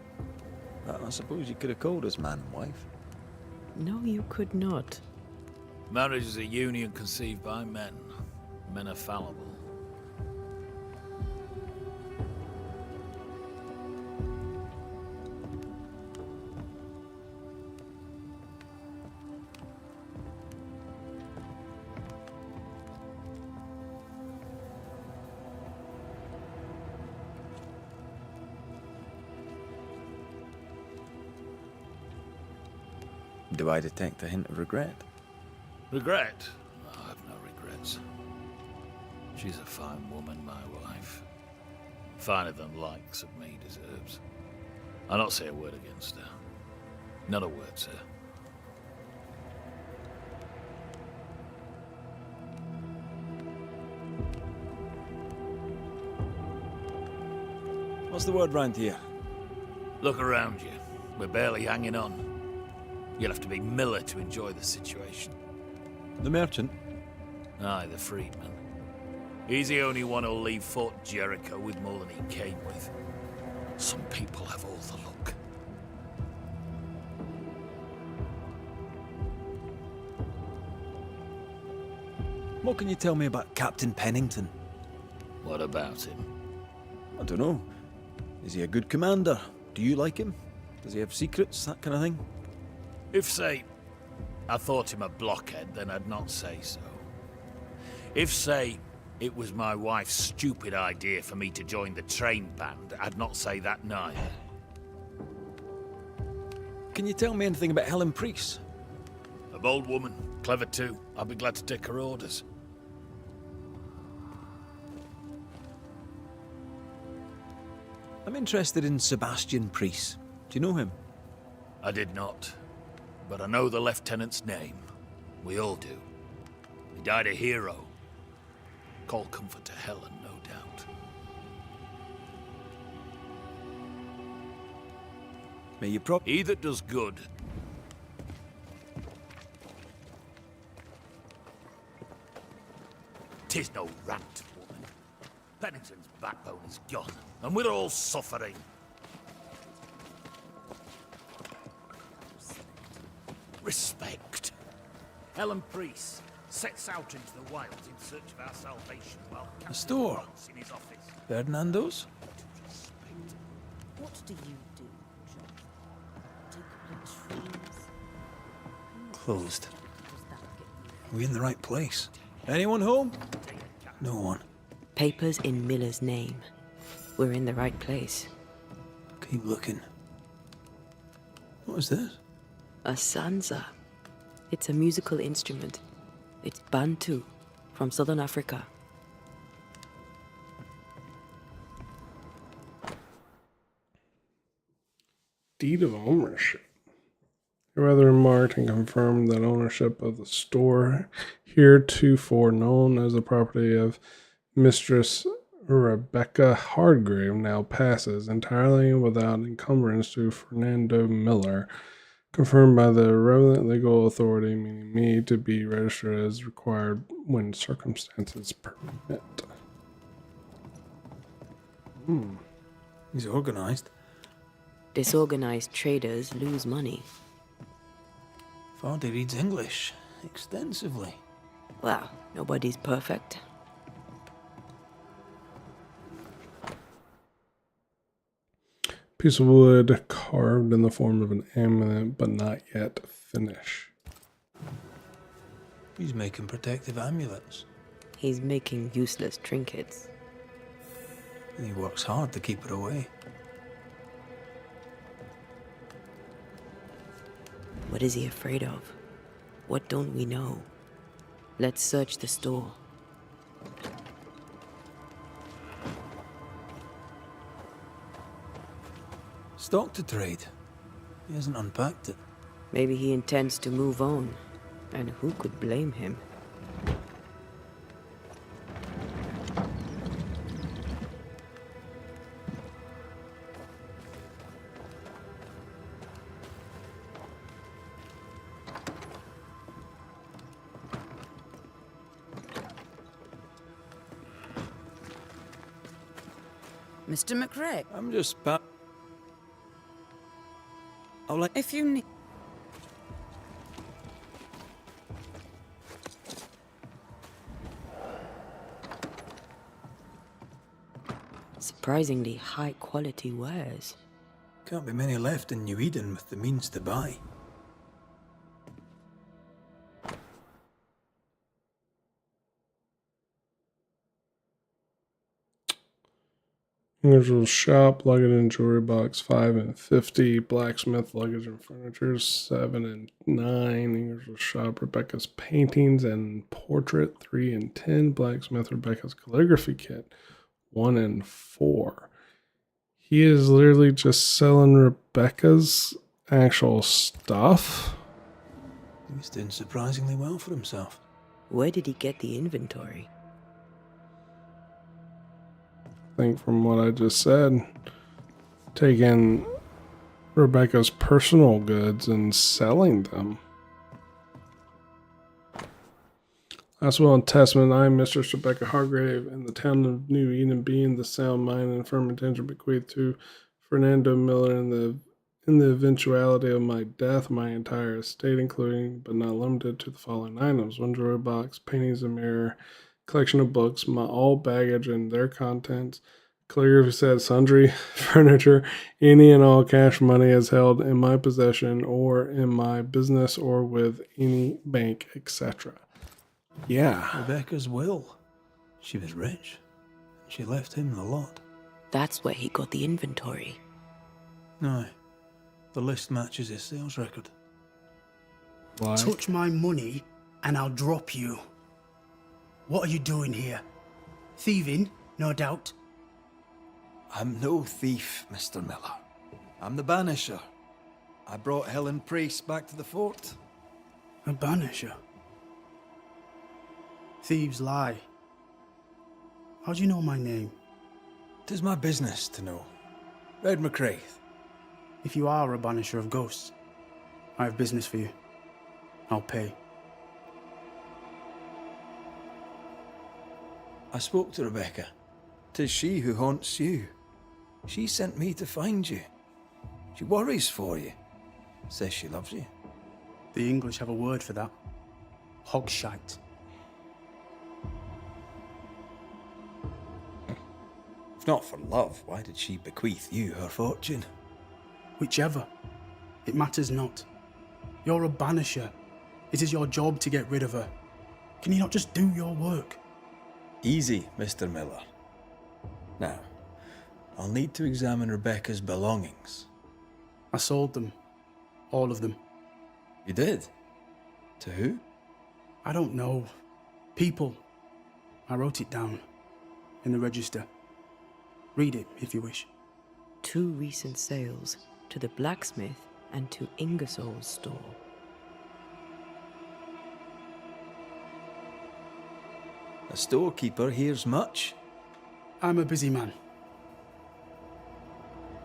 But I suppose you could have called us man and wife. No, you could not. Marriage is a union conceived by men. Men are fallible. Do I detect a hint of regret? Regret? Oh, I have no regrets. She's a fine woman, my wife. Finer than likes of me deserves. I'll not say a word against her. Not a word, sir. What's the word round here? Look around you. We're barely hanging on. You'll have to be Miller to enjoy the situation. The merchant? Aye, the freedman. He's the only one who'll leave Fort Jericho with more than he came with. Some people have all the luck. What can you tell me about Captain Pennington? What about him? I don't know. Is he a good commander? Do you like him? Does he have secrets, that kind of thing? If, say, I thought him a blockhead, then I'd not say so. If, say, it was my wife's stupid idea for me to join the train band, I'd not say that neither. Can you tell me anything about Helen Priest? A bold woman, clever too. I'll be glad to take her orders. I'm interested in Sebastian Priest. Do you know him? I did not. But I know the lieutenant's name. We all do. He died a hero. Call comfort to Helen, no doubt. May you He that does good. Tis no rant, woman. Pennington's backbone is gone, and we're all suffering. Respect. Helen Priest sets out into the wilds in search of our salvation while A store? Captain in his office. Ferdinando's? What do you do, John? Dig the trees? Closed. Are we in the right place? Anyone home? No one. Papers in Miller's name. We're in the right place. Keep looking. What is this? A sansa. It's a musical instrument. It's Bantu, from southern Africa. Deed of ownership. Rather marked and confirmed that ownership of the store, heretofore known as the property of Mistress Rebecca Hardgrave, now passes entirely without encumbrance to Fernando Miller, confirmed by the relevant legal authority, meaning me, to be registered as required when circumstances permit. He's organized. Disorganized traders lose money. Vardy reads English extensively. Well, nobody's perfect. Piece of wood carved in the form of an amulet, but not yet finished. He's making protective amulets. He's making useless trinkets. He works hard to keep it away. What is he afraid of? What don't we know? Let's search the store. Stock to trade. He hasn't unpacked it. Maybe he intends to move on. And who could blame him? Mr. McRae, I'm just I'll let... if you need... Surprisingly high quality wares. Can't be many left in New Eden with the means to buy. Usual shop, luggage and jewelry box 5 and 50. Blacksmith, luggage and furniture 7 and 9. Usual shop, Rebecca's paintings and portrait 3 and 10. Blacksmith, Rebecca's calligraphy kit 1 and 4. He is literally just selling Rebecca's actual stuff. He's doing surprisingly well for himself. Where did he get the inventory? I think from what I just said, taking Rebecca's personal goods and selling them. Last will and testament, I, Mistress Rebecca Hargrave, in the town of New Eden, being the sound mind and firm intention bequeathed to Fernando Miller in the eventuality of my death, my entire estate, including but not limited to the following items: one jewelry box, paintings, a mirror, collection of books, my all baggage and their contents, calligraphy set, sundry furniture, any and all cash money is held in my possession or in my business or with any bank, etc. Yeah. Rebecca's will. She was rich. She left him the lot. That's where he got the inventory. No. The list matches his sales record. Why? Touch my money and I'll drop you. What are you doing here? Thieving, no doubt. I'm no thief, Mr. Miller. I'm the Banisher. I brought Helen Priest back to the fort. A Banisher? Thieves lie. How do you know my name? 'Tis my business to know. Red McCraith. If you are a Banisher of ghosts, I have business for you. I'll pay. I spoke to Rebecca. 'Tis she who haunts you. She sent me to find you. She worries for you. Says she loves you. The English have a word for that. Hogshite. If not for love, why did she bequeath you her fortune? Whichever. It matters not. You're a Banisher. It is your job to get rid of her. Can you not just do your work? Easy, Mr. Miller. Now, I'll need to examine Rebecca's belongings. I sold them. All of them. You did? To who? I don't know. People. I wrote it down. In the register. Read it, if you wish. 2 recent sales, to the blacksmith and to Ingersoll's store. A storekeeper hears much. I'm a busy man.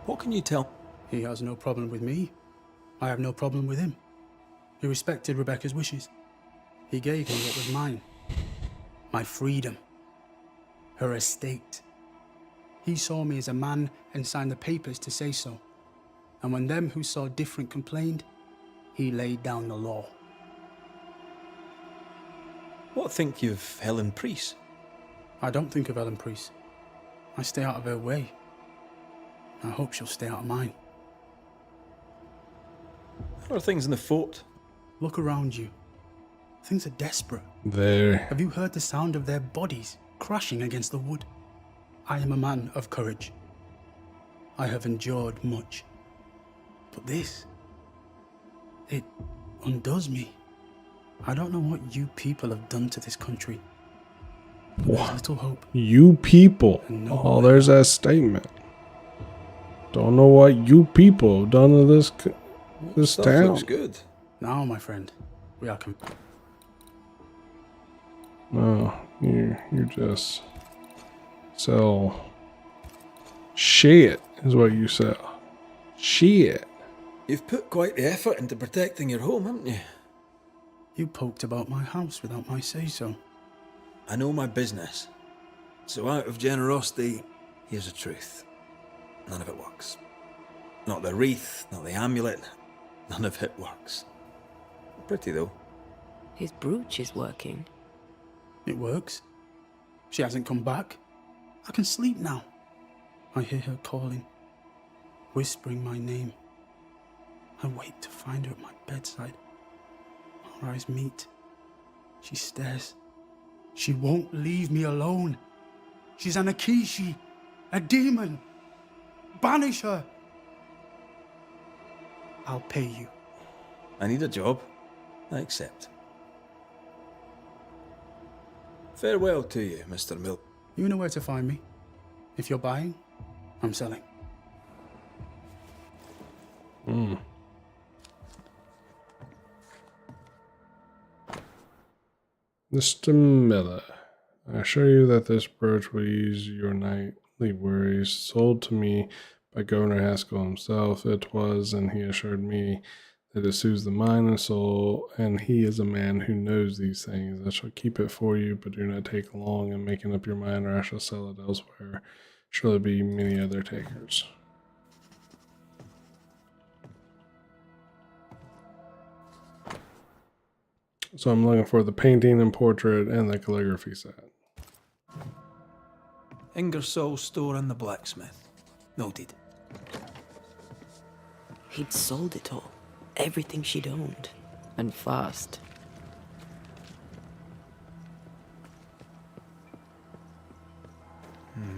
What can you tell? He has no problem with me. I have no problem with him. He respected Rebecca's wishes. He gave me what was mine. My freedom. Her estate. He saw me as a man and signed the papers to say so. And when them who saw different complained, he laid down the law. What think you of Helen Priest? I don't think of Helen Priest. I stay out of her way. I hope she'll stay out of mine. How are things in the fort? Look around you. Things are desperate. There. Have you heard the sound of their bodies crashing against the wood? I am a man of courage. I have endured much. But this It undoes me. I don't know what you people have done to this country. There's little hope. You people. No Oh, way there's out. that statement. Don't know what you people have done to this Stuff town. looks good. Now, my friend, we are No, you just sell shit is what you sell. Shit. You've put quite the effort into protecting your home, haven't you? You poked about my house without my say-so. I know my business. So out of generosity, here's the truth. None of it works. Not the wreath, not the amulet. None of it works. Pretty though. His brooch is working. It works. She hasn't come back. I can sleep now. I hear her calling, whispering my name. I wait to find her at my bedside. Our eyes meet. She stares. She won't leave me alone. She's an Akishi, a demon. Banish her. I'll pay you. I need a job. I accept. Farewell to you, Mr. Mill. You know where to find me. If you're buying, I'm selling. Mr. Miller, I assure you that this brooch will ease your nightly worries. Sold to me by Governor Haskell himself, it was, and he assured me that it soothes the mind and soul, and he is a man who knows these things. I shall keep it for you, but do not take long in making up your mind, or I shall sell it elsewhere. Surely be many other takers. So I'm looking for the painting and portrait and the calligraphy set. Ingersoll's store and the blacksmith. Noted. He'd sold it all. Everything she'd owned. And fast.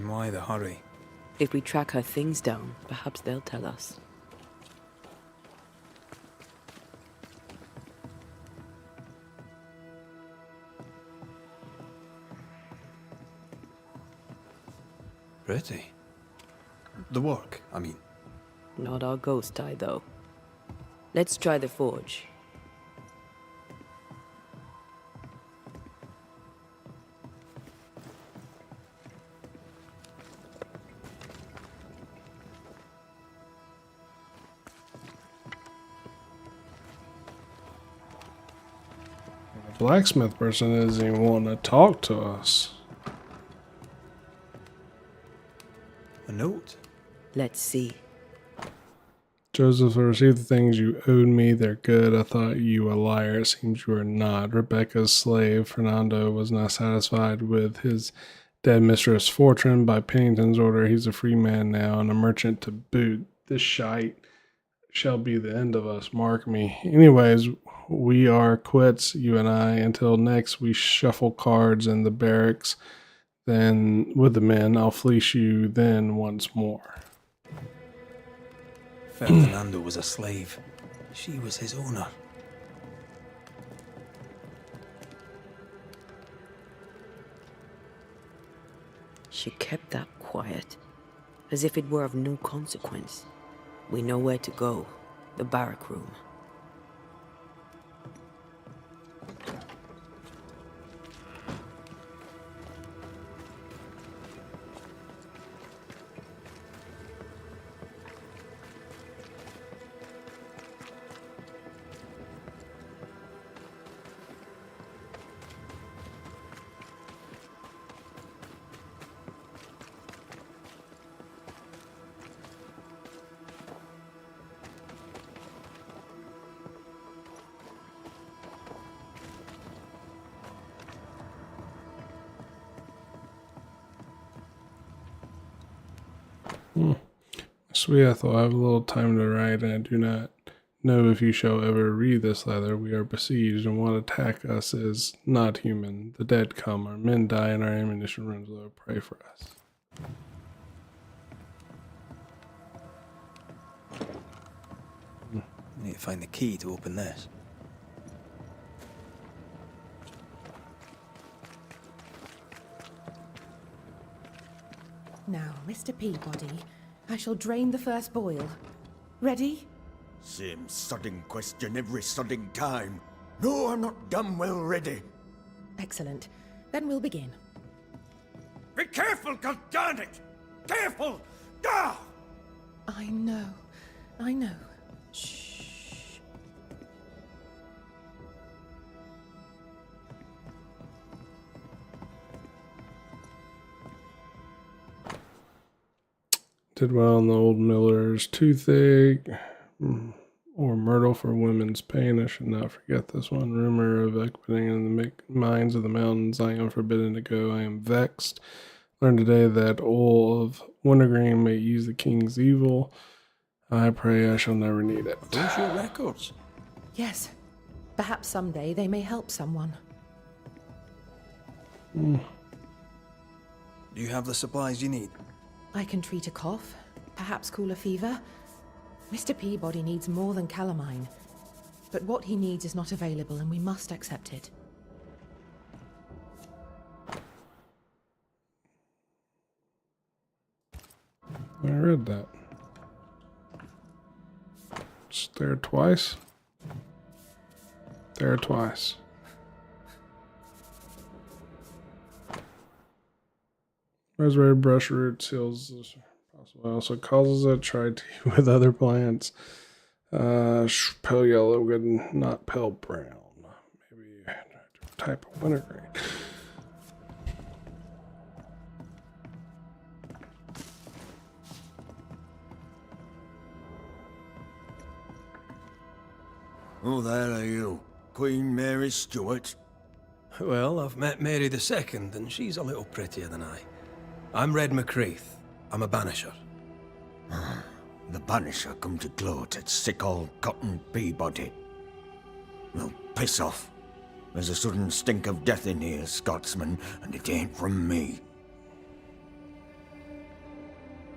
Why the hurry? If we track her things down, perhaps they'll tell us. Pretty. The work, I mean. Not our ghost eye, though. Let's try the forge. The blacksmith person isn't even wanting to talk to us. A note? Let's see. Joseph, I received the things you owed me. They're good. I thought you a liar. It seems you are not. Rebecca's slave, Fernando, was not satisfied with his dead mistress, Fortune. By Pennington's order, he's a free man now and a merchant to boot. This shite shall be the end of us, mark me. Anyways, we are quits, you and I, until next we shuffle cards in the barracks. Then, with the men, I'll fleece you then once more. Ferdinando was a slave. She was his owner. She kept that quiet, as if it were of no consequence. We know where to go. The barrack room. Sweet, I thought I have a little time to write, and I do not know if you shall ever read this letter. We are besieged, and what attack us is not human. The dead come, our men die, and our ammunition runs low. Pray for us. Need to find the key to open this. Now, Mr. Peabody, I shall drain the first boil. Ready? Same sodding question every sodding time. No, I'm not damn well ready. Excellent. Then we'll begin. Be careful, goddammit! Careful! Ah! I know. I know. Shh. Did well in the old miller's toothache. Or myrtle for women's pain. I should not forget this one. Rumor of exiting in the mines of the mountains. I am forbidden to go. I am vexed. Learned today that oil of wintergreen may use the king's evil. I pray I shall never need it. Those your records? Yes. Perhaps someday they may help someone. Do you have the supplies you need? I can treat a cough, perhaps cool a fever. Mr. Peabody needs more than calamine. But what he needs is not available, and we must accept it. I read that. Just there twice. There twice. Raspberry brush roots heals this possible. Also causes a try tea with other plants. Pale yellow, good, not pale brown. Maybe a type of wintergreen. Who the hell are you? Queen Mary Stuart? Well, I've met Mary II, and she's a little prettier than I. I'm Red McCreath. I'm a banisher. The Banisher come to gloat at sick old Cotton Peabody. Well, piss off. There's a sudden stink of death in here, Scotsman, and it ain't from me.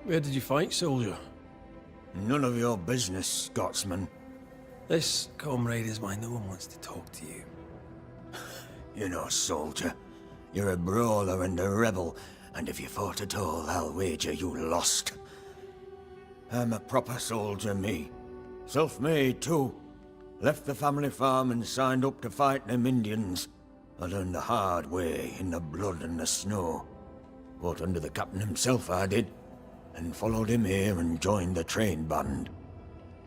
Where did you fight, soldier? None of your business, Scotsman. This comrade is why no one wants to talk to you. You know, soldier, you're a brawler and a rebel, and if you fought at all, I'll wager you lost. I'm a proper soldier, me. Self-made, too. Left the family farm and signed up to fight them Indians. I learned the hard way, in the blood and the snow. Fought under the captain himself, I did, and followed him here and joined the train band.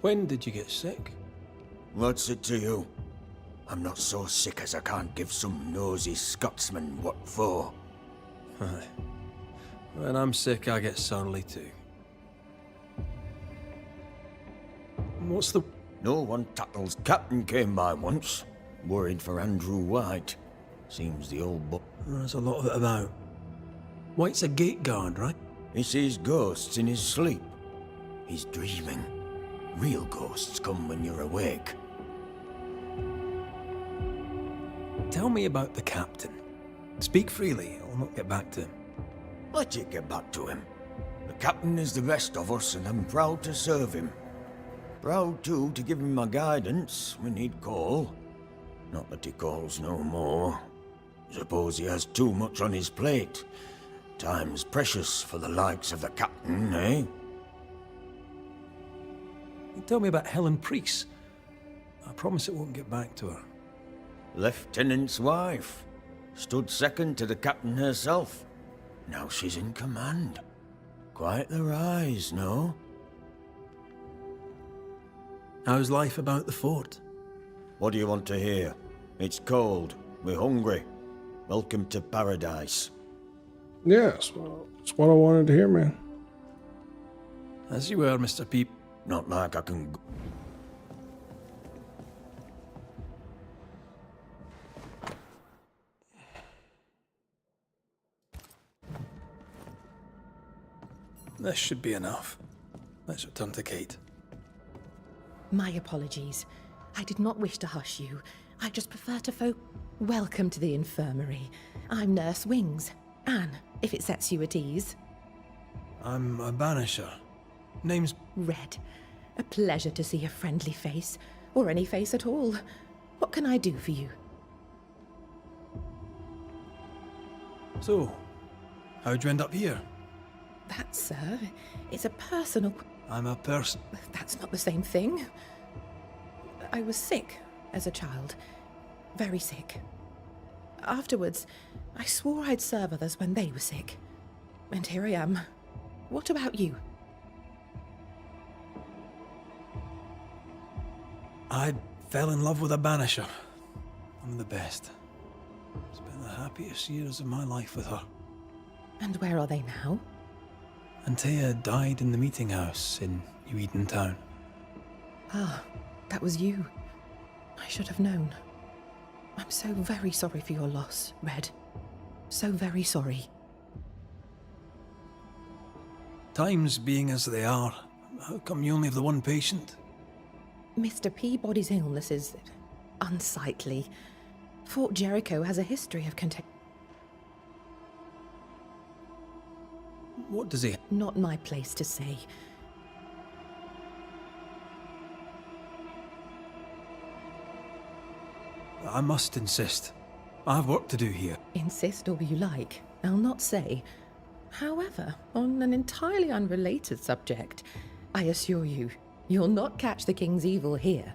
When did you get sick? What's it to you? I'm not so sick as I can't give some nosy Scotsman what for. Aye. When I'm sick, I get surly too. What's the... No one tackles captain came by once. Worried for Andrew White. Seems the old There's a lot of it about. White's a gate guard, right? He sees ghosts in his sleep. He's dreaming. Real ghosts come when you're awake. Tell me about the captain. Speak freely, I'll not get back to him. Let you get back to him. The captain is the best of us, and I'm proud to serve him. Proud, too, to give him my guidance when he'd call. Not that he calls no more. Suppose he has too much on his plate. Time's precious for the likes of the captain, eh? Tell me about Helen Priest. I promise it won't get back to her. Lieutenant's wife. Stood second to the captain herself. Now she's in command. Quite the rise, no? How's life about the fort? What do you want to hear? It's cold. We're hungry. Welcome to paradise. Yes, well, that's what I wanted to hear, man. As you were, Mr. Peep. Not like I can... This should be enough. Let's return to Kate. My apologies. I did not wish to hush you. I just prefer to Welcome to the infirmary. I'm Nurse Wings. Anne, if it sets you at ease. I'm a banisher. Name's... Red. A pleasure to see a friendly face, or any face at all. What can I do for you? So, how'd you end up here? That, sir, is a personal... I'm a person. That's not the same thing. I was sick as a child. Very sick. Afterwards, I swore I'd serve others when they were sick. And here I am. What about you? I fell in love with a Banisher. One of the best. Spent the happiest years of my life with her. And where are they now? Antea died in the meeting house in New Eden Town. Ah, that was you. I should have known. I'm so very sorry for your loss, Red. So very sorry. Times being as they are, how come you only have the one patient? Mr. Peabody's illness is unsightly. Fort Jericho has a history of What does he... Not my place to say. I must insist. I have work to do here. Insist all you like. I'll not say. However, on an entirely unrelated subject, I assure you, you'll not catch the king's evil here.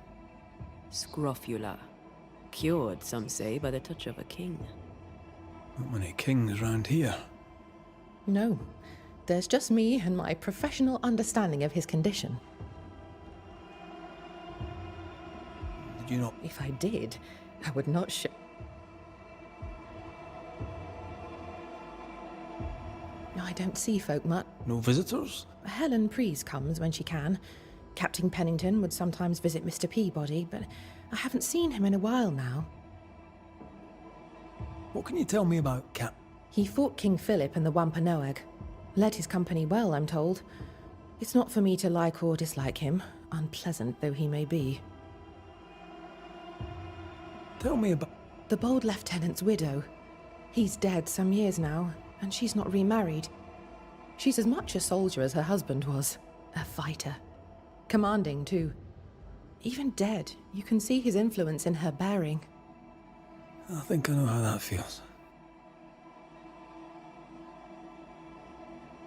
Scrofula. Cured, some say, by the touch of a king. Not many kings round here. No. There's just me and my professional understanding of his condition. Did you not... If I did, I would not I don't see folk much. No visitors? Helen Preece comes when she can. Captain Pennington would sometimes visit Mr. Peabody, but I haven't seen him in a while now. What can you tell me about Cap? He fought King Philip in the Wampanoag. Led his company well, I'm told. It's not for me to like or dislike him, unpleasant though he may be. Tell me about... The bold lieutenant's widow. He's dead some years now, and she's not remarried. She's as much a soldier as her husband was. A fighter. Commanding, too. Even dead, you can see his influence in her bearing. I think I know how that feels.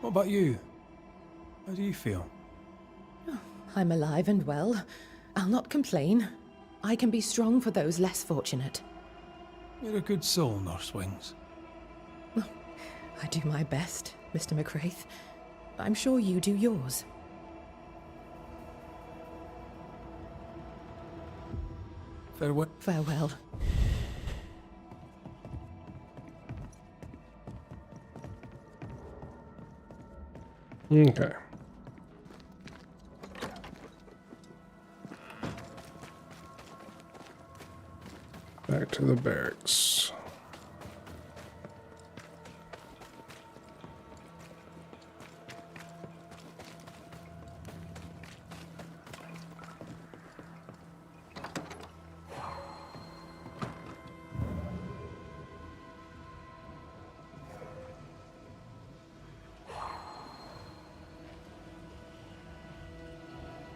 What about you? How do you feel? I'm alive and well. I'll not complain. I can be strong for those less fortunate. You're a good soul, Nurse Wings. I do my best, Mr. McCraith. I'm sure you do yours. Farewell. Farewell. Okay. Back to the barracks.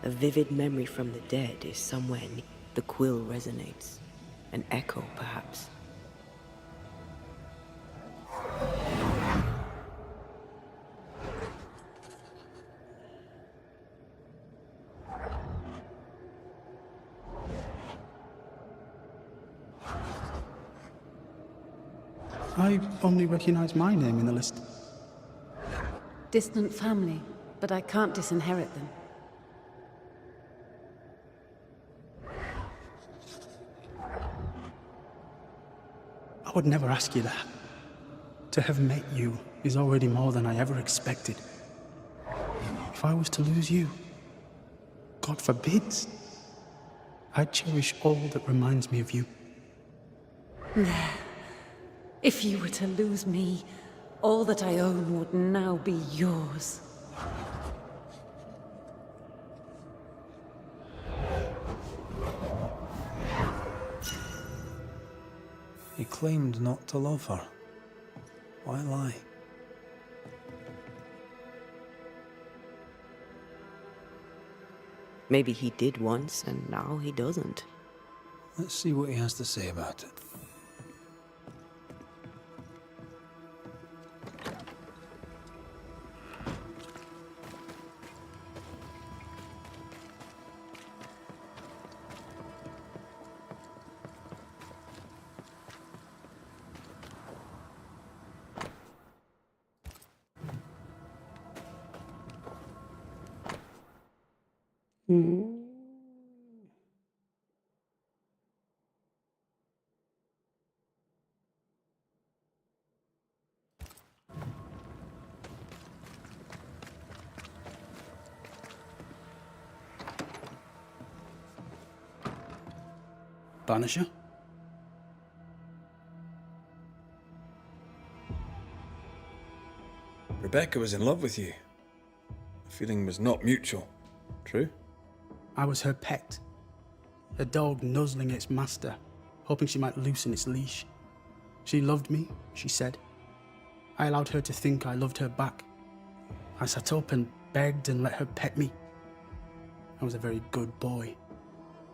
A vivid memory from the dead is somewhere near. The quill resonates. An echo, perhaps. I only recognize my name in the list. Distant family, but I can't disinherit them. I would never ask you that. To have met you is already more than I ever expected. If I was to lose you, God forbids, I cherish all that reminds me of you. There. If you were to lose me, all that I own would now be yours. He claimed not to love her. Why lie? Maybe he did once, and now he doesn't. Let's see what he has to say about it. Banisher? Rebecca was in love with you. The feeling was not mutual. True? I was her pet. A dog nuzzling its master, hoping she might loosen its leash. She loved me, she said. I allowed her to think I loved her back. I sat up and begged and let her pet me. I was a very good boy.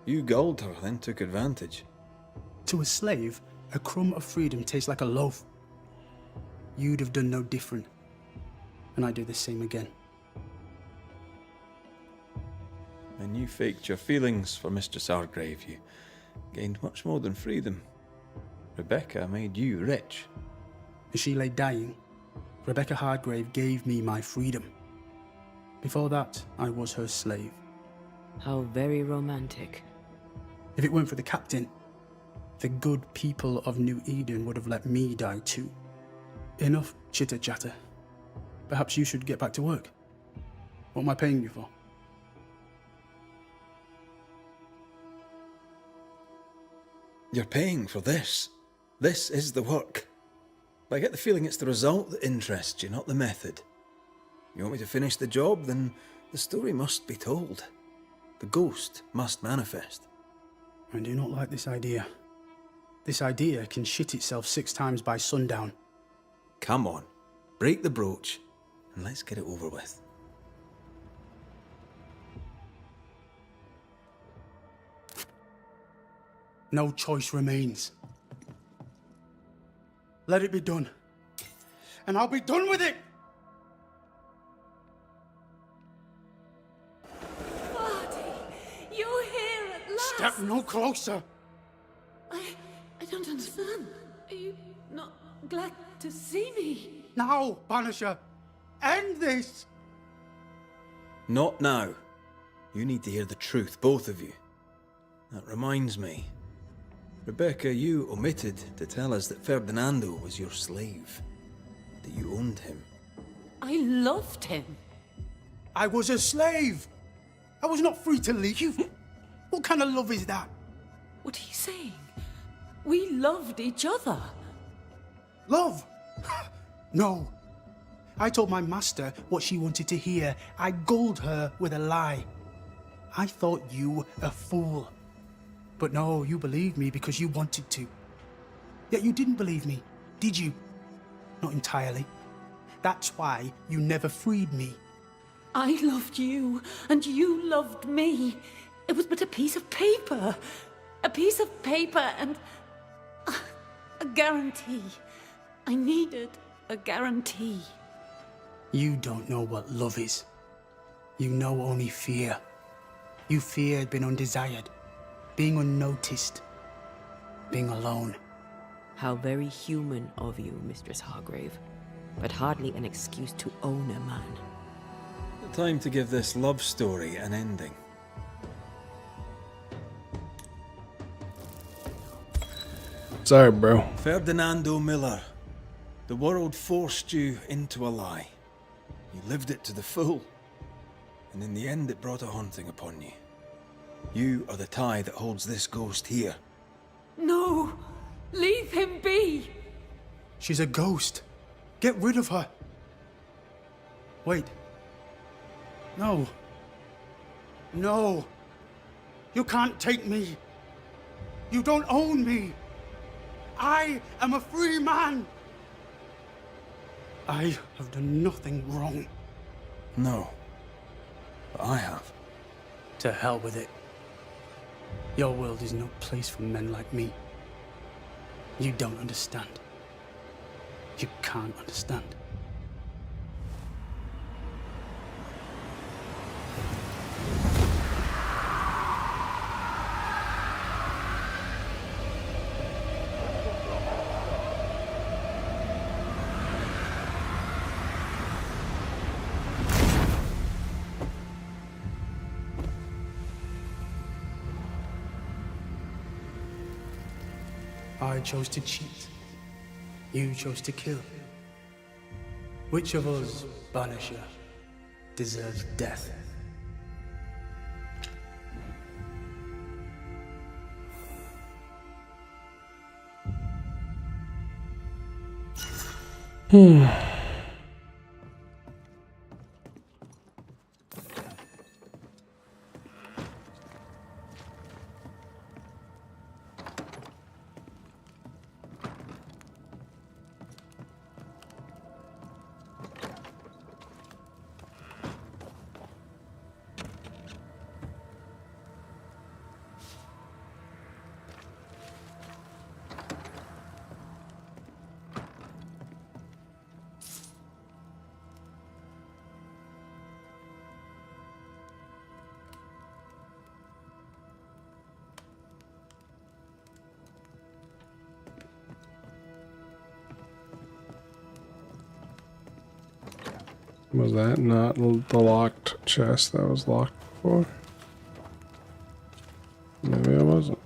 You gulled her, then took advantage. To a slave, a crumb of freedom tastes like a loaf. You'd have done no different. And I'd do the same again. And you faked your feelings for Mistress Hargrave. You gained much more than freedom. Rebecca made you rich. As she lay dying, Rebecca Hargrave gave me my freedom. Before that, I was her slave. How very romantic. If it weren't for the captain, the good people of New Eden would have let me die too. Enough chitter-chatter. Perhaps you should get back to work. What am I paying you for? You're paying for this. This is the work. But I get the feeling it's the result that interests you, not the method. You want me to finish the job, then the story must be told. The ghost must manifest. I do not like this idea. This idea can shit itself 6 times by sundown. Come on, break the brooch, and let's get it over with. No choice remains. Let it be done. And I'll be done with it! Vardy, you're here at last! Step no closer! I don't understand. Are you not glad to see me? Now, Banisher! End this! Not now. You need to hear the truth, both of you. That reminds me. Rebecca, you omitted to tell us that Ferdinando was your slave. That you owned him. I loved him. I was a slave! I was not free to leave. What kind of love is that? What are you saying? We loved each other. Love? No. I told my master what she wanted to hear. I gulled her with a lie. I thought you a fool. But no, you believed me because you wanted to. Yet you didn't believe me, did you? Not entirely. That's why you never freed me. I loved you, and you loved me. It was but a piece of paper. A piece of paper and a guarantee. I needed a guarantee. You don't know what love is. You know only fear. You feared being undesired, being unnoticed, being alone. How very human of you, Mistress Hargrave. But hardly an excuse to own a man. Time to give this love story an ending. Sorry, bro. Ferdinando Miller. The world forced you into a lie. You lived it to the full. And in the end it brought a haunting upon you. You are the tie that holds this ghost here. No! Leave him be! She's a ghost. Get rid of her. Wait. No. No. You can't take me. You don't own me. I am a free man. I have done nothing wrong. No. But I have. To hell with it. Your world is no place for men like me. You don't understand. You can't understand. I chose to cheat. You chose to kill. Which of us, Banisher, deserves death? Was that not the locked chest that was locked before? Maybe it wasn't.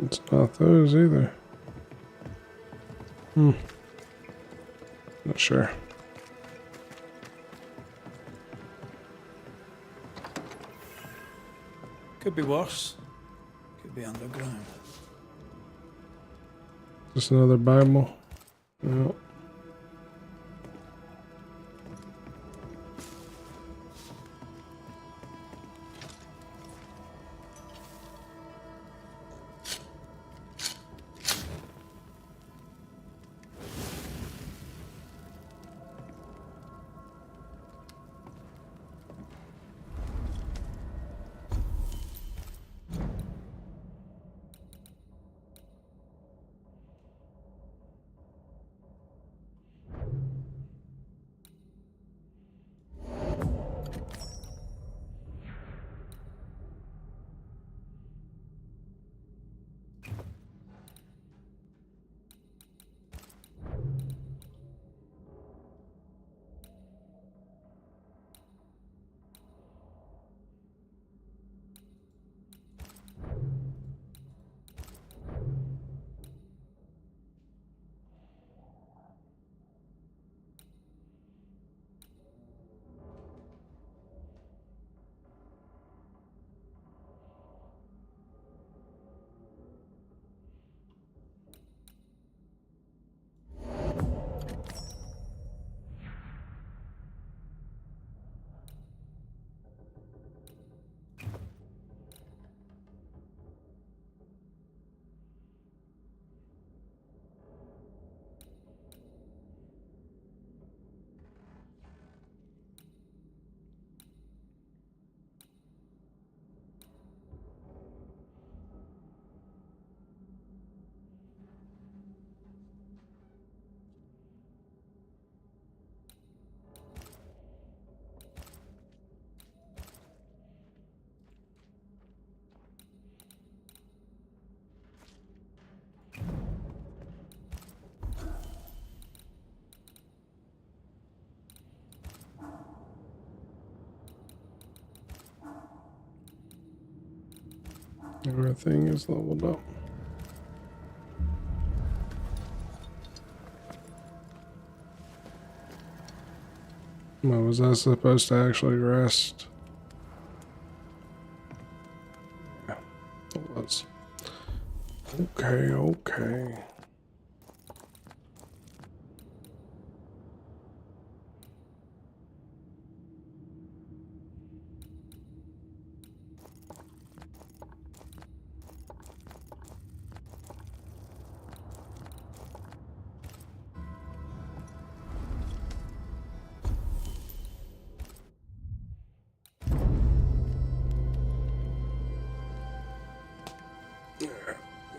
It's not those either. Not sure. Could be worse. Could be underground. Just another Bible. No. Everything is leveled up. Well, was I supposed to actually rest? Yeah, it was. Okay, okay.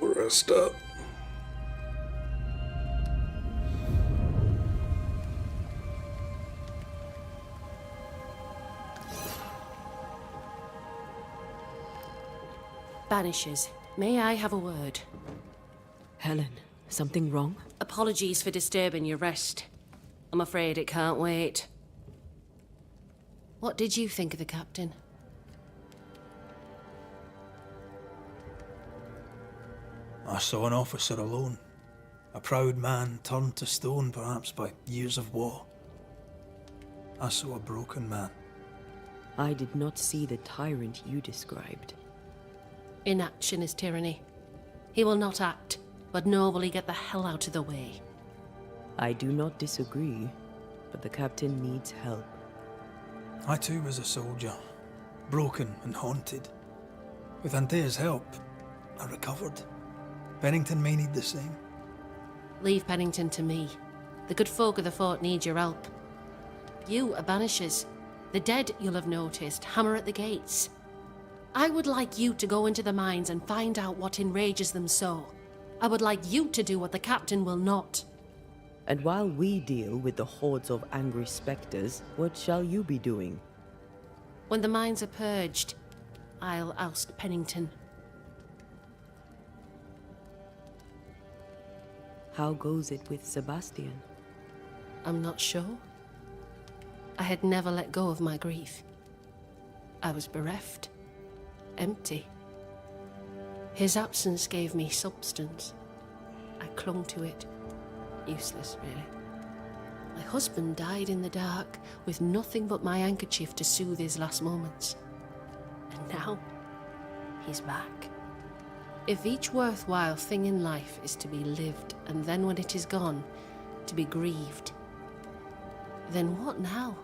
We'll rest up. Banishers, may I have a word? Helen, something wrong? Apologies for disturbing your rest. I'm afraid it can't wait. What did you think of the captain? I saw an officer alone. A proud man turned to stone, perhaps by years of war. I saw a broken man. I did not see the tyrant you described. Inaction is tyranny. He will not act, but nobly get the hell out of the way. I do not disagree, but the captain needs help. I too was a soldier, broken and haunted. With Antea's help, I recovered. Pennington may need the same. Leave Pennington to me. The good folk of the fort need your help. You are Banishers. The dead, you'll have noticed, hammer at the gates. I would like you to go into the mines and find out what enrages them so. I would like you to do what the captain will not. And while we deal with the hordes of angry specters, what shall you be doing? When the mines are purged, I'll oust Pennington. How goes it with Sebastian? I'm not sure. I had never let go of my grief. I was bereft. Empty. His absence gave me substance. I clung to it. Useless, really. My husband died in the dark, with nothing but my handkerchief to soothe his last moments. And now, he's back. If each worthwhile thing in life is to be lived, and then when it is gone, to be grieved, then what now?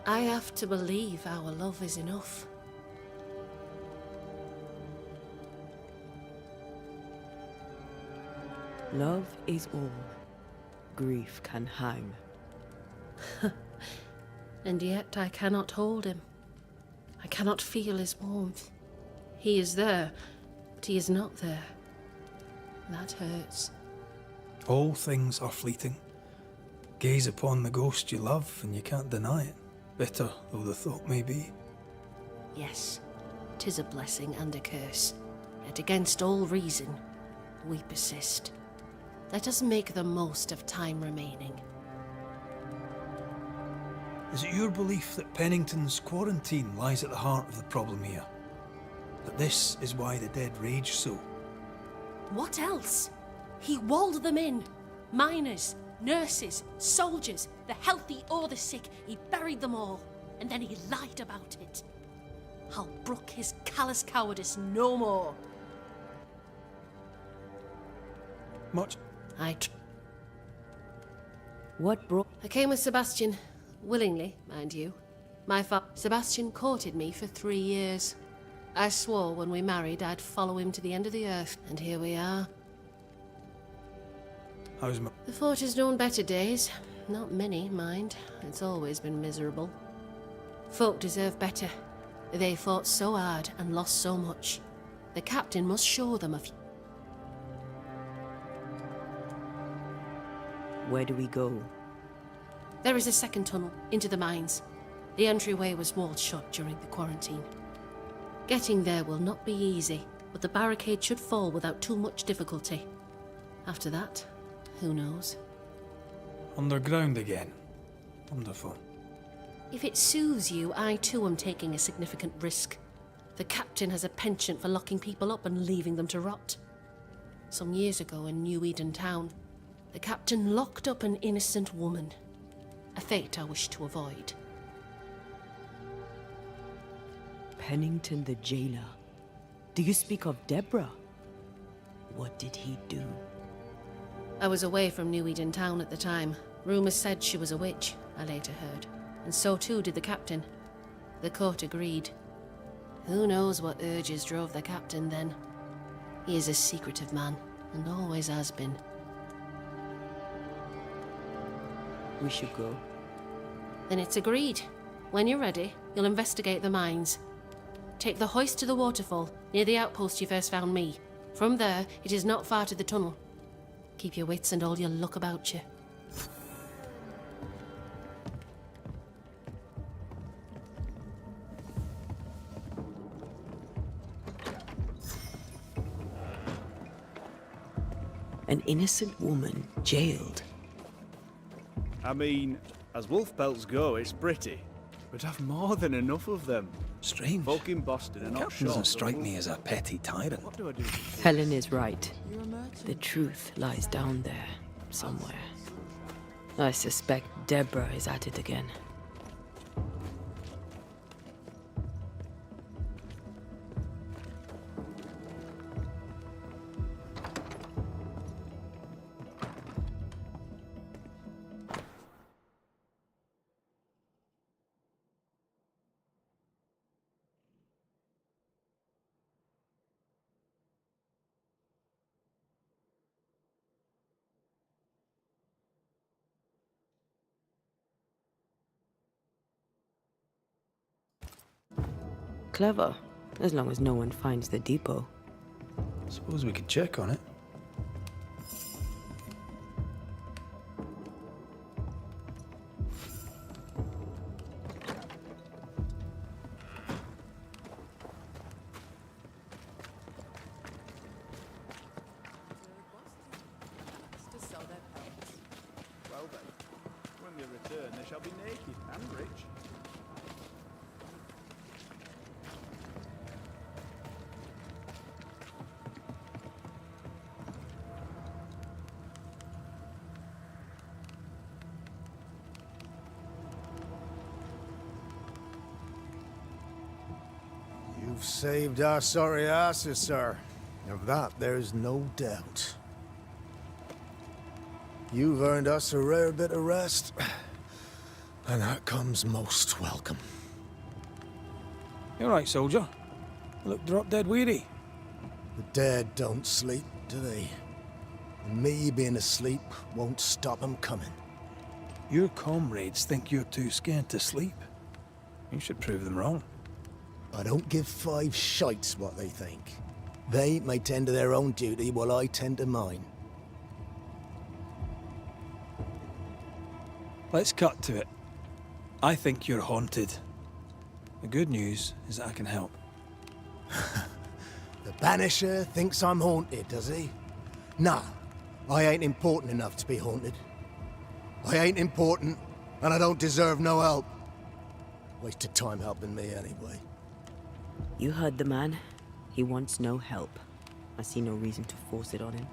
I have to believe our love is enough. Love is all. Grief can hang. And yet I cannot hold him. I cannot feel his warmth. He is there, but he is not there. That hurts. All things are fleeting. Gaze upon the ghost you love, and you can't deny it, bitter though the thought may be. Yes, 'tis a blessing and a curse. Yet against all reason, we persist. Let us make the most of time remaining. Is it your belief that Pennington's quarantine lies at the heart of the problem here? That this is why the dead rage so? What else? He walled them in. Miners, nurses, soldiers, the healthy or the sick. He buried them all, and then he lied about it. I'll brook his callous cowardice no more. Much. What brought... I came with Sebastian. Willingly, mind you. Sebastian courted me for 3 years. I swore when we married I'd follow him to the end of the earth, and here we are. How's my... The fort has known better days. Not many, mind. It's always been miserable. Folk deserve better. They fought so hard and lost so much. The captain must show them a few. Where do we go? There is a second tunnel into the mines. The entryway was walled shut during the quarantine. Getting there will not be easy, but the barricade should fall without too much difficulty. After that, who knows? Underground again. Wonderful. If it soothes you, I too am taking a significant risk. The captain has a penchant for locking people up and leaving them to rot. Some years ago in New Eden town, the captain locked up an innocent woman. A fate I wish to avoid. Pennington the jailer. Do you speak of Deborah? What did he do? I was away from New Eden town at the time. Rumours said she was a witch, I later heard. And so too did the captain. The court agreed. Who knows what urges drove the captain then? He is a secretive man, and always has been. We should go. Then it's agreed. When you're ready, you'll investigate the mines. Take the hoist to the waterfall, near the outpost you first found me. From there, it is not far to the tunnel. Keep your wits and all your luck about you. An innocent woman jailed. I mean, as wolf pelts go, it's pretty. We'd have more than enough of them. Strange. Folk in Boston are not Captain short doesn't of strike wolf- me as a petty tyrant. What do I do? Helen is right. The truth lies down there, somewhere. I suspect Deborah is at it again. Clever, as long as no one finds the depot. Suppose we could check on it. Well then, when they return, they shall be naked and rich. You've saved our sorry asses, sir. Of that, there's no doubt. You've earned us a rare bit of rest, and that comes most welcome. You all right, soldier? You look drop dead weary. The dead don't sleep, do they? And me being asleep won't stop 'em coming. Your comrades think you're too scared to sleep. You should prove them wrong. I don't give five shites what they think. They may tend to their own duty while I tend to mine. Let's cut to it. I think you're haunted. The good news is that I can help. The Banisher thinks I'm haunted, does he? Nah, I ain't important enough to be haunted. I ain't important, and I don't deserve no help. Wasted time helping me anyway. You heard the man. He wants no help. I see no reason to force it on him.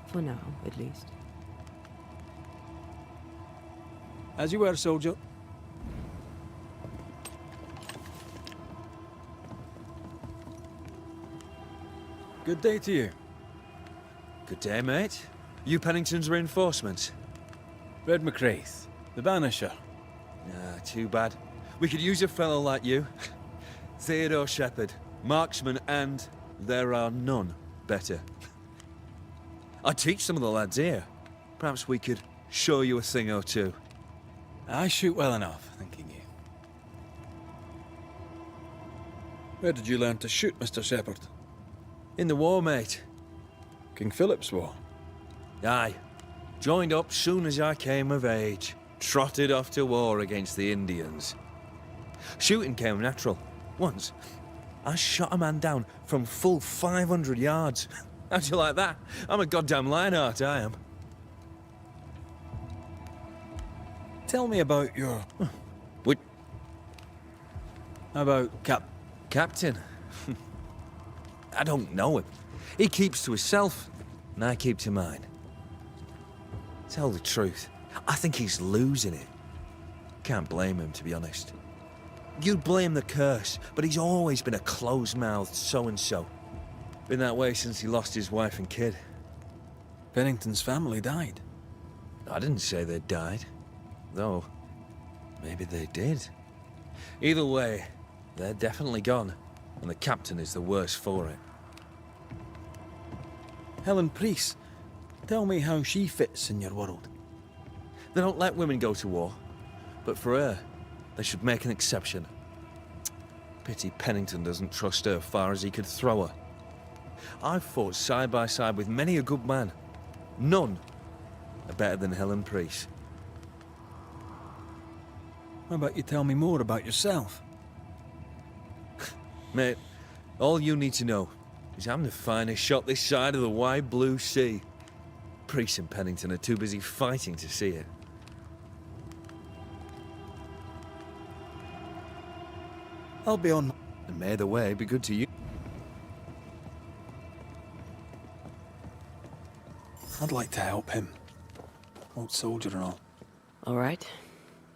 For now, at least. As you were, soldier. Good day to you. Good day, mate. You Pennington's reinforcements? Red McCraith, the Banisher. Ah, too bad. We could use a fellow like you. Theodore Shepherd, marksman, and there are none better. I teach some of the lads here. Perhaps we could show you a thing or two. I shoot well enough, thinking you. Where did you learn to shoot, Mr. Shepherd? In the war, mate. King Philip's War? Aye. Joined up soon as I came of age. Trotted off to war against the Indians. Shooting came natural. Once, I shot a man down from full 500 yards. How'd you like that? I'm a goddamn Lionheart, I am. Tell me about your... What? About Captain. I don't know him. He keeps to himself, and I keep to mine. Tell the truth, I think he's losing it. Can't blame him, to be honest. You'd blame the curse, but he's always been a close-mouthed so-and-so. Been that way since he lost his wife and kid. Pennington's family died. I didn't say they died. Though, maybe they did. Either way, they're definitely gone, and the captain is the worse for it. Helen Priest, tell me how she fits in your world. They don't let women go to war, but for her, they should make an exception. Pity Pennington doesn't trust her far as he could throw her. I've fought side by side with many a good man. None are better than Helen Priest. How about you tell me more about yourself? Mate, all you need to know is I'm the finest shot this side of the wide blue sea. Priest and Pennington are too busy fighting to see it. I'll be on. And may the way be good to you. I'd like to help him. Old soldier and all. All right.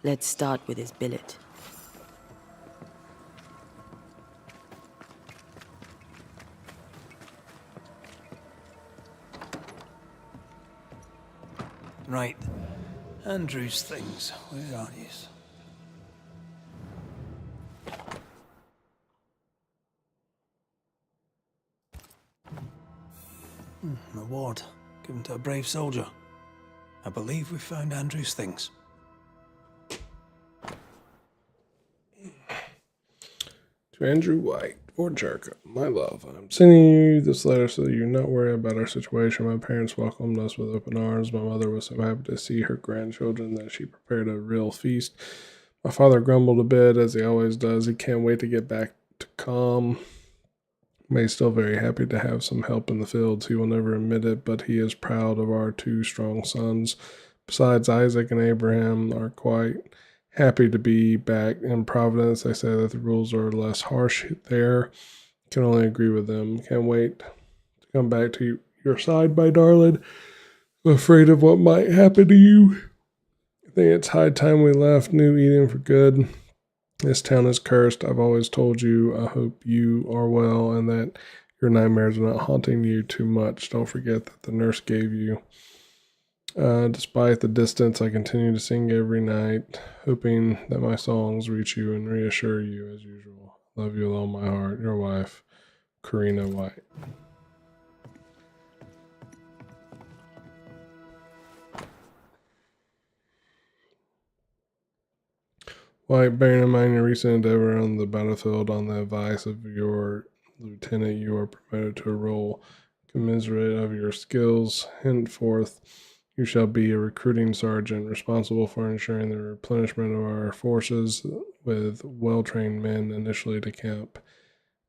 Let's start with his billet. Right. Andrew's things. Where are these? An award given to a brave soldier. I believe we found Andrew's things. To Andrew White, Fort Jericho, my love, I'm sending you this letter so that you're not worried about our situation. My parents welcomed us with open arms. My mother was so happy to see her grandchildren that she prepared a real feast. My father grumbled a bit, as he always does. He can't wait to get back to calm. May's still very happy to have some help in the fields. He will never admit it, but he is proud of our two strong sons. Besides, Isaac and Abraham are quite happy to be back in Providence. They say that the rules are less harsh there. Can only agree with them. Can't wait to come back to your side, my darling. I'm afraid of what might happen to you. I think it's high time we left New Eden for good. This town is cursed. I've always told you. I hope you are well and that your nightmares are not haunting you too much. Don't forget that the nurse gave you. Despite the distance, I continue to sing every night, hoping that my songs reach you and reassure you as usual. Love you with all my heart. Your wife, Karina White. White, bearing in mind your recent endeavor on the battlefield, on the advice of your lieutenant, you are promoted to a role commensurate of your skills. Henceforth, you shall be a recruiting sergeant responsible for ensuring the replenishment of our forces with well-trained men initially to camp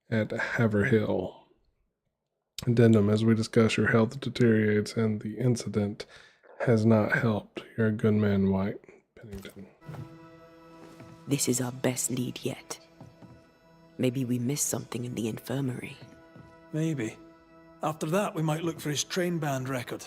at Haverhill. Addendum, as we discuss, your health deteriorates and the incident has not helped. You're a good man, White. Pennington. This is our best lead yet. Maybe we missed something in the infirmary. Maybe. After that, we might look for his train band record.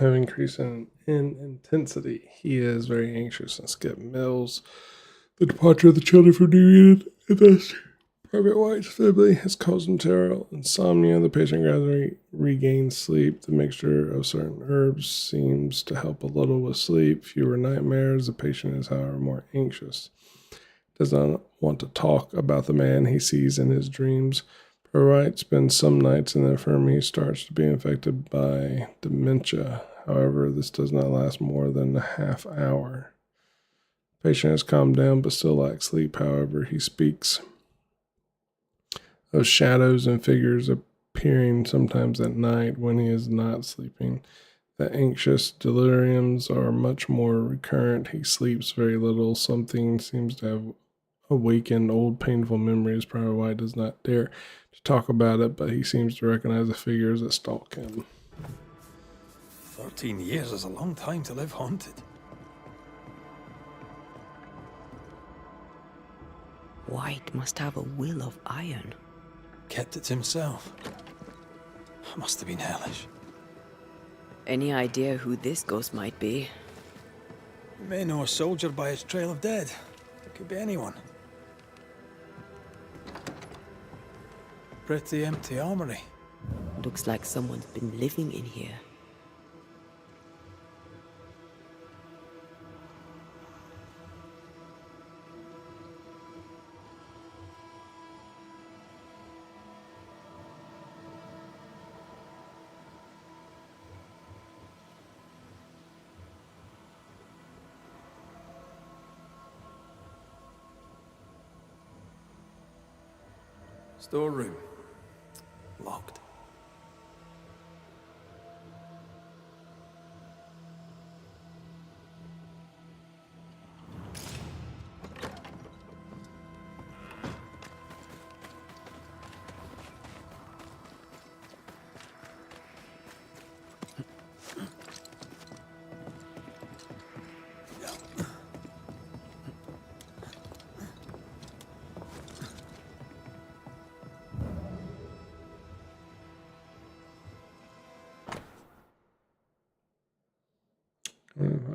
Have increased in intensity. He is very anxious and Skip Mills. The departure of the children from New Eden and thus Private White's family has caused him terrible insomnia. The patient gradually regains sleep. The mixture of certain herbs seems to help a little with sleep. Fewer nightmares. The patient is, however, more anxious. Does not want to talk about the man he sees in his dreams. Wright spends some nights in the infirmary. He starts to be infected by dementia. However, this does not last more than a half hour. Patient has calmed down but still lacks sleep. However, he speaks of shadows and figures appearing sometimes at night when he is not sleeping. The anxious deliriums are much more recurrent. He sleeps very little. Something seems to have awakened old painful memories. Private White does not dare to talk about it, but he seems to recognize the figures that stalk him. 13 years is a long time to live haunted. White must have a will of iron. Kept it to himself. Must have been hellish. Any idea who this ghost might be? You may know a soldier by his trail of dead. It could be anyone. Pretty empty armory. Looks like someone's been living in here. Storeroom. Locked.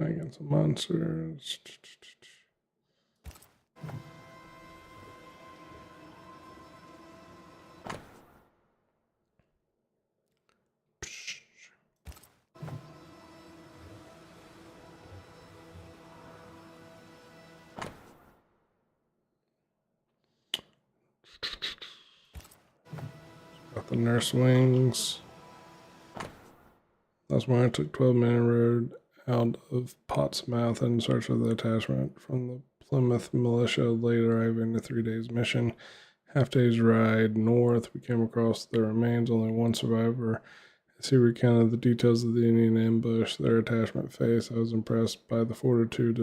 Against some monsters. Got the nurse wings. That's why I took 12-minute road out of Pottsmouth in search of the attachment from the Plymouth militia, late arriving to 3 days mission. Half day's ride north, we came across the remains, only one survivor. As he recounted the details of the Indian ambush their attachment faced, I was impressed by the fortitude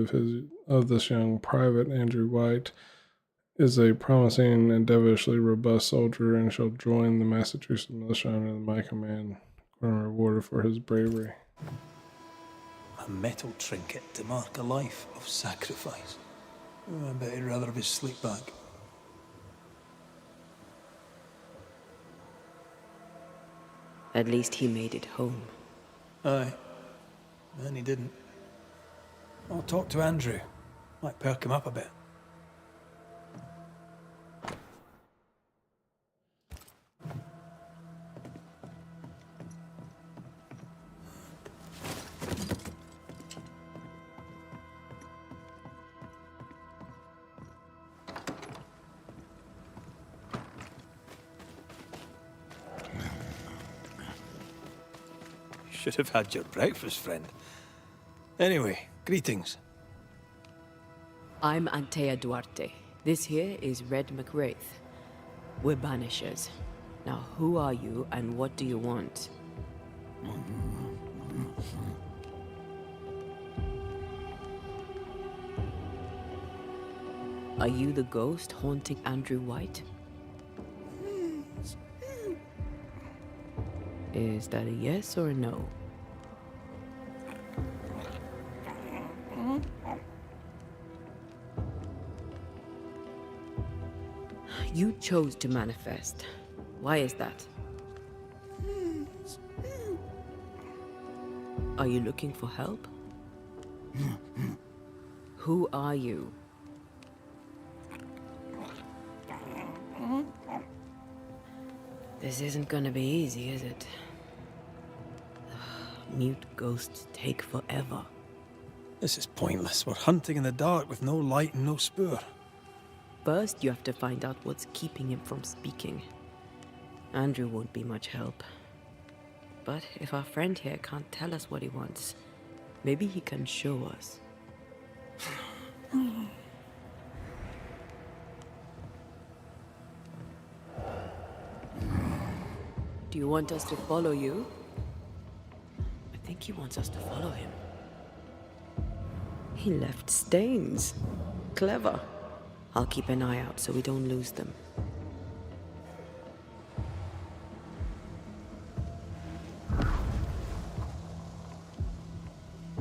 of this young private. Andrew White is a promising and devilishly robust soldier and shall join the Massachusetts militia under my command, and rewarded for his bravery. A metal trinket to mark a life of sacrifice. Oh, I bet he'd rather have his sleep back. At least he made it home. Aye. And he didn't. I'll talk to Andrew. Might perk him up a bit. Should have had your breakfast, friend. Anyway, greetings. I'm Antea Duarte. This here is Red McWraith. We're Banishers. Now, who are you and what do you want? Are you the ghost haunting Andrew White? Is that a yes or a no? You chose to manifest. Why is that? Are you looking for help? Who are you? This isn't gonna be easy, is it? Mute ghosts take forever. This is pointless. We're hunting in the dark with no light and no spoor. First, you have to find out what's keeping him from speaking. Andrew won't be much help. But if our friend here can't tell us what he wants, maybe he can show us. Do you want us to follow you? I think he wants us to follow him. He left stains. Clever. I'll keep an eye out so we don't lose them.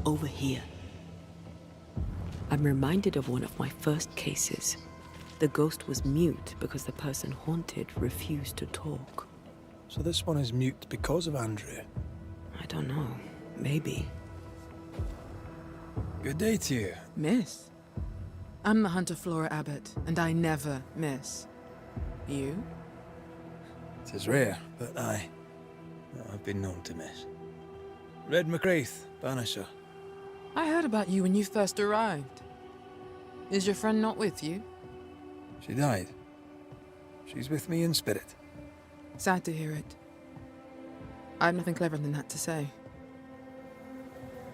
Over here. I'm reminded of one of my first cases. The ghost was mute because the person haunted refused to talk. So this one is mute because of Andrew? I don't know. Maybe. Good day to you. Miss? I'm the hunter Flora Abbott, and I never miss. You? It is rare, but I've been known to miss. Red McGrath, Banisher. I heard about you when you first arrived. Is your friend not with you? She died. She's with me in spirit. Sad to hear it. I have nothing cleverer than that to say.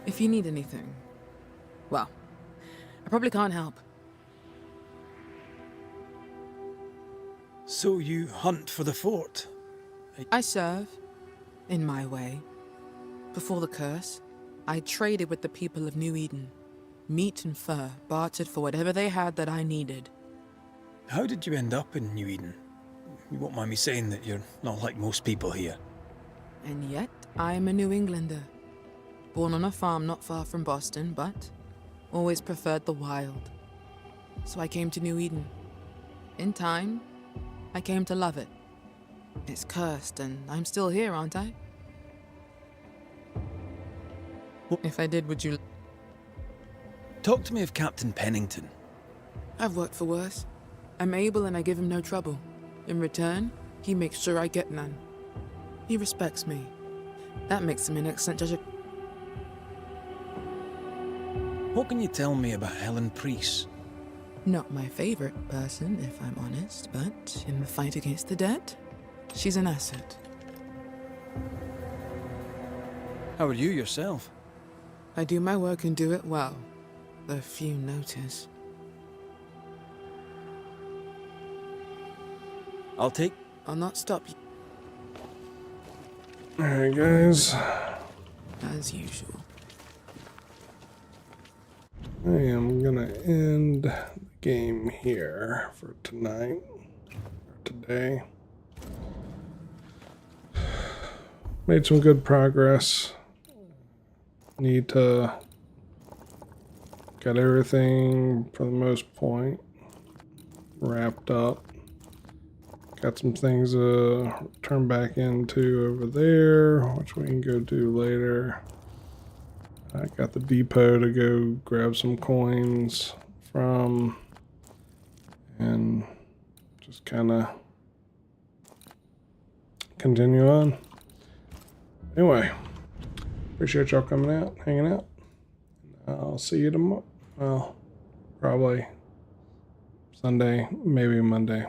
If you need anything, well, I probably can't help. So you hunt for the fort? I serve, in my way. Before the curse, I traded with the people of New Eden. Meat and fur, bartered for whatever they had that I needed. How did you end up in New Eden? You won't mind me saying that you're not like most people here. And yet, I am a New Englander. Born on a farm not far from Boston, but always preferred the wild. So I came to New Eden. In time, I came to love it. It's cursed, and I'm still here, aren't I? If I did, would you... Talk to me of Captain Pennington. I've worked for worse. I'm able and I give him no trouble. In return, he makes sure I get none. He respects me. That makes him an excellent judge of... What can you tell me about Helen Priest? Not my favorite person, if I'm honest, but in the fight against the dead, she's an asset. How are you yourself? I do my work and do it well, though few notice. I'll not stop you. Alright, guys. As usual. I am gonna end the game here for tonight, or today. Made some good progress. Need to get everything, for the most point, wrapped up. Got some things to turn back into over there, which we can go do later. I got the depot to go grab some coins from, and just kind of continue on. Anyway, appreciate y'all coming out, hanging out. I'll see you tomorrow. Well, probably Sunday, maybe Monday.